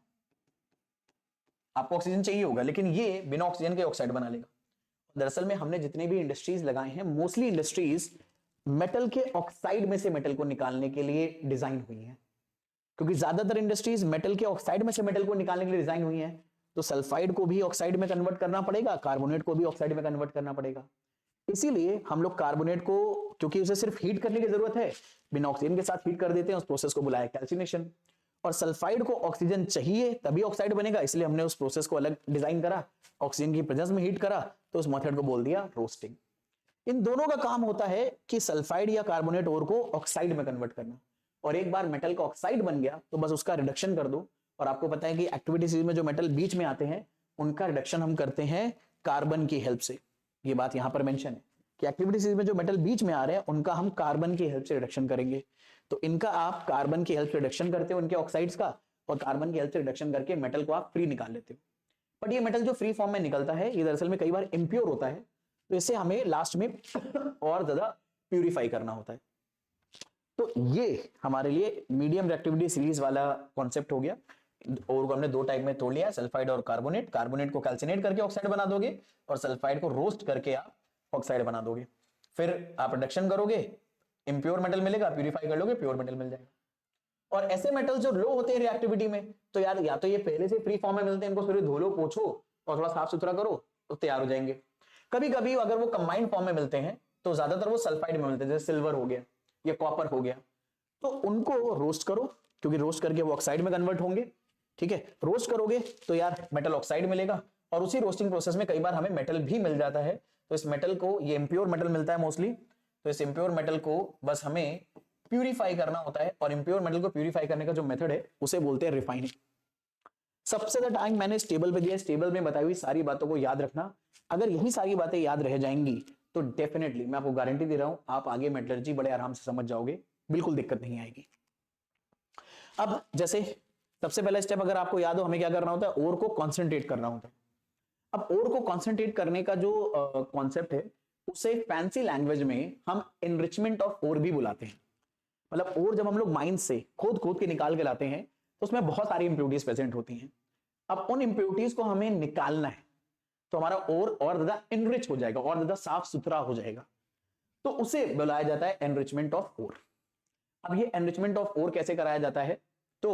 आपको ऑक्सीजन चाहिए होगा लेकिन ये बिना ऑक्सीजन के ऑक्साइड बना लेगा। दरअसल में हमने जितने भी इंडस्ट्रीज लगाए हैं मोस्टली इंडस्ट्रीज मेटल के ऑक्साइड में से मेटल को निकालने के लिए डिजाइन हुई है, क्योंकि ज्यादातर इंडस्ट्रीज मेटल के ऑक्साइड में से मेटल को निकालने के लिए डिजाइन हुई है। तो सल्फाइड को भी ऑक्साइड में कन्वर्ट करना पड़ेगा, कार्बोनेट को भी ऑक्साइड में कन्वर्ट करना पड़ेगा। इसीलिए हम लोग कार्बोनेट को, क्योंकि उसे सिर्फ हीट करने की जरूरत है, बिना ऑक्सीजन के साथ हीट कर देते हैं, उस प्रोसेस को बुलाया कैल्सिनेशन। और सल्फाइड को ऑक्सीजन चाहिए तभी ऑक्साइड बनेगा, इसलिए हमने उस प्रोसेस को अलग डिजाइन करा, ऑक्सीजन की प्रेजेंस में हीट करा, तो उस मेथड को बोल दिया रोस्टिंग। इन दोनों का काम होता है कि सल्फाइड या कार्बोनेट ओर को ऑक्साइड में कन्वर्ट करना, और एक बार मेटल का ऑक्साइड बन गया तो बस उसका रिडक्शन कर दो। और आपको पता है कि एक्टिविटी सीरीज में जो मेटल बीच में आते हैं उनका रिडक्शन हम करते हैं कार्बन की हेल्प से। ये बात यहां पर मेंशन है कि एक्टिविटी सीरीज में जो मेटल बीच में आ रहे हैं उनका हम कार्बन की हेल्प से रिडक्शन करेंगे। तो इनका आप कार्बन की हेल्प से रिडक्शन करते हो, उनके ऑक्साइड्स का, और कार्बन की हेल्प से रिडक्शन करके मेटल को आप फ्री निकाल लेते हो। बट ये मेटल जो फ्री फॉर्म में निकलता है ये दरअसल में कई बार इम्प्योर होता है, तो इसे हमें लास्ट में और ज्यादा प्यूरिफाई करना होता है। तो ये हमारे लिए मीडियम रिएक्टिविटी सीरीज वाला कॉन्सेप्ट हो गया। और को हमने 2 टाइप में तोड़ लिया, सल्फाइड और कार्बोनेट। कार्बोनेट को कैल्सिनेट करके ऑक्साइड बना दोगे और सल्फाइड को रोस्ट करके आप ऑक्साइड बना दोगे। फिर आप रिडक्शन करोगे, इम्प्योर मेटल मिलेगा, प्यूरिफाई कर लोगे, प्योर मेटल मिल जाएगा। और ऐसे मेटल जो लो होते हैं रिएक्टिविटी में, तो यार या तो ये पहले से फ्री फॉर्म में मिलते हैं, इनको फिर धो लो, पोछो और थोड़ा साफ सुथरा करो तो तैयार हो जाएंगे। कभी कभी अगर वो कंबाइंड फॉर्म में मिलते हैं तो ज्यादातर वो सल्फाइड में मिलते हैं, जैसे सिल्वर हो गया या कॉपर हो गया, तो उनको रोस्ट करो, क्योंकि रोस्ट करके वो ऑक्साइड में कन्वर्ट होंगे। ठीक है, रोस्ट करोगे तो यार मेटल ऑक्साइड मिलेगा, और उसी रोस्टिंग प्रोसेस में कई बार हमें मेटल भी मिल जाता है। तो इस मेटल को, ये इम्प्योर मेटल मिलता है मोस्टली, तो इस इम्प्योर मेटल को बस हमें प्यूरिफाई करना होता है, और इम्प्योर मेटल को प्यूरिफाई करने का जो मेथड है उसे बोलते हैं रिफाइनिंग। सबसे ज्यादा टाइम मैंने इस टेबल पे दिया, इस टेबल में बताई हुई सारी बातों को याद रखना। अगर यही सारी बातें याद रह जाएंगी तो डेफिनेटली मैं आपको गारंटी दे रहा हूं आप आगे मेटलर्जी बड़े आराम से समझ जाओगे, बिल्कुल दिक्कत नहीं आएगी। अब जैसे सबसे पहला स्टेप अगर आपको याद हो, हमें क्या करना होता है, ओर को कॉन्सेंट्रेट करना होता है। अब ओर को कॉन्सेंट्रेट करने का जो कॉन्सेप्ट है उसे फैंसी लैंग्वेज में हम एनरिचमेंट ऑफ ओर भी बुलाते हैं। मतलब ओर जब हम लोग माइन से खोद खोद के निकाल के लाते हैं तो उसमें बहुत सारी इंप्योरिटीज प्रेजेंट होती हैं। अब उन इंप्योरिटीज को हमें निकालना है, तो हमारा और ज्यादा एनरिच हो जाएगा, और ज्यादा साफ सुथरा हो जाएगा, तो उसे बुलाया जाता है एनरिचमेंट ऑफ ओर। अब ये एनरिचमेंट ऑफ ओर कैसे कराया जाता है, तो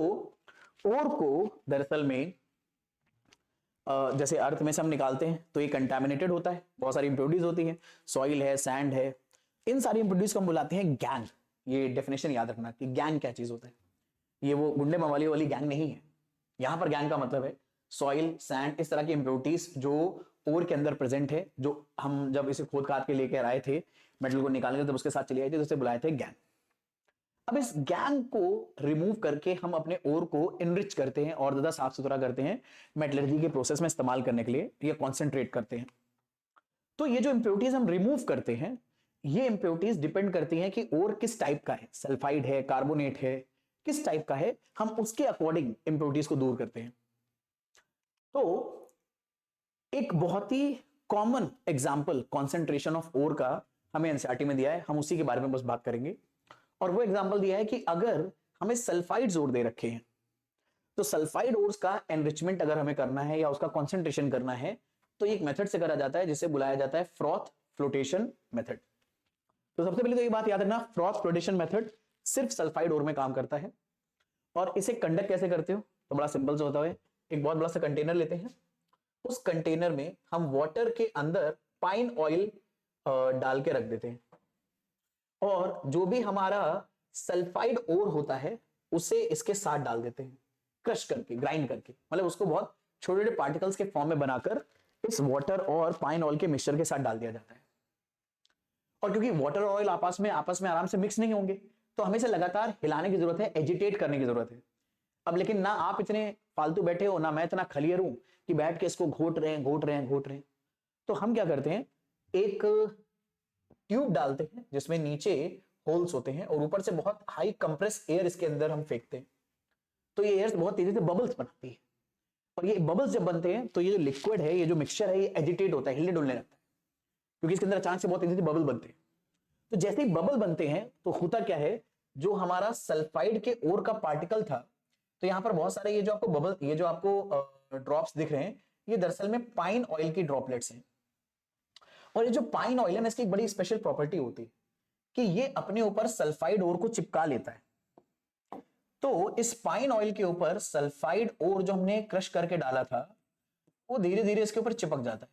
ओर को दरअसल में जैसे अर्थ में से हम निकालते हैं तो ये कंटामिनेटेड होता है, बहुत सारी इंप्योरिटीज होती है, सॉइल है, सैंड है, इन सारी इंप्योरिटीज को हम बुलाते हैं गैंग। ये डेफिनेशन याद रखना कि गैंग क्या चीज होता है, ये वो गुंडे मवाली वाली गैंग नहीं है। यहां पर गैंग का मतलब है सॉइल, सैंड, इस तरह की इंप्योरिटीज जो ओर के अंदर प्रेजेंट है, जो हम जब इसे खोद काट के लेकर आए थे, मेटल को निकालने तब उसके साथ चली आई थी, तो उसे बुलाए थे गैंग। अब इस गैंग को रिमूव करके हम अपने ओर को इनरिच करते हैं और ज्यादा साफ सुथरा करते हैं, मेटलर्जी के प्रोसेस में इस्तेमाल करने के लिए या कॉन्सेंट्रेट करते हैं। तो ये जो इंप्योरिटीज हम रिमूव करते हैं, ये इंप्योरिटीज डिपेंड करती हैं कि ओर किस टाइप का है, सल्फाइड है, कार्बोनेट है, किस टाइप का है, हम उसके अकॉर्डिंग इंप्योरिटीज को दूर करते हैं। तो एक बहुत ही common example concentration of ore का हमें एनसीईआरटी में दिया है, हम उसी के बारे में बस बात करेंगे। और वो एग्जांपल दिया है कि अगर हमें सल्फाइड्स ओर दे रखे हैं, तो सल्फाइड ओर्स का एनरिचमेंट अगर हमें करना है या उसका कॉन्सेंट्रेशन करना है, तो एक मेथड से करा जाता है जिसे बुलाया जाता है फ्रॉथ फ्लोटेशन मेथड। तो सबसे पहले तो ये बात याद रखना, फ्रॉथ फ्लोटेशन मेथड सिर्फ सल्फाइड ओर में काम करता है। और इसे कंडक्ट कैसे करते हो, तो बड़ा सिंपल से होता है, एक बहुत बड़ा सा कंटेनर लेते हैं, उस कंटेनर में हम वाटर के अंदर पाइन ऑयल डाल के रख देते हैं, और जो भी हमारा सल्फाइड ओर होता है उसे इसके साथ डाल देते हैं, क्रश करके, ग्राइंड करके, मतलब उसको बहुत छोटे छोटे पार्टिकल्स के फॉर्म में बनाकर इस वाटर और पाइन ऑयल के मिक्सचर के साथ डाल दिया जाता है। और क्योंकि वाटर और ऑयल आपस में आराम से मिक्स नहीं होंगे, तो हमें इसे लगातार हिलाने की जरूरत है, एजिटेट करने की जरूरत है। अब लेकिन ना आप इतने फालतू बैठे हो, ना मैं इतना खलियर हूं कि बैठ के इसको घोट रहे हैं। तो हम क्या करते हैं, एक ट्यूब डालते हैं जिसमें नीचे होल्स होते हैं और ऊपर से बहुत हाई कंप्रेस एयर इसके अंदर हम फेंकते हैं, तो ये एयर बहुत तेजी से बबल्स बनाती है। और ये बबल्स जब बनते हैं तो ये जो लिक्विड है, ये जो मिक्सचर है, ये एजिटेट होता है, हिलने डुलने लगता है, क्योंकि इसके अंदर अचानक से बहुत तेजी से बबल बनते हैं। तो जैसे ही बबल बनते हैं तो होता क्या है, जो हमारा सल्फाइड के ओर का पार्टिकल था, तो यहां पर बहुत सारे ये जो आपको बबल, ये जो आपको ड्रॉप्स दिख रहे हैं, ये दरअसल में पाइन ऑयल की ड्रॉपलेट्स हैं। और ये जो पाइन ऑयल है, इसकी एक बड़ी स्पेशल प्रॉपर्टी होती है कि ये अपने ऊपर सल्फाइड ओर को चिपका लेता है। तो इस पाइन ऑयल के ऊपर सल्फाइड ओर जो हमने क्रश करके डाला था, वो धीरे धीरे इसके ऊपर चिपक जाता है,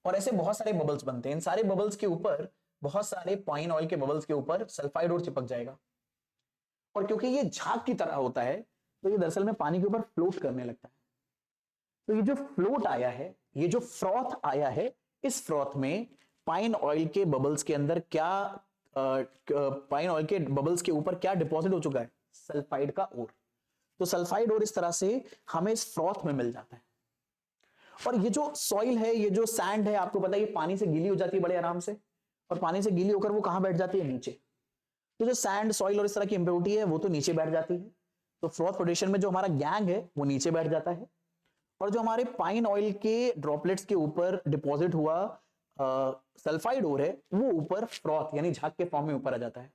और ऐसे बहुत सारे बबल्स बनते हैं। इन सारे बबल्स के ऊपर, बहुत सारे पाइन ऑयल के बबल्स के ऊपर सल्फाइड ओर चिपक जाएगा, और क्योंकि ये झाग की तरह होता है, तो ये दरअसल में पानी के ऊपर फ्लोट करने लगता है। तो ये जो फ्लोट आया है, ये जो फ्रॉथ आया है, इस फ्रॉथ में पाइन ऑयल के बबल्स के अंदर क्या, पाइन ऑयल के बबल्स के ऊपर क्या डिपॉजिट हो चुका है, सल्फाइड का ओर। तो सल्फाइड ओर इस तरह से हमें इस फ्रॉथ में मिल जाता है। और ये जो सॉइल है, ये जो सैंड है, आपको पता है ये पानी से गीली हो जाती है बड़े आराम से, और पानी से गीली होकर वो कहां बैठ जाती है, नीचे। तो जो सैंड, सॉइल और इस तरह की इंप्योरिटी है, वो तो नीचे बैठ जाती है। तो फ्रॉथ फ्लोटेशन में जो हमारा गैंग है वो नीचे बैठ जाता है, और जो हमारे पाइन ऑयल के ड्रॉपलेट्स के ऊपर डिपॉजिट हुआ सल्फाइड ओर है, वो ऊपर फ्रॉथ यानी झाग के फॉर्म में ऊपर आ जाता है।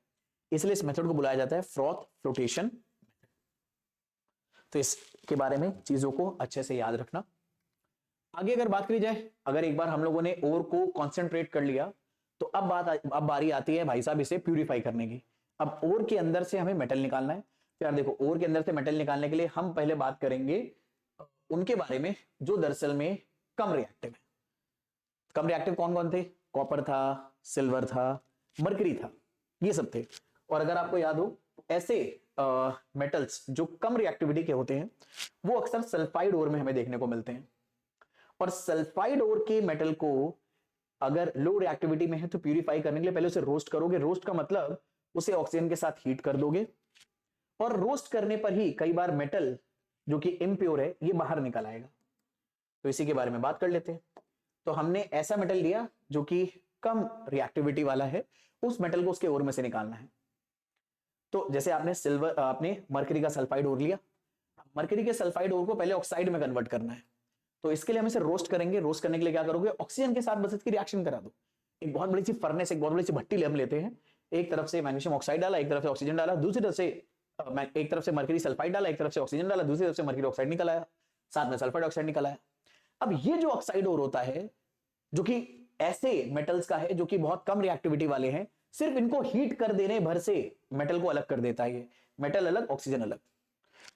इसलिए इस मेथड को बुलाया जाता है फ्रॉथ फ्लोटेशन। तो इसके बारे में चीजों को अच्छे से याद रखना। आगे अगर बात करी जाए, अगर एक बार हम लोगों ने ओर को कॉन्सेंट्रेट कर लिया, तो अब बारी आती है भाई साहब इसे प्यूरिफाई करने की। अब ओर के अंदर से हमें मेटल निकालना है। तो यार देखो, ओर के अंदर से मेटल निकालने के लिए हम पहले बात करेंगे उनके बारे में जो दरअसल में कम रिएक्टिव है। कम रिएक्टिव कौन कौन थे, कॉपर था, सिल्वर था, मरकरी था, ये सब थे। और अगर आपको याद हो, ऐसे मेटल्स जो कम रिएक्टिविटी के होते हैं, वो अक्सर सल्फाइड ओर में हमें देखने को मिलते हैं। और सल्फाइड ओर के मेटल को अगर लो रिएक्टिविटी में है, तो प्यूरिफाई करने के लिए पहले उसे रोस्ट करोगे। रोस्ट का मतलब उसे ऑक्सीजन के साथ हीट कर दोगे, और रोस्ट करने पर ही कई बार मेटल जो कि इम्प्योर है, ये बाहर निकल आएगा। तो इसी के बारे में बात कर लेते हैं। तो हमने ऐसा मेटल लिया जो कि कम रिएक्टिविटी वाला है, उस मेटल को उसके ओर में से निकालना है। तो जैसे आपने मरकरी का सल्फाइड ओर लिया, मरकरी के सल्फाइड ओर को पहले ऑक्साइड में कन्वर्ट करना है। तो इसके लिए हम इसे रोस्ट करेंगे। रोस्ट करने के लिए क्या करोगे, ऑक्सीजन के साथ बस इसकी रिएक्शन करा दो। एक बहुत बड़ी सी फर्नेस, एक बहुत बड़ी सी भट्टी हम लेते हैं, एक तरफ से मैग्नीशियम ऑक्साइड डाला, एक तरफ से ऑक्सीजन डाला, दूसरी तरफ से मैं एक तरफ से मर्करी सल्फाइड डाला, एक तरफ से ऑक्सीजन डाला, दूसरी तरफ से मर्करी ऑक्साइड निकल आया, साथ में सल्फर डाइऑक्साइड निकल आया। अब ये जो ऑक्साइड और होता है जो कि ऐसे मेटल्स का है जो कि बहुत कम रिएक्टिविटी वाले हैं, सिर्फ इनको हीट कर देने भर से मेटल को अलग कर देता है। ये मेटल अलग ऑक्सीजन अलग,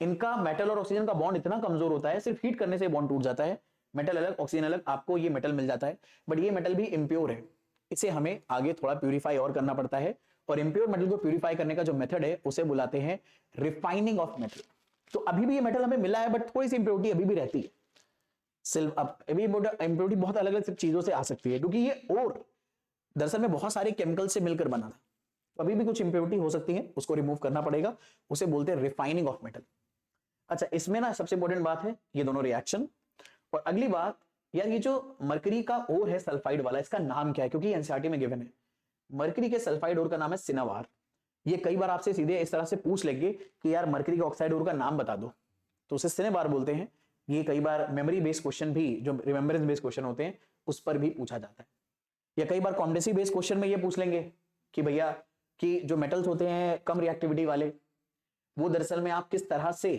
इनका मेटल और ऑक्सीजन का बॉन्ड इतना कमजोर होता है, सिर्फ हीट करने से बॉन्ड टूट जाता है। मेटल अलग ऑक्सीजन अलग, आपको ये मेटल मिल जाता है, बट ये मेटल भी इम्प्योर है, इसे हमें आगे थोड़ा प्यूरिफाई और करना पड़ता है। और इम्प्योर मेटल को प्यूरिफाई करने का जो मेथड है उसे बुलाते हैं रिफाइनिंग ऑफ मेटल। तो अभी भी ये मेटल हमें मिला है, बट थोड़ी सी इंप्योरिटी अभी भी रहती है। सिर्फ अब अभी इंप्योरिटी बहुत अलग अलग चीजों से आ सकती है, क्योंकि ये और दरअसल में बहुत सारे केमिकल से मिलकर बना था, तो अभी भी कुछ इंप्योरिटी हो सकती है, उसको रिमूव करना पड़ेगा, उसे बोलते हैं रिफाइनिंग ऑफ मेटल। अच्छा, इसमें ना सबसे इंपॉर्टेंट बात है ये दोनों रिएक्शन। और अगली बात यार, ये जो मरकरी का ओर है सल्फाइड वाला, इसका नाम क्या है, क्योंकि एनसीईआरटी में गिवन है। मरकरी के सल्फाइड ओर का नाम है सिनावार। ये कई बार आपसे सीधे इस तरह से पूछ लेंगे कि यार मरकरी के ऑक्साइड ओर का नाम बता दो, तो उसे सिनेबार बोलते हैं। ये कई बार मेमोरी बेस्ड क्वेश्चन भी, जो रिमेम्बरेंस बेस्ड क्वेश्चन होते हैं, उस पर भी पूछा जाता है। या कई बार कॉम्पिटेंसी बेस्ड क्वेश्चन में ये पूछ लेंगे कि भैया कि जो मेटल्स होते हैं कम रिएक्टिविटी वाले, वो दरअसल में आप किस तरह से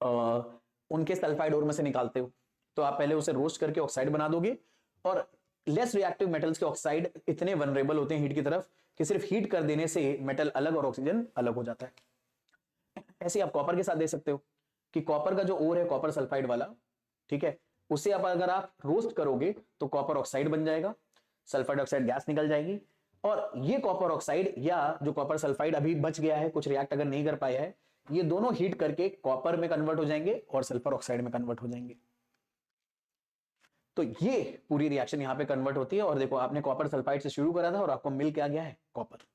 उनके सल्फाइड ओर में से निकालते हो। तो आप पहले उसे रोस्ट करके ऑक्साइड बना दोगे, और लेस रिएक्टिव मेटल्स के ऑक्साइड इतने वनरेबल होते हैं हीट की तरफ कि सिर्फ हीट कर देने से मेटल अलग और ऑक्सीजन अलग हो जाता है। ऐसे आप कॉपर के साथ देख सकते हो कि कॉपर का जो ओर है कॉपर सल्फाइड वाला, ठीक है, उसे आप अगर आप रोस्ट करोगे तो कॉपर ऑक्साइड बन जाएगा, सल्फर डाइऑक्साइड गैस निकल जाएगी, और ये कॉपर ऑक्साइड या जो कॉपर सल्फाइड अभी बच गया है, कुछ रिएक्ट अगर नहीं कर पाया है, ये दोनों हीट करके कॉपर में कन्वर्ट हो जाएंगे और सल्फर ऑक्साइड में कन्वर्ट हो जाएंगे। तो ये पूरी रिएक्शन यहां पे कन्वर्ट होती है। और देखो, आपने कॉपर सल्फाइड से शुरू करा था और आपको मिल क्या गया है, कॉपर।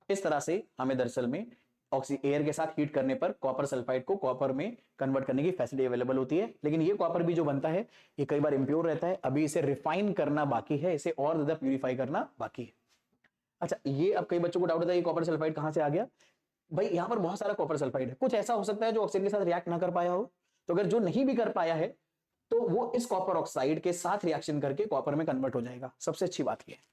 इस तरह से हमें दरअसल में एयर के साथ हीट करने पर कॉपर सल्फाइड को कॉपर में कन्वर्ट करने की फैसिलिटी अवेलेबल होती है। लेकिन ये कॉपर भी जो बनता है ये कई बार इंप्योर रहता है, अभी इसे रिफाइन करना बाकी है, इसे और ज्यादा प्यूरिफाई करना बाकी है। अच्छा, ये अब कई बच्चों को डाउट होता है ये कॉपर सल्फाइड कहां से आ गया। भाई यहाँ पर बहुत सारा कॉपर सल्फाइड है, कुछ ऐसा हो सकता है जो ऑक्सीजन के साथ रिएक्ट ना कर पाया हो, तो अगर जो नहीं भी कर पाया है तो वो इस कॉपर ऑक्साइड के साथ रिएक्शन करके कॉपर में कन्वर्ट हो जाएगा। सबसे अच्छी बात यह है।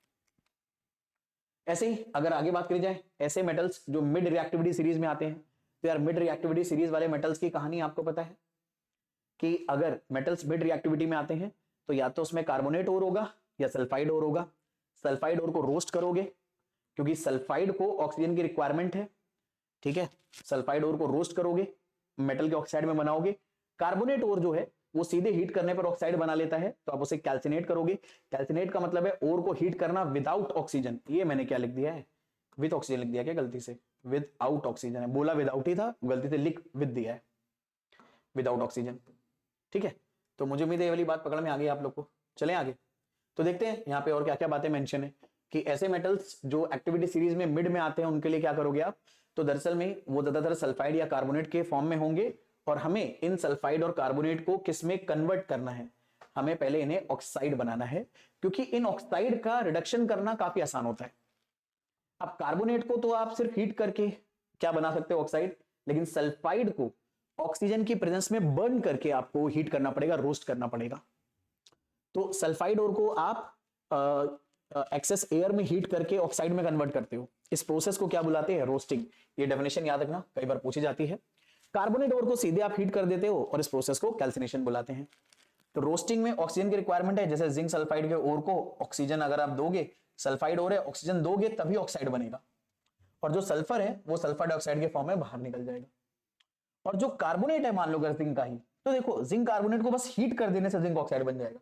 ऐसे ही अगर आगे बात करी जाए, ऐसे मेटल्स जो मिड रिएक्टिविटी सीरीज में आते हैं, तो यार मिड रिएक्टिविटी सीरीज वाले मेटल्स की कहानी आपको पता है कि अगर मेटल्स मिड रिएक्टिविटी में आते हैं तो या तो उसमें कार्बोनेट ओर होगा या सल्फाइड ओर होगा। सल्फाइड ओर को रोस्ट करोगे क्योंकि सल्फाइड को ऑक्सीजन की रिक्वायरमेंट है, ठीक है, सल्फाइड ओर को रोस्ट करोगे, मेटल के ऑक्साइड में बनाओगे। कार्बोनेट ओर जो है वो सीधे हीट करने पर ऑक्साइड बना लेता है, तो आप उसे कैल्सिनेट करोगे। कैल्सिनेट का मतलब है ओर को हीट करना विदाउट ऑक्सीजन। ये मैंने क्या लिख दिया है, विद ऑक्सीजन लिख दिया क्या गलती से, विद आउट ऑक्सीजन है, बोला विदाउट ही था, गलती से लिख विद दिया है, विदाउट ऑक्सीजन, ठीक है। तो मुझे उम्मीद है ये वाली बात पकड़ में आ गई आप लोग को। चलें आगे, तो देखते हैं यहाँ पे और क्या क्या बातें मेंशन है कि ऐसे मेटल्स जो एक्टिविटी सीरीज में मिड में आते हैं उनके लिए क्या करोगे आप। तो दरअसल में वो ज्यादातर सल्फाइड या कार्बोनेट के फॉर्म में होंगे, और हमें इन सल्फाइड और कार्बोनेट को किस में कन्वर्ट करना है, हमें पहले इन्हें ऑक्साइड बनाना है, क्योंकि इन ऑक्साइड का रिडक्शन करना काफी आसान होता है। अब कार्बोनेट को तो आप सिर्फ हीट करके क्या बना सकते हो, ऑक्साइड, लेकिन सल्फाइड को ऑक्सीजन की प्रेजेंस में बर्न करके आपको हीट करना पड़ेगा, रोस्ट करना पड़ेगा। तो सल्फाइड ओर को आप एक्सेस एयर में हीट करके ऑक्साइड में कन्वर्ट करते हो, इस प्रोसेस को क्या बुलाते हैं, रोस्टिंग। ये डेफिनेशन याद रखना, कई बार पूछी जाती है। कार्बोनेट ओर को सीधे आप हीट कर देते हो और इस प्रोसेस को कैल्सिनेशन बुलाते हैं। तो रोस्टिंग में ऑक्सीजन की रिक्वायरमेंट है, जैसे जिंक सल्फाइड के ओर को ऑक्सीजन अगर आप दोगे, सल्फाइड ओर है, ऑक्सीजन दोगे तभी ऑक्साइड बनेगा, और जो सल्फर है वो सल्फर डाइऑक्साइड के फॉर्म में बाहर निकल जाएगा। और जो कार्बोनेट है, मान लो अगर जिंक का ही, तो देखो जिंक कार्बोनेट को बस हीट कर देने से जिंक ऑक्साइड बन जाएगा।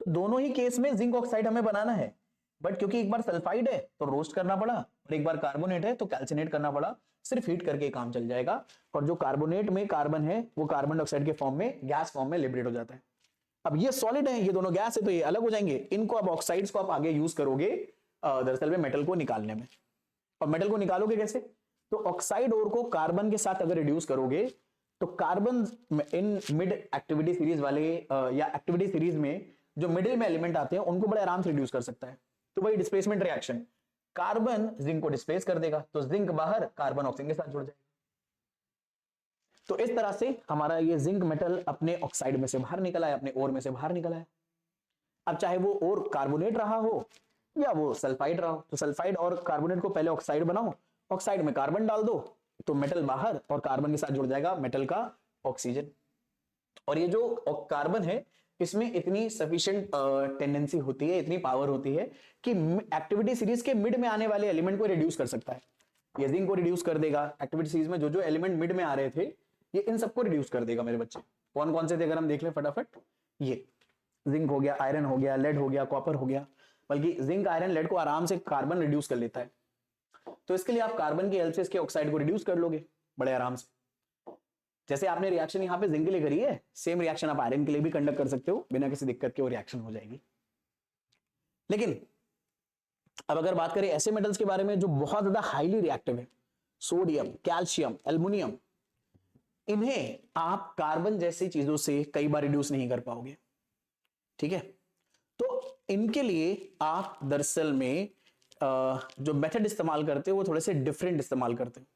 तो दोनों ही केस में जिंक ऑक्साइड हमें बनाना है, बट क्योंकि एक बार सल्फाइड है तो रोस्ट करना पड़ा, और एक बार कार्बोनेट है तो कैल्सिनेट करना पड़ा, सिर्फ हीट करके काम चल जाएगा। और जो कार्बोनेट में कार्बन है वो कार्बन डाइऑक्साइड के फॉर्म में, गैस फॉर्म में लिबरेट हो जाता है। अब ये सॉलिड है, ये दोनों गैस है, तो ये अलग हो जाएंगे। इनको अब ऑक्साइड्स को आप आगे यूज करोगे दरअसल में मेटल को निकालने में। और मेटल को निकालोगे कैसे, तो ऑक्साइड ओर को कार्बन के साथ अगर रिड्यूस करोगे तो carbon in mid activity series वाले या एक्टिविटी सीरीज में जो मिडिल में एलिमेंट आते हैं उनको बड़े आराम से रिड्यूस कर सकता है। तो वही डिस्प्लेसमेंट रिएक्शन, कार्बन जिंक को डिस्प्लेस कर देगा, तो जिंक बाहर, कार्बन ऑक्सीजन के साथ जुड़ जाएगा। तो इस तरह से हमारा ये जिंक मेटल अपने ऑक्साइड में से बाहर निकला है, अपने ओर में से बाहर निकला है। अब चाहे वो ओर कार्बोनेट रहा हो या वो सल्फाइड रहा हो, तो सल्फाइड और कार्बोनेट को पहले ऑक्साइड बनाओ, ऑक्साइड में कार्बन डाल दो, तो मेटल बाहर और कार्बन के साथ जुड़ जाएगा मेटल का ऑक्सीजन। और ये जो कार्बन है इसमें इतनी सफिशिएंट टेंडेंसी होती है, इतनी पावर होती है कि एक्टिविटी सीरीज के मिड में आने वाले एलिमेंट को रिड्यूस कर सकता है। ये जिंक को रिड्यूस कर देगा। एक्टिविटी सीरीज में जो जो एलिमेंट मिड में आ रहे थे ये इन सबको रिड्यूस कर देगा मेरे बच्चे। कौन कौन से थे अगर हम देख लें फटाफट, ये जिंक हो गया, आयरन हो गया, लेड हो गया, कॉपर हो गया। बल्कि जिंक, आयरन, लेड को आराम से कार्बन रिड्यूस कर लेता है। तो इसके लिए आप कार्बन की हेल्प से इसके ऑक्साइड को रिड्यूस कर लोगे बड़े आराम से। जैसे आपने रिएक्शन यहाँ पे जिंक के लिए करी है, सेम रिएक्शन आप आयरन के लिए भी कंडक्ट कर सकते हो, बिना किसी दिक्कत के वो रिएक्शन हो जाएगी। लेकिन अब अगर बात करें ऐसे मेटल्स के बारे में जो बहुत ज्यादा हाईली रिएक्टिव है, सोडियम, कैल्शियम, एल्युमिनियम, इन्हें आप कार्बन जैसी चीजों से कई बार रिड्यूस नहीं कर पाओगे। ठीक है, तो इनके लिए आप दरअसल में जो मेथड इस्तेमाल करते हो वो थोड़े से डिफरेंट इस्तेमाल करते हो।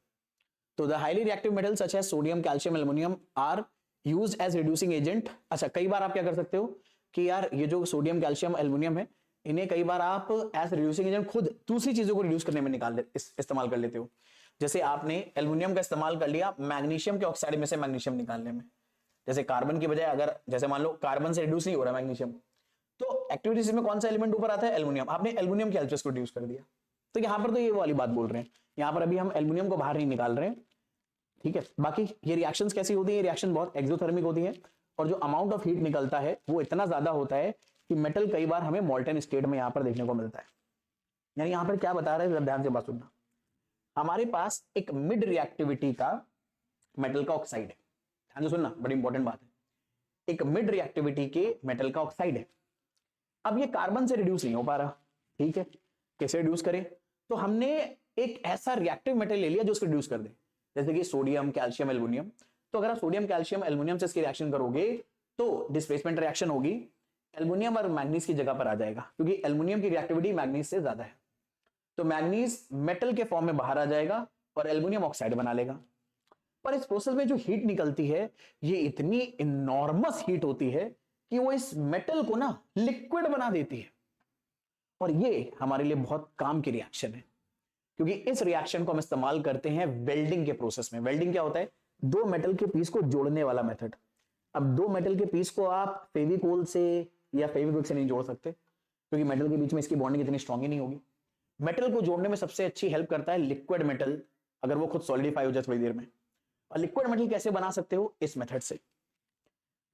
तो the highly reactive metals such as sodium, calcium, aluminium are used as reducing agent. अच्छा, कई बार आप क्या कर सकते हो कि यार ये जो सोडियम, कैल्शियम, एल्युमिनियम है, इन्हें कई बार आप एज रिड्यूसिंग एजेंट खुद दूसरी चीजों को रिड्यूस करने में इस्तेमाल कर लेते हो। जैसे आपने एल्युमिनियम का इस्तेमाल कर लिया मैग्नीशियम के ऑक्साइड में से मैग्नीशियम निकालने में। जैसे कार्बन की बजाय अगर जैसे मान लो कार्बन से रिड्यूस नहीं हो रहा मैग्नीशियम, तो एक्टिविटीज में कौन सा एलिमेंट ऊपर आता है? एल्युमिनियम। आपने एल्युमिनियम की हेल्प से इसको रिड्यूस कर दिया। तो यहां पर तो ये वाली बात बोल रहे हैं, यहां पर अभी हम एल्युमिनियम को बाहर नहीं निकाल रहे हैं। ठीक है, बाकी ये रिएक्शंस कैसी होती है? रिएक्शन बहुत एक्सोथर्मिक होती है और जो अमाउंट ऑफ हीट निकलता है वो इतना ज्यादा होता है कि मेटल कई बार हमें मोल्टन स्टेट में यहां पर देखने को मिलता है। यानी यहां पर क्या बता रहे हैं, ध्यान से बात सुनना। हमारे पास एक मिड रिएक्टिविटी का मेटल का ऑक्साइड है, ध्यान से सुनना, बड़ी इंपॉर्टेंट बात है। एक मिड रिएक्टिविटी के मेटल का ऑक्साइड है। अब ये कार्बन से रिड्यूस नहीं हो पा रहा। ठीक है, कैसे रिड्यूस करें? तो हमने एक ऐसा रिएक्टिव मेटल ले लिया जो उसको रिड्यूस कर दे, जैसे कि सोडियम, कैल्शियम, एल्युमिनियम। तो अगर आप सोडियम, कैल्शियम, एल्युमिनियम से इसकी रिएक्शन करोगे तो डिस्प्लेसमेंट रिएक्शन होगी, एल्युमिनियम और मैग्नीज की जगह पर आ जाएगा, क्योंकि एल्युमिनियम की रिएक्टिविटी मैग्नीज से ज्यादा है। तो मैग्नीज मेटल के फॉर्म में बाहर आ जाएगा और एल्युमिनियम ऑक्साइड बना लेगा। पर इस प्रोसेस में जो हीट निकलती है ये इतनी इनॉर्मस हीट होती है कि वो इस मेटल को ना लिक्विड बना देती है। और ये हमारे लिए बहुत काम की रिएक्शन है, क्योंकि इस रिएक्शन को हम इस्तेमाल करते हैं वेल्डिंग के प्रोसेस में। वेल्डिंग क्या होता है? दो मेटल के पीस को जोड़ने वाला मेथड। अब दो मेटल के पीस को आप फेविकोल से या फेविक्विक से नहीं जोड़ सकते, क्योंकि मेटल के बीच में इसकी बॉन्डिंग इतनी स्ट्रांग ही नहीं होगी। मेटल को जोड़ने में सबसे अच्छी हेल्प करता है लिक्विड मेटल, अगर वो खुद सॉलिडिफाई हो जाए थोड़ी देर में। और लिक्विड मेटल कैसे बना सकते हो? इस मेथड से।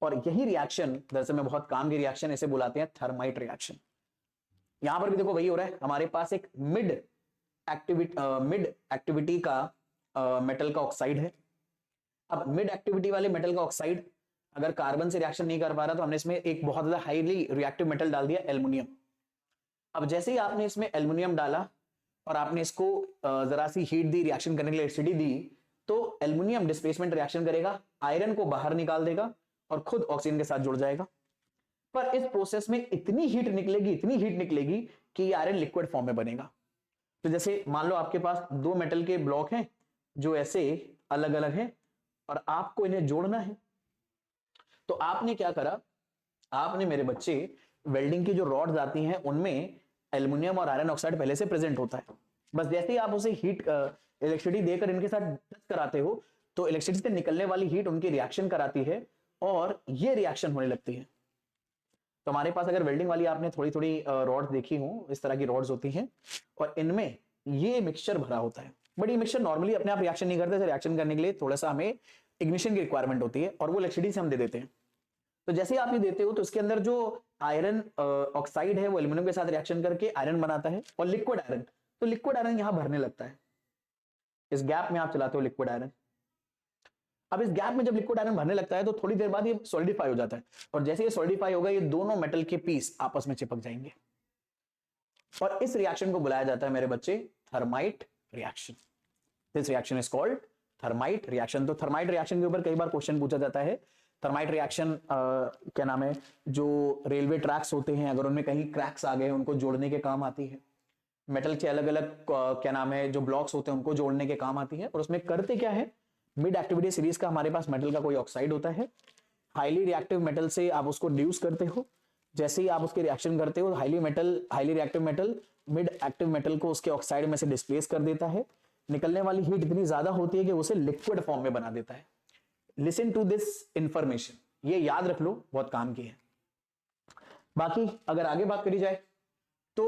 और यही रिएक्शन दरअसल में बहुत काम की रिएक्शन, इसे बुलाते हैं थर्माइट रिएक्शन। यहां पर भी देखो वही हो रहा है, हमारे पास एक मिड एक्टिविटी का मेटल का ऑक्साइड है। अब मिड एक्टिविटी वाले मेटल का ऑक्साइड अगर कार्बन से रिएक्शन नहीं कर पा रहा तो हमने इसमें एक बहुत ज्यादा हाईली रिएक्टिव मेटल डाल दिया, एल्युमिनियम। अब जैसे ही आपने इसमें एल्युमिनियम डाला और आपने इसको जरा सी हीट दी, रिएक्शन करने के लिए एसिडिटी दी, तो एल्युमिनियम डिस्प्लेसमेंट रिएक्शन करेगा, आयरन को बाहर निकाल देगा और खुद ऑक्सीजन के साथ जुड़ जाएगा। पर इस प्रोसेस में इतनी हीट निकलेगी कि आयरन लिक्विड फॉर्म में बनेगा। तो जैसे मान लो आपके पास दो मेटल के ब्लॉक हैं जो ऐसे अलग अलग हैं और आपको इन्हें जोड़ना है। तो आपने क्या करा? आपने मेरे बच्चे वेल्डिंग की जो रॉड्स आती हैं उनमें एल्युमिनियम और आयरन ऑक्साइड पहले से प्रेजेंट होता है। बस जैसे ही आप उसे हीट इलेक्ट्रिसिटी देकर इनके साथ टच कराते हो तो इलेक्ट्रिसिटी से निकलने वाली हीट उनकी रिएक्शन कराती है और ये रिएक्शन होने लगती है। तो हमारे पास अगर वेल्डिंग वाली आपने थोड़ी थोड़ी रॉड्स देखी हो, इस तरह की रॉड्स होती हैं और इनमें ये मिक्सचर भरा होता है। बट ये मिक्सचर नॉर्मली अपने आप रिएक्शन नहीं करते, रिएक्शन करने के लिए थोड़ा सा हमें इग्निशन की रिक्वायरमेंट होती है और वो इलेक्ट्रिसिटी से हम दे देते हैं। तो जैसे आप ये देते हो तो इसके अंदर जो आयरन ऑक्साइड है वो एल्युमिनियम के साथ रिएक्शन करके आयरन बनाता है और लिक्विड आयरन, तो लिक्विड आयरन यहां भरने लगता है। इस गैप में आप चलाते हो लिक्विड आयरन। अब इस गैप में जब लिक्विड आयरन भरने लगता है तो थोड़ी देर बाद ये सॉलिडिफाई हो जाता है और जैसे ये सॉलिडिफाई होगा ये दोनों मेटल के पीस आपस में चिपक जाएंगे और इस रिएक्शन को बुलाया जाता है मेरे बच्चे thermite reaction. This reaction is called thermite reaction. तो थर्माइट रिएक्शन के ऊपर कई बार क्वेश्चन पूछा जाता है। थर्माइट रिएक्शन क्या नाम है, जो रेलवे ट्रैक्स होते हैं अगर उनमें कहीं क्रैक्स आ गए उनको जोड़ने के काम आती है। मेटल के अलग अलग क्या नाम है जो ब्लॉक्स होते हैं उनको जोड़ने के काम आती है। और उसमें करते क्या है, मिड एक्टिविटी सीरीज का हमारे पास मेटल का कोई ऑक्साइड होता है, हाईली रिएक्टिव मेटल से आप उसको रिड्यूस करते हो। जैसे ही आप उसके रिएक्शन करते हो highly reactive metal mid active metal को उसके ऑक्साइड में से डिस्प्लेस कर देता है। निकलने वाली हीट इतनी ज्यादा होती है कि उसे लिक्विड फॉर्म में बना देता है। लिसन टू दिस इंफॉर्मेशन, ये याद रख लो, बहुत काम की है। बाकी अगर आगे बात करी जाए तो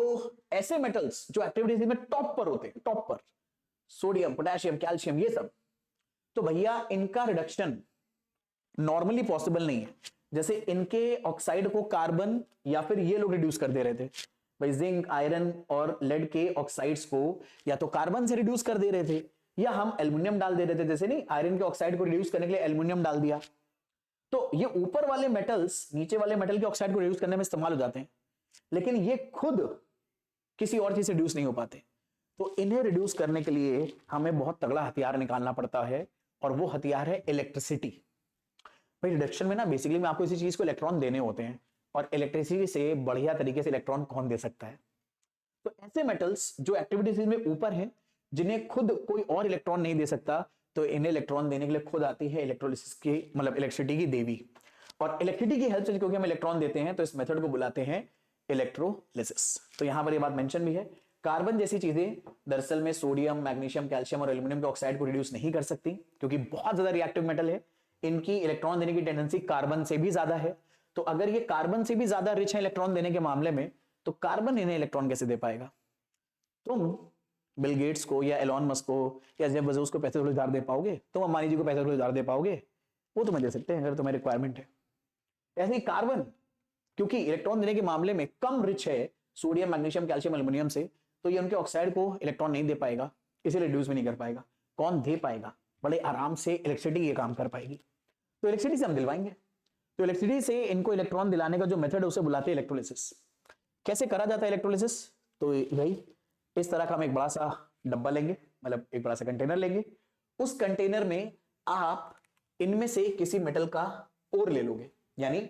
ऐसे मेटल्स जो एक्टिविटी में टॉप पर होते हैं, टॉप पर, सोडियम, पोटेशियम, कैल्शियम, ये सब, तो भैया इनका रिडक्शन नॉर्मली पॉसिबल नहीं है। जैसे इनके ऑक्साइड को कार्बन या फिर ये लोग रिड्यूस कर दे रहे थे भाई, जिंक, आयरन और लेड के ऑक्साइड्स को या तो कार्बन से रिड्यूस कर दे रहे थे या हम एल्युमिनियम डाल दे रहे थे। जैसे नहीं, आयरन के ऑक्साइड को रिड्यूस करने के लिए एल्युमिनियम डाल दिया, तो ये ऊपर वाले मेटल्स नीचे वाले मेटल के ऑक्साइड को रिड्यूस करने में इस्तेमाल हो जाते हैं, लेकिन ये खुद किसी और चीज से रिड्यूस नहीं हो पाते। तो इन्हें रिड्यूस करने के लिए हमें बहुत तगड़ा हथियार निकालना पड़ता है, और वो हथियार है इलेक्ट्रिसिटी। भाई रिडक्शन में ना बेसिकली में आपको इसी चीज को इलेक्ट्रॉन देने होते हैं, और इलेक्ट्रिसिटी से बढ़िया तरीके से इलेक्ट्रॉन कौन दे सकता है? तो ऐसे मेटल्स जो एक्टिविटीज में ऊपर हैं, जिन्हें खुद कोई और इलेक्ट्रॉन नहीं दे सकता, तो इन्हें इलेक्ट्रॉन देने के लिए खुद आती है इलेक्ट्रोलिसिस की, मतलब इलेक्ट्रिसिटी की देवी। और इलेक्ट्रिसिटी की हेल्प से क्योंकि हम इलेक्ट्रॉन देते हैं, तो इस मेथड को बुलाते हैं इलेक्ट्रोलिसिस। तो यहां पर ये बात मेंशन भी है, कार्बन जैसी चीजें दरअसल में सोडियम, मैग्नीशियम, कैल्शियम और एल्युमिनियम के ऑक्साइड को रिड्यूस नहीं कर सकती, क्योंकि बहुत ज्यादा रिएक्टिव मेटल है, इनकी इलेक्ट्रॉन देने की टेंडेंसी कार्बन से भी ज्यादा है। तो अगर ये कार्बन से भी ज्यादा रिच है इलेक्ट्रॉन देने के मामले में, तो कार्बन इन्हें इलेक्ट्रॉन कैसे दे पाएगा? तुम बिल गेट्स को या एलॉन मस्क को या जेफ बेजोस को पैसे उधार दे पाओगे? तुम अंबानी जी को पैसे उधार दे पाओगे? वो तुम्हें दे सकते हैं अगर तुम्हें रिक्वायरमेंट है। ऐसे ही कार्बन क्योंकि इलेक्ट्रॉन देने के मामले में कम रिच है सोडियम, मैग्नीशियम, कैल्शियम, एल्युमिनियम से, तो ये उनके ऑक्साइड को इलेक्ट्रॉन नहीं दे पाएगा, इसे रिड्यूस भी नहीं कर पाएगा। कौन दे पाएगा? बड़े आराम से इलेक्ट्रिसिटी ये काम कर पाएगी। तो इलेक्ट्रिसिटी से हम दिलवाएंगे। तो इलेक्ट्रिसिटी से इनको इलेक्ट्रॉन दिलाने का जो मेथड है उसे बुलाते हैं इलेक्ट्रोलिसिस। कैसे करा जाता है इलेक्ट्रोलिसिस? तो भाई इस तरह का हम एक बड़ा सा डब्बा लेंगे, मतलब एक बड़ा सा कंटेनर लेंगे। उस कंटेनर में आप इनमें से किसी मेटल का ओर ले लोगे, यानी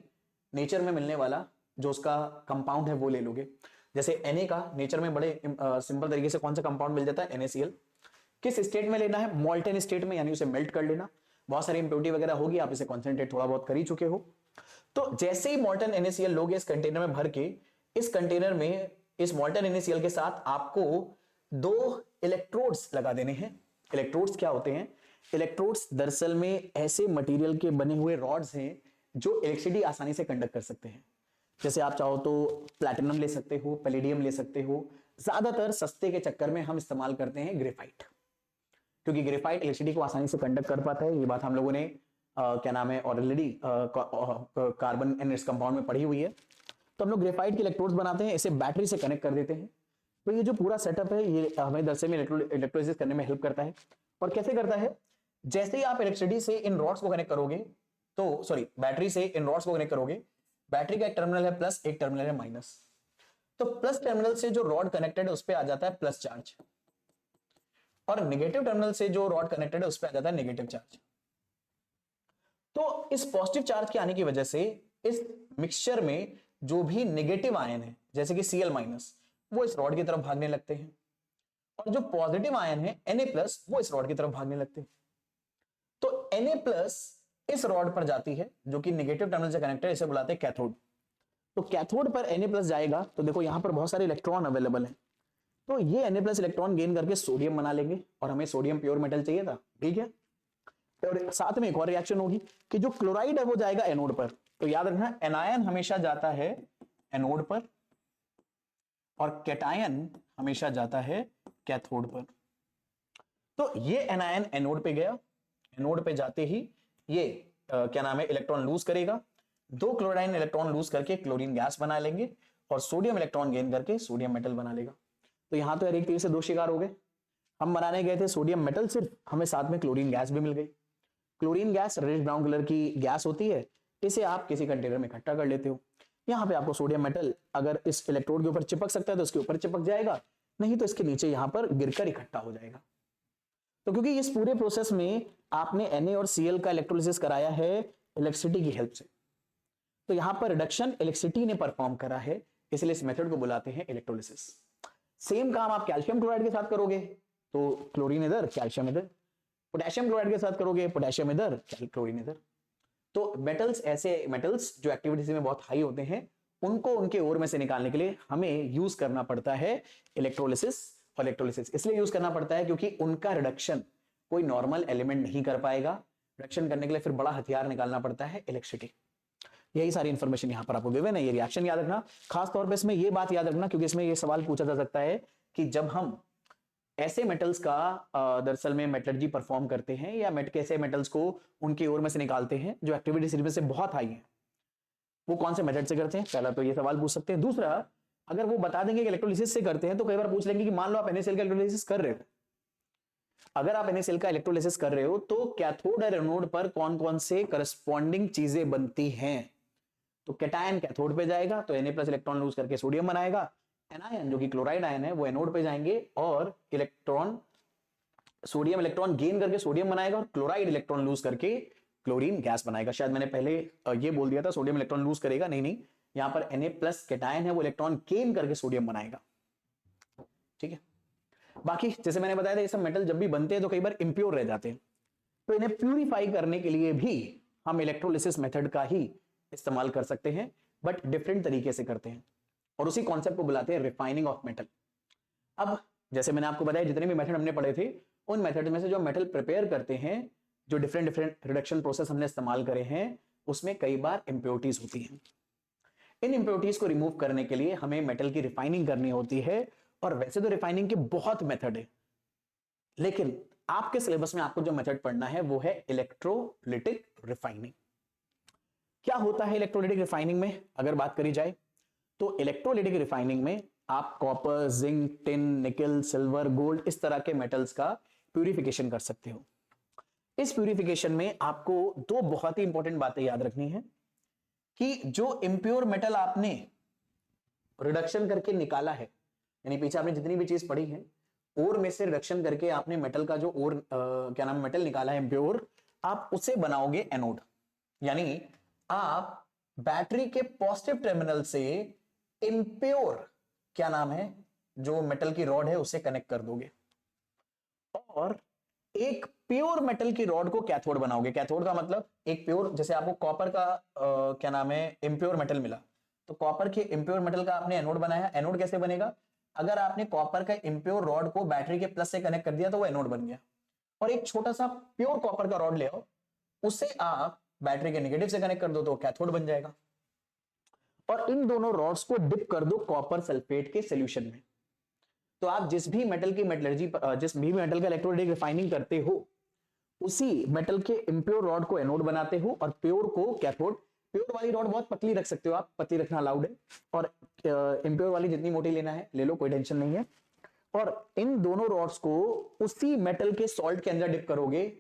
नेचर में मिलने वाला जो उसका कंपाउंड है वो ले लोगे। जैसे Na का नेचर में बड़े सिंपल तरीके से कौन सा कंपाउंड मिल जाता है? NaCl। किस स्टेट में लेना है? मॉल्टन स्टेट में, यानी उसे मेल्ट कर लेना। बहुत सारी इंप्योरिटी वगैरह होगी, आप इसे कॉन्सेंट्रेट थोड़ा बहुत कर ही चुके हो। तो जैसे ही मॉल्टन NaCl लोगे इस कंटेनर में भर के, इस कंटेनर में इस मॉल्टन NaCl के साथ आपको 2 इलेक्ट्रोड्स लगा देने हैं। इलेक्ट्रोड्स क्या होते हैं? इलेक्ट्रोड्स दरअसल में ऐसे मटेरियल के बने हुए रॉड्स हैं जो इलेक्ट्रिसिटी आसानी से कंडक्ट कर सकते हैं। जैसे आप चाहो तो प्लैटिनम ले सकते हो, पैलेडियम ले सकते हो। ज्यादातर सस्ते के चक्कर में हम इस्तेमाल करते हैं ग्रेफाइट, क्योंकि ग्रेफाइट इलेक्ट्रिसिटी को आसानी से कंडक्ट कर पाता है। ये बात हम लोगों ने क्या नाम है ऑलरेडी कार्बन एंड इस कंपाउंड में पढ़ी हुई है। तो हम लोग ग्रेफाइट के इलेक्ट्रोड्स बनाते हैं, इसे बैटरी से कनेक्ट कर देते हैं। तो ये जो पूरा सेटअप है ये हमें दरअसल में इलेक्ट्रोलिसिस करने में हेल्प करता है। और कैसे करता है? जैसे ही आप इलेक्ट्रिसिटी से इन रॉड्स को कनेक्ट करोगे, तो सॉरी बैटरी से इन रॉड्स को कनेक्ट करोगे, बैटरी का एक टर्मिनल है प्लस, एक टर्मिनल है माइनस। तो प्लस टर्मिनल से जो रॉड कनेक्टेड है उस पर आ जाता है प्लस चार्ज, और नेगेटिव टर्मिनल से जो रॉड कनेक्टेड है उस पर आ जाता है नेगेटिव चार्ज। तो इस पॉजिटिव चार्ज के आने की वजह से इस मिक्सचर में जो भी नेगेटिव आयन है, जैसे कि Cl माइनस, वो इस रॉड की तरफ भागने लगते हैं, और जो पॉजिटिव आयन है Na प्लस, वो इस रॉड की तरफ भागने लगते हैं। तो Na प्लस इस रॉड पर जाती है जो कि नेगेटिव टर्मिनल से कनेक्टेड, इसे बुलाते हैं कैथोड। तो कैथोड पर Na प्लस जाएगा, तो देखो यहां पर बहुत सारे इलेक्ट्रॉन अवेलेबल है। तो ये Na प्लस इलेक्ट्रॉन गेन करके सोडियम बना लेंगे, और हमें सोडियम प्योर मेटल चाहिए था, ठीक है। और साथ में एक और रिएक्शन होगी कि जो क्लोराइड है वो जाएगा एनोड पर। तो याद रखना, एनायन हमेशा जाता है एनोड पर, और कैटायन हमेशा जाता है कैथोड पर। तो ये एनायन एनोड पे गया, एनोड पे जाते ही ये क्या नाम है इलेक्ट्रॉन लूज करेगा, 2 क्लोराइन इलेक्ट्रॉन लूज करके क्लोरीन गैस बना लेंगे, और सोडियम इलेक्ट्रॉन गेन करके सोडियम मेटल बना लेगा। तो यहां तो एक तीर से 2 शिकार हो गए। हम बनाने गए थे सोडियम मेटल, सिर्फ हमें साथ में क्लोरीन गैस भी मिल गई। Chlorine gas reddish brown colour की गैस होती है, इसे आप किसी कंटेनर में इकट्ठा कर लेते हो। यहाँ पे आपको सोडियम मेटल अगर इस इलेक्ट्रोड के ऊपर चिपक सकता है तो इसके ऊपर चिपक जाएगा, नहीं तो इसके नीचे यहाँ पर गिरकर इकट्ठा हो जाएगा। तो क्योंकि इस पूरे प्रोसेस में आपने Na और Cl का इलेक्ट्रोलिसिस कराया है इलेक्ट्रिसिटी की हेल्प से, तो यहाँ पर रिडक्शन इलेक्ट्रिसिटी ने परफॉर्म करा है, इसलिए इस मेथड को बुलाते हैं इलेक्ट्रोलिसिस। सेम काम आप कैल्शियम क्लोराइड के साथ करोगे तो क्लोरीन इधर, कैल्शियम इधर। पोटेशियम क्लोराइड के साथ करोगे, पोटेशियम इधर, क्लोरीन इधर। तो मेटल्स, ऐसे मेटल्स जो एक्टिविटी में बहुत हाई होते हैं, उनको उनके ओर में से निकालने के लिए हमें यूज करना पड़ता है इलेक्ट्रोलिसिस, और इलेक्ट्रोलिसिस इसलिए यूज करना पड़ता है क्योंकि उनका रिडक्शन कोई नॉर्मल एलिमेंट नहीं कर पाएगा। रिडक्शन करने के लिए फिर बड़ा हथियार निकालना पड़ता है, इलेक्ट्रिसिटी। यही सारी इंफॉर्मेशन यहां पर आपको गिवन है। ये रिएक्शन याद रखना, खास तौर पे इसमें ये बात याद रखना क्योंकि इसमें ये सवाल पूछा जा सकता है कि जब हम ऐसे मेटल्स का दरअसल में मेटलर्जी परफॉर्म करते हैं या कैसे मेटल्स को उनकी ओर में से निकालते हैं जो एक्टिविटी सीरीज में से बहुत हाई है, वो कौन से मेथड से करते हैं। पहला तो ये सवाल पूछ सकते हैं। दूसरा, अगर वो बता देंगे कि इलेक्ट्रोलिसिस से करते हैं तो कई बार पूछ लेंगे कि मान लो आप NaCl का इलेक्ट्रोलिसिस कर रहे हो, अगर आप NaCl का इलेक्ट्रोलिसिस कर रहे हो तो कैथोड और एनोड पर कौन कौन से करस्पॉन्डिंग चीजें बनती हैं। तो कैटायन कैथोड पे जाएगा तो Na प्लस इलेक्ट्रॉन लूज करके सोडियम बनाएगा, एनायन जो कि क्लोराइड आयन है वो एनोड पे जाएंगे और इलेक्ट्रॉन सोडियम इलेक्ट्रॉन गेन करके सोडियम बनाएगा और क्लोराइड इलेक्ट्रॉन लूज करके क्लोरीन गैस बनाएगा। शायद मैंने पहले ये बोल दिया था सोडियम इलेक्ट्रॉन लूज करेगा, नहीं, यहां पर Na प्लस कैटायन है वो इलेक्ट्रॉन गेन करके सोडियम बनाएगा। ठीक है, बाकी जैसे मैंने बताया था ये सब मेटल जब भी बनते हैं तो कई बार इंप्योर रह जाते हैं, तो इन्हें प्यूरिफाई करने के लिए भी हम इलेक्ट्रोलिसिस मेथड का ही इस्तेमाल कर सकते हैं, बट डिफरेंट तरीके से करते हैं और उसी कॉन्सेप्ट को बुलाते हैं रिफाइनिंग ऑफ मेटल। अब जैसे मैंने आपको बताया जितने भी मेथड हमने पढ़े थे उन मेथड में से जो मेटल प्रिपेयर करते हैं, जो डिफरेंट रिडक्शन प्रोसेस हमने इस्तेमाल करे हैं, उसमें कई बार इंप्योरिटीज होती हैं। इन इंप्योरिटीज को रिमूव करने के लिए हमें मेटल की रिफाइनिंग करनी होती है और वैसे तो रिफाइनिंग के बहुत मेथड है, लेकिन आपके सिलेबस में आपको जो मेथड पढ़ना है वो है इलेक्ट्रोलिटिक रिफाइनिंग। क्या होता है इलेक्ट्रोलिटिक रिफाइनिंग में अगर बात करी जाए तो इलेक्ट्रोलिटिक रिफाइनिंग में आप कॉपर, जिंक, टिन, निकल, सिल्वर, गोल्ड इस तरह के मेटल्स का प्यूरिफिकेशन कर सकते हो। इस प्यूरिफिकेशन में आपको दो बहुत ही इंपॉर्टेंट बातें याद रखनी है कि जो इंप्योर मेटल आपने रिडक्शन करके निकाला है, यानी पीछे आपने जितनी भी चीज पढ़ी है ओर में से रिडक्शन करके आपने मेटल का जो ओर क्या नाम मेटल निकाला है इंप्योर, आप उसे बनाओगे एनोड। यानी आप बैटरी के पॉजिटिव टर्मिनल से इंप्योर क्या नाम है जो मेटल की रॉड है उसे कनेक्ट कर दोगे और एक प्योर मेटल की रॉड को कैथोड बनाओगे। कैथोड का मतलब एक प्योर, जैसे आपको कॉपर का क्या नाम है इंप्योर मेटल मिला, तो कॉपर के इंप्योर मेटल का आपने एनोड बनाया। एनोड कैसे बनेगा, अगर आपने कॉपर का इंप्योर रॉड को बैटरी के प्लस से कनेक्ट कर दिया तो वो एनोड बन गया, और एक छोटा सा प्योर कॉपर का रॉड ले आओ उसे आप बैटरी के नेगेटिव से कनेक्ट कर दो तो कैथोड बन जाएगा, और इन दोनों रॉड्स को डिप कर दो कॉपर सल्फेट के सॉल्यूशन में। तो आप जिस भी मेटल की मेटलर्जी, जिस भी मेटल का इलेक्ट्रोलिटिक रिफाइनिंग करते हो उसी मेटल के इंप्योर रॉड को एनोड बनाते हो और प्योर को कैथोड। प्योर वाली रॉड बहुत पतली रख सकते हो आप, पतली रखना अलाउड है, और इंप्योर वाली जितनी मोटी लेना है ले लो, कोई टेंशन नहीं है। और इन दोनों रॉड्स को उसी मेटल के सॉल्ट के अंदर डिप करोगे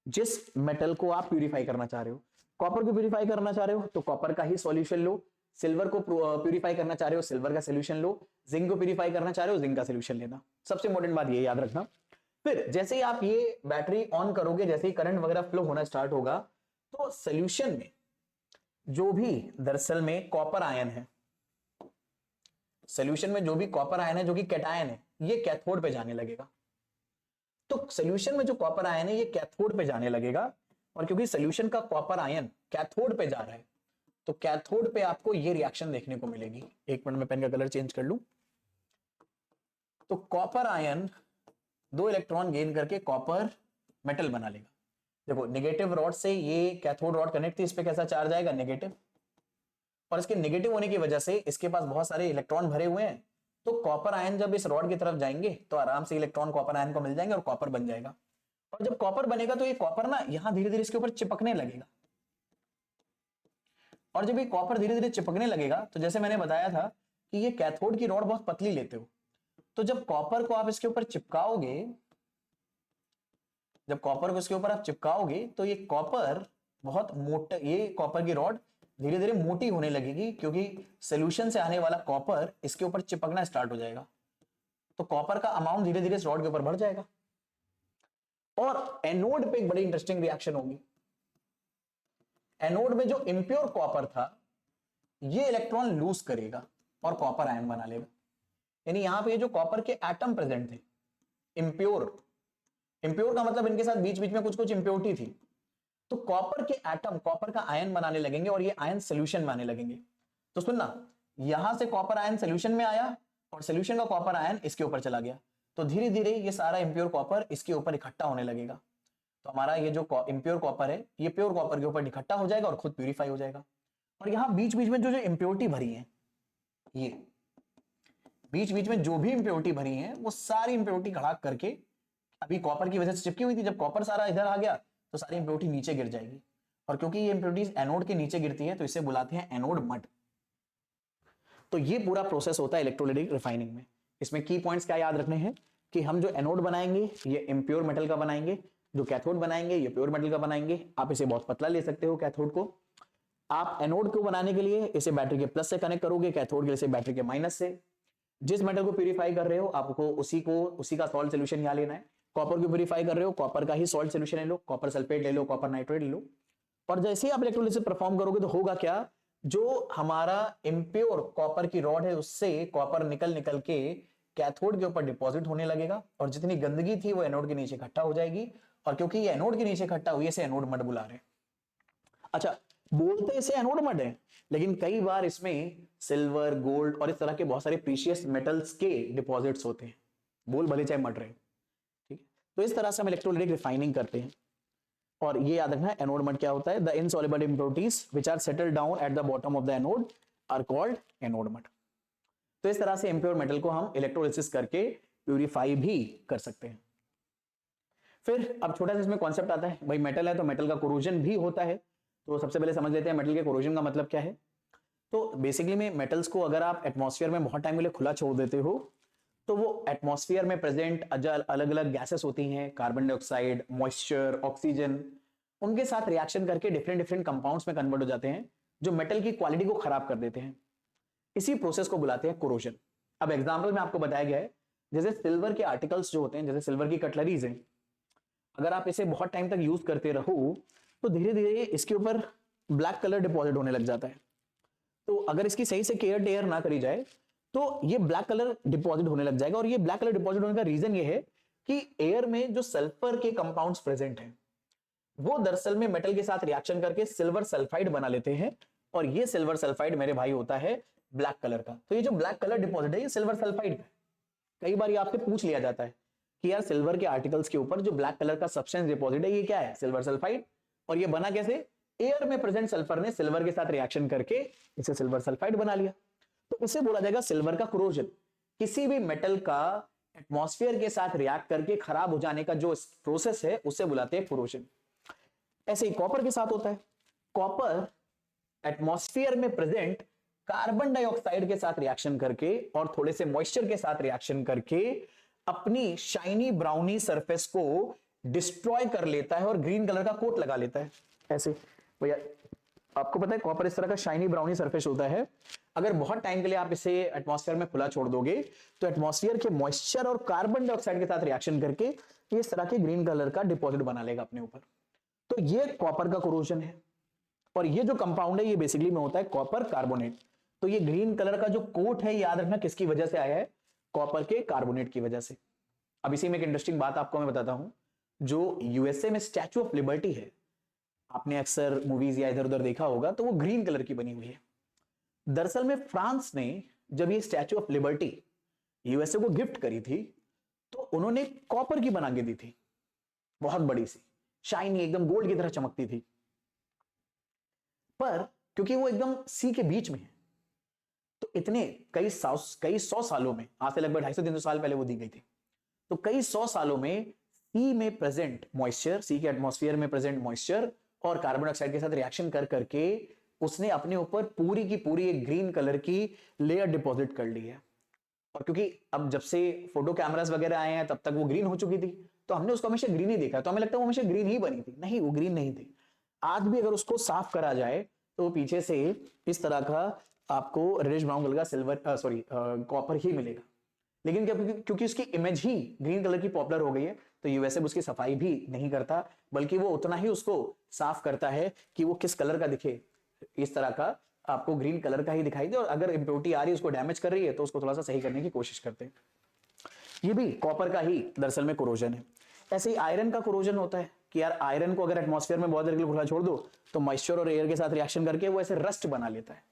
जिस मेटल को आप प्यूरिफाई करना चाह रहे हो। कॉपर को प्यूरिफाई करना चाह रहे हो तो कॉपर का ही सॉल्यूशन लो, सिल्वर को प्यूरिफाई करना चाह रहे हो सिल्वर का सॉल्यूशन लो, जिंक को प्यूरिफाई करना चाह रहे हो जिंक का सॉल्यूशन लेना। सबसे इंपॉर्टेंट बात ये याद रखना। फिर जैसे ही आप ये बैटरी ऑन करोगे, जैसे ही करंट वगैरह फ्लो होना स्टार्ट होगा, तो सॉल्यूशन में जो भी दरअसल में कॉपर आयन है, सॉल्यूशन में जो भी कॉपर आयन है जो कि कैटायन है, ये कैथोड पे जाने लगेगा। तो सॉल्यूशन में जो कॉपर आयन है ये कैथोड पे जाने लगेगा, और क्योंकि सॉल्यूशन का कॉपर आयन कैथोड पे जा रहा है तो कैथोड पे आपको ये रिएक्शन देखने को मिलेगी। एक मिनट में पेन का कलर चेंज कर लूं। तो कॉपर आयन 2 इलेक्ट्रॉन गेन करके कॉपर मेटल बना लेगा। देखो नेगेटिव रॉड से ये कैथोड रॉड कनेक्ट थी, इस पे कैसा चार्ज आएगा, नेगेटिव, और इसके नेगेटिव होने की वजह से इसके पास बहुत सारे इलेक्ट्रॉन भरे हुए हैं, तो कॉपर आयन जब इस रॉड की तरफ जाएंगे तो आराम से इलेक्ट्रॉन कॉपर आयन को मिल जाएंगे और कॉपर बन जाएगा। और जब कॉपर बनेगा तो ये कॉपर ना यहां धीरे धीरे इसके ऊपर चिपकने लगेगा, और जब ये कॉपर धीरे धीरे चिपकने लगेगा तो जैसे मैंने बताया था कि ये कैथोड की रॉड बहुत पतली लेते हो, तो जब कॉपर को आप इसके ऊपर चिपकाओगे, जब कॉपर को इसके ऊपर आप चिपकाओगे तो ये कॉपर बहुत मोटा, ये कॉपर की रॉड धीरे धीरे मोटी होने लगेगी क्योंकि सॉल्यूशन से आने वाला कॉपर इसके ऊपर चिपकना स्टार्ट हो जाएगा, तो कॉपर का अमाउंट धीरे धीरे इस रॉड के ऊपर बढ़ जाएगा। और एनोड पे एक बड़ी इंटरेस्टिंग रिएक्शन होगी। एनोड में जो इंप्योर कॉपर था ये इलेक्ट्रॉन लूज करेगा और कॉपर आयन बना लेगा। यानी यहां पे जो कॉपर के एटम प्रेजेंट थे इंप्योर, इंप्योर का मतलब इनके साथ बीच बीच में कुछ कुछ इंप्योरिटी थी, तो कॉपर के एटम कॉपर का आयन बनाने लगेंगे और ये आयन सॉल्यूशन में आने लगेंगे। तो सुनना, यहां से कॉपर आयन सॉल्यूशन में आया और सॉल्यूशन का कॉपर आयन इसके ऊपर चला गया, तो धीरे धीरे ये सारा इम्प्योर कॉपर इसके ऊपर इकट्ठा होने लगेगा। तो हमारा ये जो इम्प्योर कॉपर है ये प्योर कॉपर के ऊपर इकट्ठा हो जाएगा और खुद प्यूरिफाई हो जाएगा। और यहाँ बीच बीच में जो जो इम्प्योरिटी भरी है, ये बीच बीच में जो भी इम्प्योरिटी भरी है वो सारी इम्प्योरिटी खड़ा करके, अभी कॉपर की वजह से चिपकी हुई थी, जब कॉपर सारा इधर आ गया तो सारी इम्प्योरिटी नीचे गिर जाएगी। और क्योंकि ये इम्प्योरिटीज एनोड के नीचे गिरती है तो इसे बुलाते हैं एनोड मड। तो ये पूरा प्रोसेस होता है इलेक्ट्रोलाइटिक रिफाइनिंग में। इसमें की पॉइंट्स क्या याद रखने हैं कि हम जो एनोड बनाएंगे ये इम्प्योर मेटल का बनाएंगे, जो कैथोड बनाएंगे ये प्योर मेटल का बनाएंगे। आप इसे बहुत पतला ले सकते हो कैथोड को। आप एनोड को बनाने के लिए इसे बैटरी के प्लस से कनेक्ट करोगे, कैथोड के लिए इसे बैटरी के माइनस से। जिस मेटल को प्यूरिफाई कर रहे हो आपको उसी का सॉल्ट सोल्यूशन यहाँ लेना है। कॉपर को प्यूरिफाई कर रहे हो, कॉपर का ही सॉल्ट सोल्यूशन ले लो, कॉपर सल्फेट ले लो, कॉपर नाइट्रेट ले लो। और जैसे ही आप इलेक्ट्रोलिसिस परफॉर्म करोगे तो होगा क्या, जो हमारा इम्प्योर कॉपर की रॉड है उससे कॉपर निकल निकल के कैथोड के ऊपर डिपॉजिट होने लगेगा और जितनी गंदगी थी वो एनोड के नीचे इकट्ठा हो जाएगी। और क्योंकि ये एनोड के नीचे इकट्ठा हुई है इसे एनोड मड बुला रहे हैं। अच्छा, बोलते इसे एनोड मड है, लेकिन कई बार इसमें सिल्वर, गोल्ड और इस तरह के बहुत सारे प्रीशियस मेटल्स के डिपॉजिट्स होते हैं, बोल भले चाहे मड रहे। ठीक है, तो इस तरह से हम इलेक्ट्रोलाइटिक रिफाइनिंग करते हैं। और ये याद रखना, एनोड मड क्या होता है, the insoluble impurities which are settled down at the bottom of the anode are called anode mud. तो इस तरह से इम्प्योर मेटल को हम इलेक्ट्रोलिसिस करके प्यूरिफाई भी कर सकते हैं। फिर अब छोटा सा इसमें कॉन्सेप्ट आता है, भाई मेटल है तो मेटल का कोरोजन भी होता है। तो सबसे पहले समझ लेते हैं मेटल के कोरोजन का मतलब क्या है। तो बेसिकली में मेटल्स को अगर आप एटमॉस्फेयर में बहुत टाइम के लिए खुला छोड़ देते हो तो वो एटमॉस्फेयर में प्रेजेंट अलग अलग गैसेस होती हैं, कार्बन डाइऑक्साइड, मॉइस्चर, ऑक्सीजन, उनके साथ रिएक्शन करके डिफरेंट डिफरेंट कंपाउंड्स में कन्वर्ट हो जाते हैं जो मेटल की क्वालिटी को खराब कर देते हैं। इसी प्रोसेस को बुलाते हैं कोरोजन। अब एग्जाम्पल में आपको बताया गया है, जैसे सिल्वर के आर्टिकल्स जो होते हैं, जैसे सिल्वर की कटलरीज हैं, अगर आप इसे बहुत टाइम तक यूज करते रहो तो धीरे धीरे इसके ऊपर ब्लैक कलर डिपॉजिट होने लग जाता है। तो अगर इसकी सही से केयर टेयर ना करी जाए तो ये ब्लैक कलर डिपॉजिट होने लग जाएगा। और ये ब्लैक कलर डिपॉजिट होने का रीजन ये है कि एयर में जो सल्फर के कंपाउंड्स प्रेजेंट हैं वो दरअसल में मेटल के साथ रिएक्शन करके सिल्वर सल्फाइड बना लेते हैं और ये सिल्वर सल्फाइड मेरे भाई होता है ब्लैक कलर का। तो ये जो ब्लैक कलर डिपॉजिट है ये सिल्वर सल्फाइड है। कई बार ये आपसे पूछ लिया जाता है कि यार सिल्वर के आर्टिकल्स के ऊपर जो ब्लैक कलर का सब्सटेंस डिपॉजिट है ये क्या है, सिल्वर सल्फाइड। और ये बना कैसे, एयर में प्रेजेंट सल्फर ने सिल्वर के साथ रिएक्शन करके इसे सिल्वर सल्फाइड बना लिया। तो इसे बोला जाएगा सिल्वर का कोरोजन। किसी भी मेटल का एटमॉस्फेयर के साथ रिएक्ट करके खराब हो जाने का जो प्रोसेस है उसे बुलाते हैं कोरोजन। ऐसे ही कॉपर के साथ होता है। कॉपर एटमॉस्फेयर में प्रेजेंट कार्बन डाइऑक्साइड के साथ रिएक्शन करके और थोड़े से मॉइस्चर के साथ रिएक्शन करके अपनी शाइनी ब्राउनी सरफेस को डिस्ट्रॉय कर लेता है और ग्रीन कलर का कोट लगा लेता है। ऐसे भैया आपको पता है कॉपर इस तरह का शाइनी ब्राउनी सरफेस होता है। अगर बहुत टाइम के लिए आप इसे एटमॉस्फेयर में खुला छोड़ दोगे तो एटमॉस्फेयर के मॉइस्चर और कार्बन डाइऑक्साइड के साथ रिएक्शन करके ये इस तरह के ग्रीन कलर का डिपॉजिट बना लेगा अपने ऊपर। तो ये कॉपर का कोरोजन है। और ये जो कंपाउंड है ये बेसिकली में होता है कॉपर कार्बोनेट। तो ये ग्रीन कलर का जो कोट है याद रखना किसकी वजह से आया है, कॉपर के कार्बोनेट की वजह से। अब इसी में एक इंटरेस्टिंग बात आपको मैं बताता हूं, जो यूएसए में स्टैचू ऑफ लिबर्टी है, आपने अक्सर मूवीज या इधर उधर देखा होगा, तो वो ग्रीन कलर की बनी हुई है। दरअसल में फ्रांस ने जब ये स्टैचू ऑफ लिबर्टी यूएसए को गिफ्ट करी थी तो उन्होंने कॉपर की बना के दी थी, बहुत बड़ी सी शाइनी एकदम गोल्ड की तरह चमकती थी। पर क्योंकि वो एकदम सी के बीच में है तो इतने कई सौ सालों में, आज से लगभग 250-300 साल पहले वो दी गई थी, तो कई 100 सालों में सी में प्रेजेंट मॉइस्चर, सी के एटमॉस्फेयर में प्रेजेंट मॉइस्चर और कार्बन डाइऑक्साइड के साथ रिएक्शन कर करके उसने अपने ऊपर पूरी की पूरी एक ग्रीन कलर की लेयर डिपॉजिट कर ली है। और क्योंकि अब जब से फोटो कैमरास वगैरह आए हैं तब तक वो ग्रीन हो चुकी थी तो हमने उसको हमेशा ग्रीन ही देखा, तो हमें लगता है वो हमेशा ग्रीन ही बनी थी। नहीं, वो ग्रीन नहीं थी। आज भी अगर उसको साफ करा जाए तो वो पीछे से इस तरह का आपको रेडिश ब्राउन कलर का सिल्वर कॉपर ही मिलेगा। लेकिन क्योंकि उसकी इमेज ही ग्रीन कलर की पॉपुलर हो गई है तो यूएसए उसकी सफाई भी नहीं करता, बल्कि वो उतना ही उसको साफ करता है कि वो किस कलर का दिखे, इस तरह का आपको ग्रीन कलर का ही दिखाई दे। और अगर इंप्योरिटी आ रही है उसको डैमेज कर रही है तो उसको थोड़ा सा सही करने की कोशिश करते हैं। ये भी कॉपर का ही दरअसल में कोरोजन है। ऐसे ही आयरन का कोरोजन होता है कि यार आयरन को अगर एटमॉस्फेयर में बहुत देर के लिए खुला छोड़ दो तो मॉइस्चर और एयर के साथ रिएक्शन करके वो ऐसे रस्ट बना लेता है।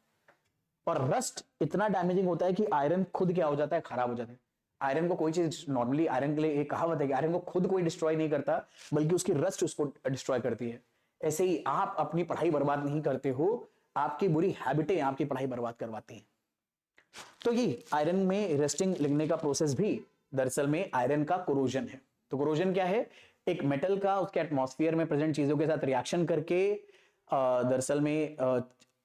और रस्ट इतना डैमेजिंग होता है कि आयरन खुद क्या हो जाता है, खराब हो जाता है। आयरन को कोई चीज, नॉर्मली आयरन के लिए एक कहावत है कि आयरन को खुद कोई डिस्ट्रॉय नहीं करता, बल्कि उसकी रस्ट उसको डिस्ट्रॉय करती है। ऐसे ही आप अपनी पढ़ाई बर्बाद नहीं करते हो, आपकी बुरी हैबिटें आपकी पढ़ाई बर्बाद करवाती हैं। तो ये आयरन में रस्टिंग लिखने का प्रोसेस भी दरअसल में आयरन का कोरोजन है। तो कोरोजन क्या है? एक मेटल का उसके एटमॉस्फेयर में प्रेजेंट चीजों के साथ रिएक्शन करके दरअसल में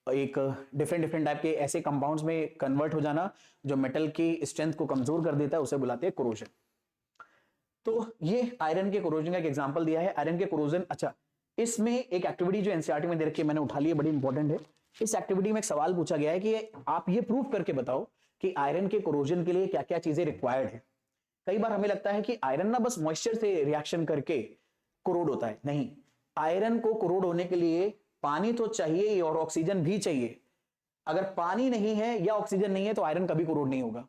एक डिफरेंट टाइप के ऐसे कंपाउंड्स में कन्वर्ट हो जाना जो मेटल की स्ट्रेंथ को कमजोर कर देता है, उसे बुलाते हैं कोरोजन। तो ये आयरन के कोरोजन का एक एग्जांपल दिया है। आयरन के कोरोजन, अच्छा, इसमें एक एक्टिविटी जो एनसीईआरटी में दे रखी है, मैंने उठा ली है, बड़ी इंपॉर्टेंट है। इस एक्टिविटी में एक सवाल पूछा गया है कि आप ये प्रूव करके बताओ कि आयरन के कोरोजन के लिए क्या क्या चीजें रिक्वायर्ड है। कई बार हमें लगता है कि आयरन ना बस मॉइस्चर से रिएक्शन करके कोरोड होता है, नहीं। आयरन को कोरोड होने के लिए पानी तो चाहिए और ऑक्सीजन भी चाहिए। अगर पानी नहीं है या ऑक्सीजन नहीं है तो आयरन कभी कोरोड नहीं होगा।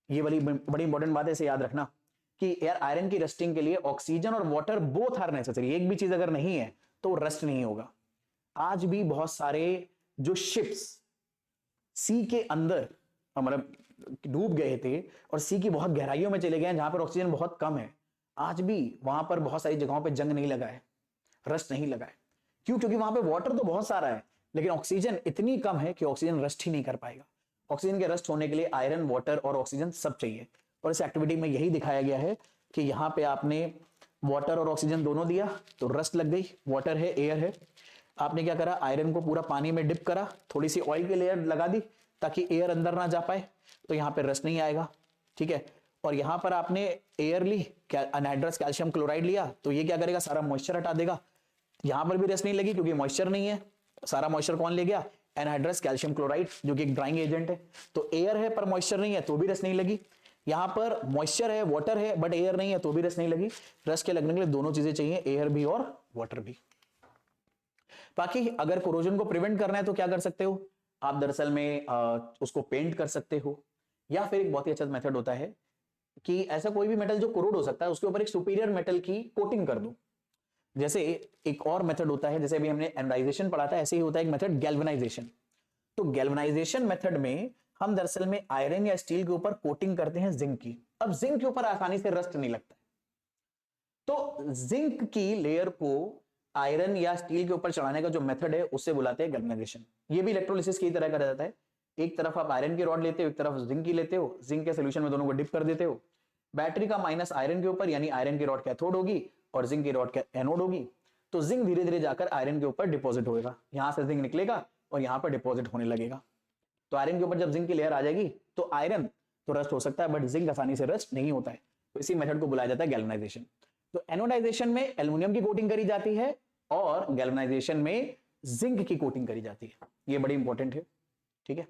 ये बड़ी इंपॉर्टेंट बात है, इसे याद रखना कि यार आयरन की रस्टिंग के लिए ऑक्सीजन और वाटर बोथ आर नेसेसरी। एक भी चीज अगर नहीं है तो रस्ट नहीं होगा। आज भी बहुत सारे जो शिप्स सी के अंदर मतलब डूब गए थे और सी की बहुत गहराइयों में चले गए हैं जहां पर ऑक्सीजन बहुत कम है, आज भी वहां पर बहुत सारी जगहों पर जंग नहीं लगा है, रस्ट नहीं लगा है। क्यों? क्योंकि वहां पे वाटर तो बहुत सारा है लेकिन ऑक्सीजन इतनी कम है कि ऑक्सीजन रस्ट ही नहीं कर पाएगा। ऑक्सीजन के रस्ट होने के लिए आयरन, वाटर और ऑक्सीजन सब चाहिए। और इस एक्टिविटी में यही दिखाया गया है कि यहाँ पे आपने वाटर और ऑक्सीजन दोनों दिया तो रस्ट लग गई। वाटर है, एयर है, आपने क्या करा, आयरन को पूरा पानी में डिप करा, थोड़ी सी ऑयल की लेयर लगा दी ताकि एयर अंदर ना जा पाए, तो यहाँ पे रस्ट नहीं आएगा। ठीक है। और यहाँ पर आपने एयर ली, अनहाइड्रस कैल्शियम क्लोराइड लिया, तो ये क्या करेगा, सारा मॉइस्चर हटा देगा। यहाँ पर भी रस्ट नहीं लगी क्योंकि मॉइस्चर नहीं है। सारा मॉइस्चर कौन ले गया? एनहाइड्रस कैल्शियम क्लोराइड, जो कि एक ड्राइंग एजेंट है। तो एयर है पर मॉइस्चर नहीं है तो भी रस्ट नहीं लगी। यहां पर मॉइस्चर है, वाटर है, बट एयर नहीं है तो भी रस्ट नहीं लगी। रस्ट के लगने के लिए दोनों चीजें चाहिए, एयर भी और वाटर भी। बाकी अगर कोरोजन को प्रिवेंट करना है तो क्या कर सकते हो आप? दरअसल में उसको पेंट कर सकते हो, या फिर एक बहुत ही अच्छा मेथड होता है कि ऐसा कोई भी मेटल जो कोरोड हो सकता है उसके ऊपर एक सुपीरियर मेटल की कोटिंग कर दो। जैसे एक और मेथड होता है, जैसे अभी हमने एनोडाइजेशन पढ़ा था, ऐसे ही होता है एक मेथड गैल्वेनाइजेशन। तो गैल्वेनाइजेशन मेथड में हम दरअसल में आयरन या स्टील के ऊपर कोटिंग करते हैं जिंक की। अब जिंक के ऊपर आसानी से रस्ट नहीं लगता है, तो जिंक की लेयर को आयरन या स्टील के ऊपर चढ़ाने का जो मेथड है उससे बुलाते हैं गैल्वेनाइजेशन। ये भी इलेक्ट्रोलिसिस की तरह करा जाता है। एक तरफ आप आयरन की रॉड लेते हो, एक तरफ जिंक की लेते हो, जिंक के सोल्यूशन में दोनों को डिप कर देते हो। बैटरी का माइनस आयरन के ऊपर, यानी आयरन की रॉड कैथोड होगी और जिंक की रॉड एनोड होगी। तो जिंक धीरे धीरे जाकर आयरन के ऊपर डिपॉजिट होगा, यहां से जिंक निकलेगा और यहां पर डिपॉजिट होने लगेगा। तो आयरन के ऊपर जब जिंक की लेयर आ जाएगी तो आयरन तो रस्ट हो सकता है बट जिंक आसानी से रस्ट नहीं होता है। तो इसी मेथड को बुलाया जाता है गैल्वेनाइजेशन। तो एनोडाइजेशन में एल्युमिनियम की कोटिंग करी जाती है और गैल्वेनाइजेशन में जिंक की कोटिंग करी जाती है। ये बड़ी इंपॉर्टेंट है। ठीक है।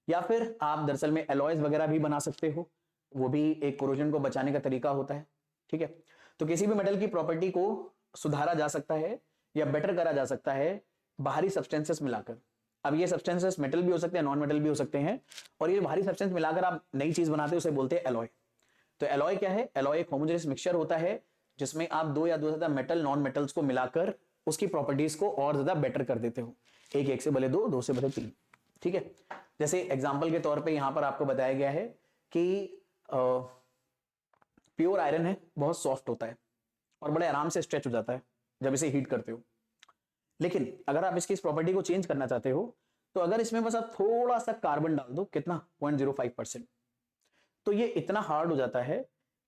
या फिर आप दरअसल में एलॉयज वगैरह भी बना सकते हो, वो भी एक कोरोजन को बचाने का तरीका होता है। ठीक है। तो किसी भी मेटल की प्रॉपर्टी को सुधारा जा सकता है या बेटर करा जा सकता है बाहरी सब्सटेंसेस मिलाकर। अब ये सब्सटेंसेस मेटल भी हो सकते हैं, नॉन मेटल भी हो सकते हैं, और ये बाहरी सब्सटेंस मिलाकर आप नई चीज बनाते हैं, उसे बोलते हैं एलॉय। तो एलॉय क्या है? एलॉय एक होमोजेनियस मिक्सचर होता है जिसमें आप दो या दो से ज्यादा मेटल, नॉन मेटल्स को मिलाकर उसकी प्रॉपर्टीज को और ज्यादा बेटर कर देते हो। एक से भले दो, दो से भले तीन। ठीक है। जैसे एग्जाम्पल के तौर पर यहां पर आपको बताया गया है कि प्योर आयरन है, बहुत सॉफ्ट होता है और बड़े आराम से स्ट्रेच हो जाता है जब इसे हीट करते हो। लेकिन अगर आप इसकी इस प्रॉपर्टी को चेंज करना चाहते हो तो अगर इसमें बस आप थोड़ा सा कार्बन डाल दो, कितना, 0.05%, तो ये इतना हार्ड हो जाता है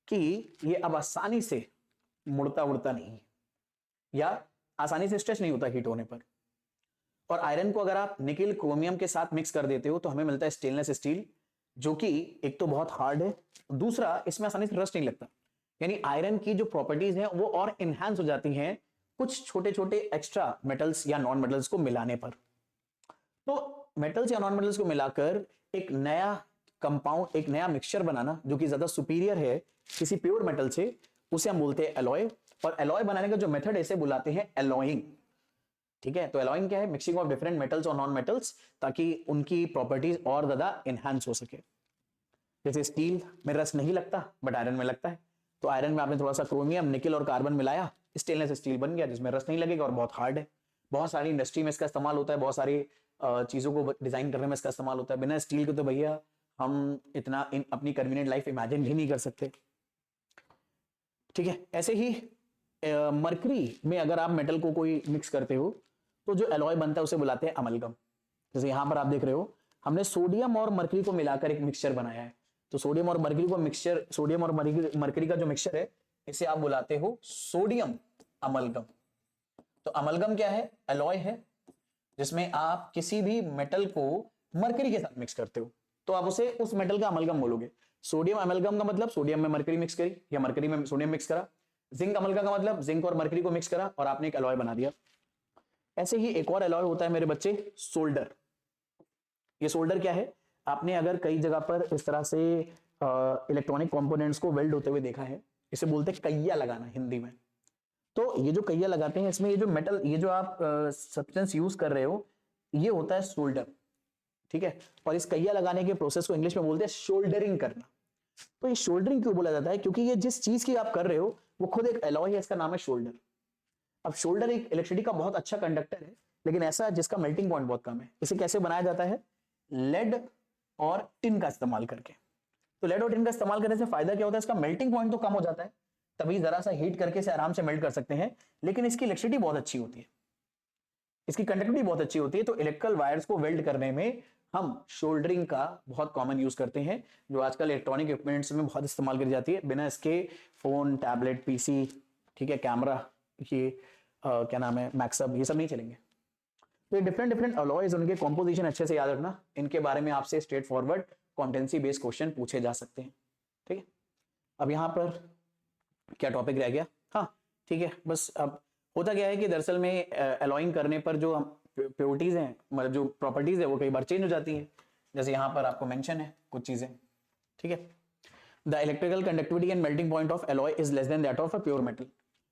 कि ये अब आसानी से मुड़ता उड़ता नहीं या आसानी से स्ट्रेच नहीं होता हीट होने पर। और आयरन को अगर आप निकेल क्रोमियम के साथ मिक्स कर देते हो तो हमें मिलता है स्टेनलेस स्टील, जो कि एक तो बहुत हार्ड है, दूसरा इसमें आसानी से रस्ट नहीं लगता। यानी आयरन की जो प्रॉपर्टीज हैं वो और इनहैंस हो जाती हैं कुछ छोटे छोटे एक्स्ट्रा मेटल्स या नॉन मेटल्स को मिलाने पर। तो मेटल्स या नॉन मेटल्स को मिलाकर एक नया कंपाउंड, एक नया मिक्सचर बनाना जो कि ज्यादा सुपीरियर है किसी प्योर मेटल से, उसे हम बोलते हैं एलॉय। और एलॉय बनाने का जो मेथड है इसे बुलाते हैं एलॉइंग। ठीक है। तो एलॉइंग क्या है? मिक्सिंग ऑफ डिफरेंट मेटल्स और नॉन मेटल्स ताकि उनकी प्रॉपर्टीज और ज्यादा एनहांस हो सके। जैसे स्टील में रस्ट नहीं लगता बट आयरन में लगता है, तो आयरन में आपने थोड़ा सा क्रोमियम, निकेल और कार्बन मिलाया, स्टेनलेस स्टील बन गया जिसमें रस्ट नहीं लगेगा और बहुत हार्ड है। बहुत सारी इंडस्ट्री में इसका इस्तेमाल होता है, बहुत सारी चीजों को डिजाइन करने में इसका इस्तेमाल होता है। बिना स्टील के तो भैया हम इतना अपनी कन्वीनियंट लाइफ इमेजिन भी नहीं कर सकते। ठीक है, ऐसे ही मरकरी में अगर आप मेटल को कोई मिक्स करते हो तो जो एलॉय बनता है उसे बुलाते हैं अमलगम। जैसे यहां पर आप देख रहे हो हमने सोडियम और मरकरी को मिलाकर एक मिक्सचर बनाया है, तो सोडियम और मरकरी को मिक्सचर, सोडियम और मरकरी का जो मिक्सचर है इसे आप बुलाते हो सोडियम अमलगम। तो अमलगम क्या है? एलॉय है जिसमें आप किसी भी मेटल को मरकरी के साथ मिक्स करते हो तो आप उसे उस मेटल का अमलगम बोलोगे। सोडियम अमलगम का मतलब सोडियम में मरकरी मिक्स करी या मरकरी में सोडियम मिक्स करा। जिंक अमलगम का मतलब जिंक और मरकरी को मिक्स करा और आपने एक एलॉय बना दिया। ऐसे ही एक और एलॉय होता है मेरे बच्चे, सोल्डर। ये सोल्डर क्या है? आपने अगर कई जगह पर इस तरह से इलेक्ट्रॉनिक कंपोनेंट्स को वेल्ड होते हुए देखा है, इसे बोलते हैं कईया लगाना हिंदी में। तो ये जो कईया लगाते हैं इसमें ये जो मेटल, ये जो आप सब्सटेंस यूज कर रहे हो ये होता है सोल्डर। ठीक है, और इस कईया लगाने के प्रोसेस को इंग्लिश में बोलते हैं शोल्डरिंग करना। तो ये शोल्डरिंग क्यों बोला जाता है? क्योंकि ये जिस चीज की आप कर रहे हो वो खुद एक एलॉय है, इसका नाम है शोल्डर। अब शोल्डर एक इलेक्ट्रिसिटी का बहुत अच्छा कंडक्टर है, लेकिन ऐसा जिसका मेल्टिंग पॉइंट बहुत कम है। इसे कैसे बनाया जाता है? लेड और टिन का इस्तेमाल करके। तो लेड और टिन का इस्तेमाल करने से फायदा क्या होता है? इसका मेल्टिंग पॉइंट तो कम हो जाता है, तभी जरा सा हीट करके इसे आराम से मेल्ट कर सकते हैं, लेकिन इसकी इलेक्ट्रिसिटी बहुत अच्छी होती है, इसकी कंडक्टिविटी बहुत अच्छी होती है। तो इलेक्ट्रिकल वायर्स को वेल्ड करने में हम शोल्डरिंग का बहुत कॉमन यूज करते हैं, जो आजकल इलेक्ट्रॉनिक इक्विपमेंट्स में बहुत इस्तेमाल करी जाती है। बिना इसके फोन, टैबलेट, पीसी, ठीक है, कैमरा, ये क्या नाम है, मैक्सअप, ये सब नहीं चलेंगे। तो ये डिफरेंट डिफरेंट अलॉयज, उनके कॉम्पोजिशन अच्छे से याद रखना, इनके बारे में आपसे straight forward competency based question पूछे जा सकते हैं। ठीक है, अब यहाँ पर क्या टॉपिक रह गया? हाँ ठीक है, बस अब होता क्या है कि दरअसल में अलॉइंग करने पर जो प्योरिटीज हैं, मतलब जो प्रॉपर्टीज है वो कई बार चेंज हो जाती हैं। जैसे यहाँ पर आपको मेंशन है कुछ चीजें। ठीक है, the electrical conductivity and melting point of alloy is less than that of a pure metal.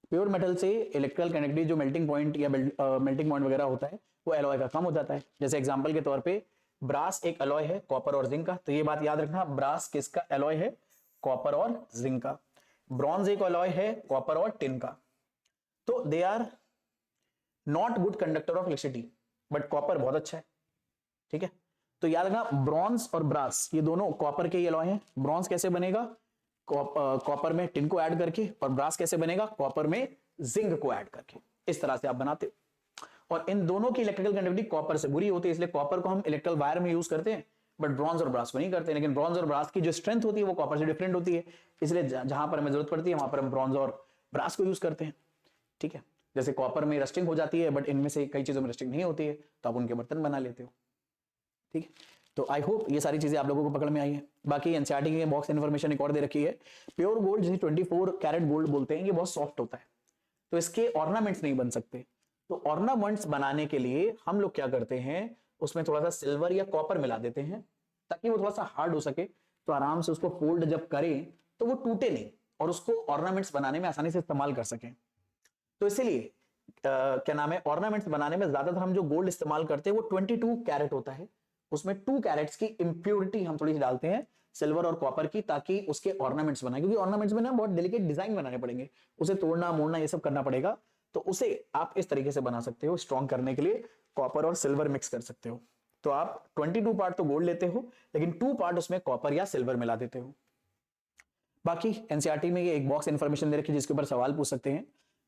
Pure metal से इलेक्ट्रिकल कंडक्टिविटी जो मेल्टिंग पॉइंट या मेल्टिंग पॉइंट वगैरह होता है वो एलॉय का कम हो जाता है। जैसे एग्जांपल के तौर पे ब्रास एक एलॉय है कॉपर और जिंक का, तो ये बात याद रखना, ब्रास किसका एलॉय है? कॉपर और जिंक का। ब्रॉन्ज एक एलॉय है कॉपर और टिन का। तो they are not good conductor of electricity, but copper बहुत अच्छा है। ठीक है, तो याद रखना ब्रॉन्ज और ब्रास ये दोनों कॉपर के एलॉय हैं। ब्रॉन्ज कैसे बनेगा? कॉपर में टिन को ऐड करके, और ब्रास कैसे बनेगा? कॉपर में जिंक को ऐड करके। इस तरह से आप बनाते हो, और इन दोनों की इलेक्ट्रिकल कंडक्टिविटी कॉपर से बुरी होती है, इसलिए कॉपर को हम इलेक्ट्रिकल वायर में यूज करते हैं, बट ब्रॉन्ज और ब्रास को नहीं करते। लेकिन ब्रॉन्ज और ब्रास की जो स्ट्रेंथ होती है वो कॉपर से डिफरेंट होती है, इसलिए जहां पर हमें जरूरत पड़ती है वहां पर हम ब्रॉन्ज और ब्रास को यूज करते हैं। ठीक है, जैसे कॉपर में रस्टिंग हो जाती है, बट इनमें से कई चीजों में रस्टिंग नहीं होती है, तो आप उनके बर्तन बना लेते हो। ठीक है, तो आई होप ये सारी चीजें आप लोगों को पकड़ में आई है। बाकी एनसीईआरटी की बॉक्स इन्फॉर्मेशन एक और दे रखी है। प्योर गोल्ड जिसे 24 कैरेट गोल्ड बोलते हैं, ये बहुत सॉफ्ट होता है, तो इसके ऑर्नामेंट्स नहीं बन सकते। तो ऑर्नामेंट्स बनाने के लिए हम लोग क्या करते हैं, उसमें थोड़ा सा सिल्वर या कॉपर मिला देते हैं ताकि वो थोड़ा सा हार्ड हो सके, तो आराम से उसको फोल्ड जब करें तो वो टूटे नहीं और उसको ऑर्नामेंट्स बनाने में आसानी से इस्तेमाल कर सकें। तो इसीलिए क्या नाम है, ऑर्नामेंट्स बनाने में ज्यादातर हम जो गोल्ड इस्तेमाल करते हैं वो 22 कैरेट होता है। उसमें 2 कैरेट्स की इंप्योरिटी हम थोड़ी सी डालते हैं सिल्वर और कॉपर की, ताकि उसके ऑर्नामेंट्स बनाए, क्योंकि ऑर्नामेंट्स में ना बहुत डेलिकेट डिजाइन बनाने पड़ेंगे, उसे तोड़ना मोड़ना ये सब करना पड़ेगा। तो उसे आप इस तरीके से बना सकते हो, स्ट्रॉन्ग करने के लिए कॉपर और सिल्वर मिक्स कर सकते हो। तो आप 22 पार्ट तो गोल्ड लेते हो, लेकिन 2 पार्ट उसमें कॉपर या सिल्वर मिला देते हो। बाकी एनसीईआरटी में ये एक बॉक्स इंफॉर्मेशन दे रखी है जिसके ऊपर सवाल पूछ सकते हैं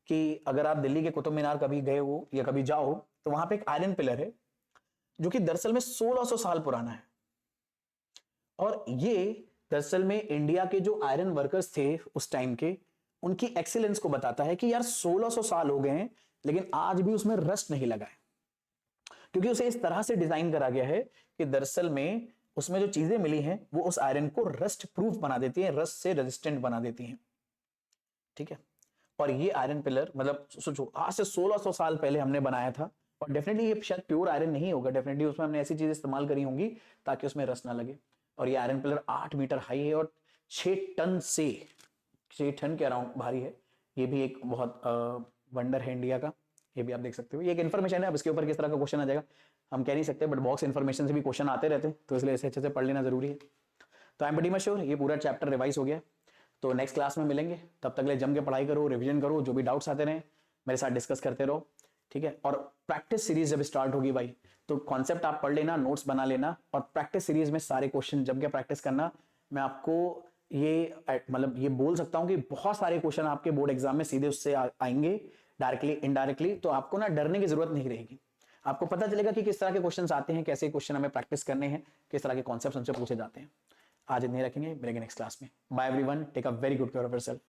कि अगर आप दिल्ली के कुतुब मीनार कभी गए हो या कभी जाओ तो वहां पे एक आयरन पिलर है जो कि दरअसल में 1600 साल पुराना है। और ये दरअसल में इंडिया के जो आयरन वर्कर्स थे उस टाइम के, उनकी एक्सीलेंस को बताता है कि यार 1600 साल हो गए हैं लेकिन आज भी उसमें रस्ट नहीं लगा है, क्योंकि उसे इस तरह से डिजाइन करा गया है कि दरअसल में उसमें जो चीजें मिली हैं वो उस आयरन को रस्ट प्रूफ बना देती हैं, रस्ट से रेजिस्टेंट बना देती हैं। ठीक है, और ये आयरन पिलर मतलब सोचो आज से 1600 साल पहले हमने बनाया था, और डेफिनेटली ये शायद प्योर आयरन नहीं होगा, डेफिनेटली उसमें हमने ऐसी चीजें इस्तेमाल करी होंगी ताकि उसमें रस्ट ना लगे। और ये आयरन पिलर 8 मीटर हाई है और 6 टन से 6 टन के अराउंड भारी है। ये भी एक बहुत वंडर है इंडिया का, ये भी आप देख सकते हो। ये एक इन्फॉर्मेशन है, अब इसके ऊपर किस तरह का क्वेश्चन आ जाएगा हम कह नहीं सकते, बट बॉक्स इन्फॉर्मेशन से भी क्वेश्चन आते रहते हैं, तो इसलिए इसे अच्छे से पढ़ लेना जरूरी है। तो I am pretty much sure ये पूरा चैप्टर रिवाइज हो गया। तो नेक्स्ट क्लास में मिलेंगे, तब तक ले जम के पढ़ाई करो, रिवीजन करो, जो भी डाउट्स आते रहे मेरे साथ डिस्कस करते रहो। ठीक है। और प्रैक्टिस सीरीज जब स्टार्ट होगी भाई, तो कॉन्सेप्ट आप पढ़ लेना, नोट्स बना लेना, और प्रैक्टिस सीरीज में सारे क्वेश्चन जम के प्रैक्टिस करना। मैं आपको ये मतलब ये बोल सकता हूं कि बहुत सारे क्वेश्चन आपके बोर्ड एग्जाम में सीधे उससे आएंगे, डायरेक्टली इनडायरेक्टली। तो आपको ना डरने की जरूरत नहीं रहेगी, आपको पता चलेगा कि किस तरह के क्वेश्चन आते हैं, कैसे क्वेश्चन हमें प्रैक्टिस करने हैं, किस तरह के कॉन्सेप्ट हमसे पूछे जाते हैं। आज इतने रखेंगे, मिलेंगे नेक्स्ट क्लास में। Bye everyone, take a very good care of yourself.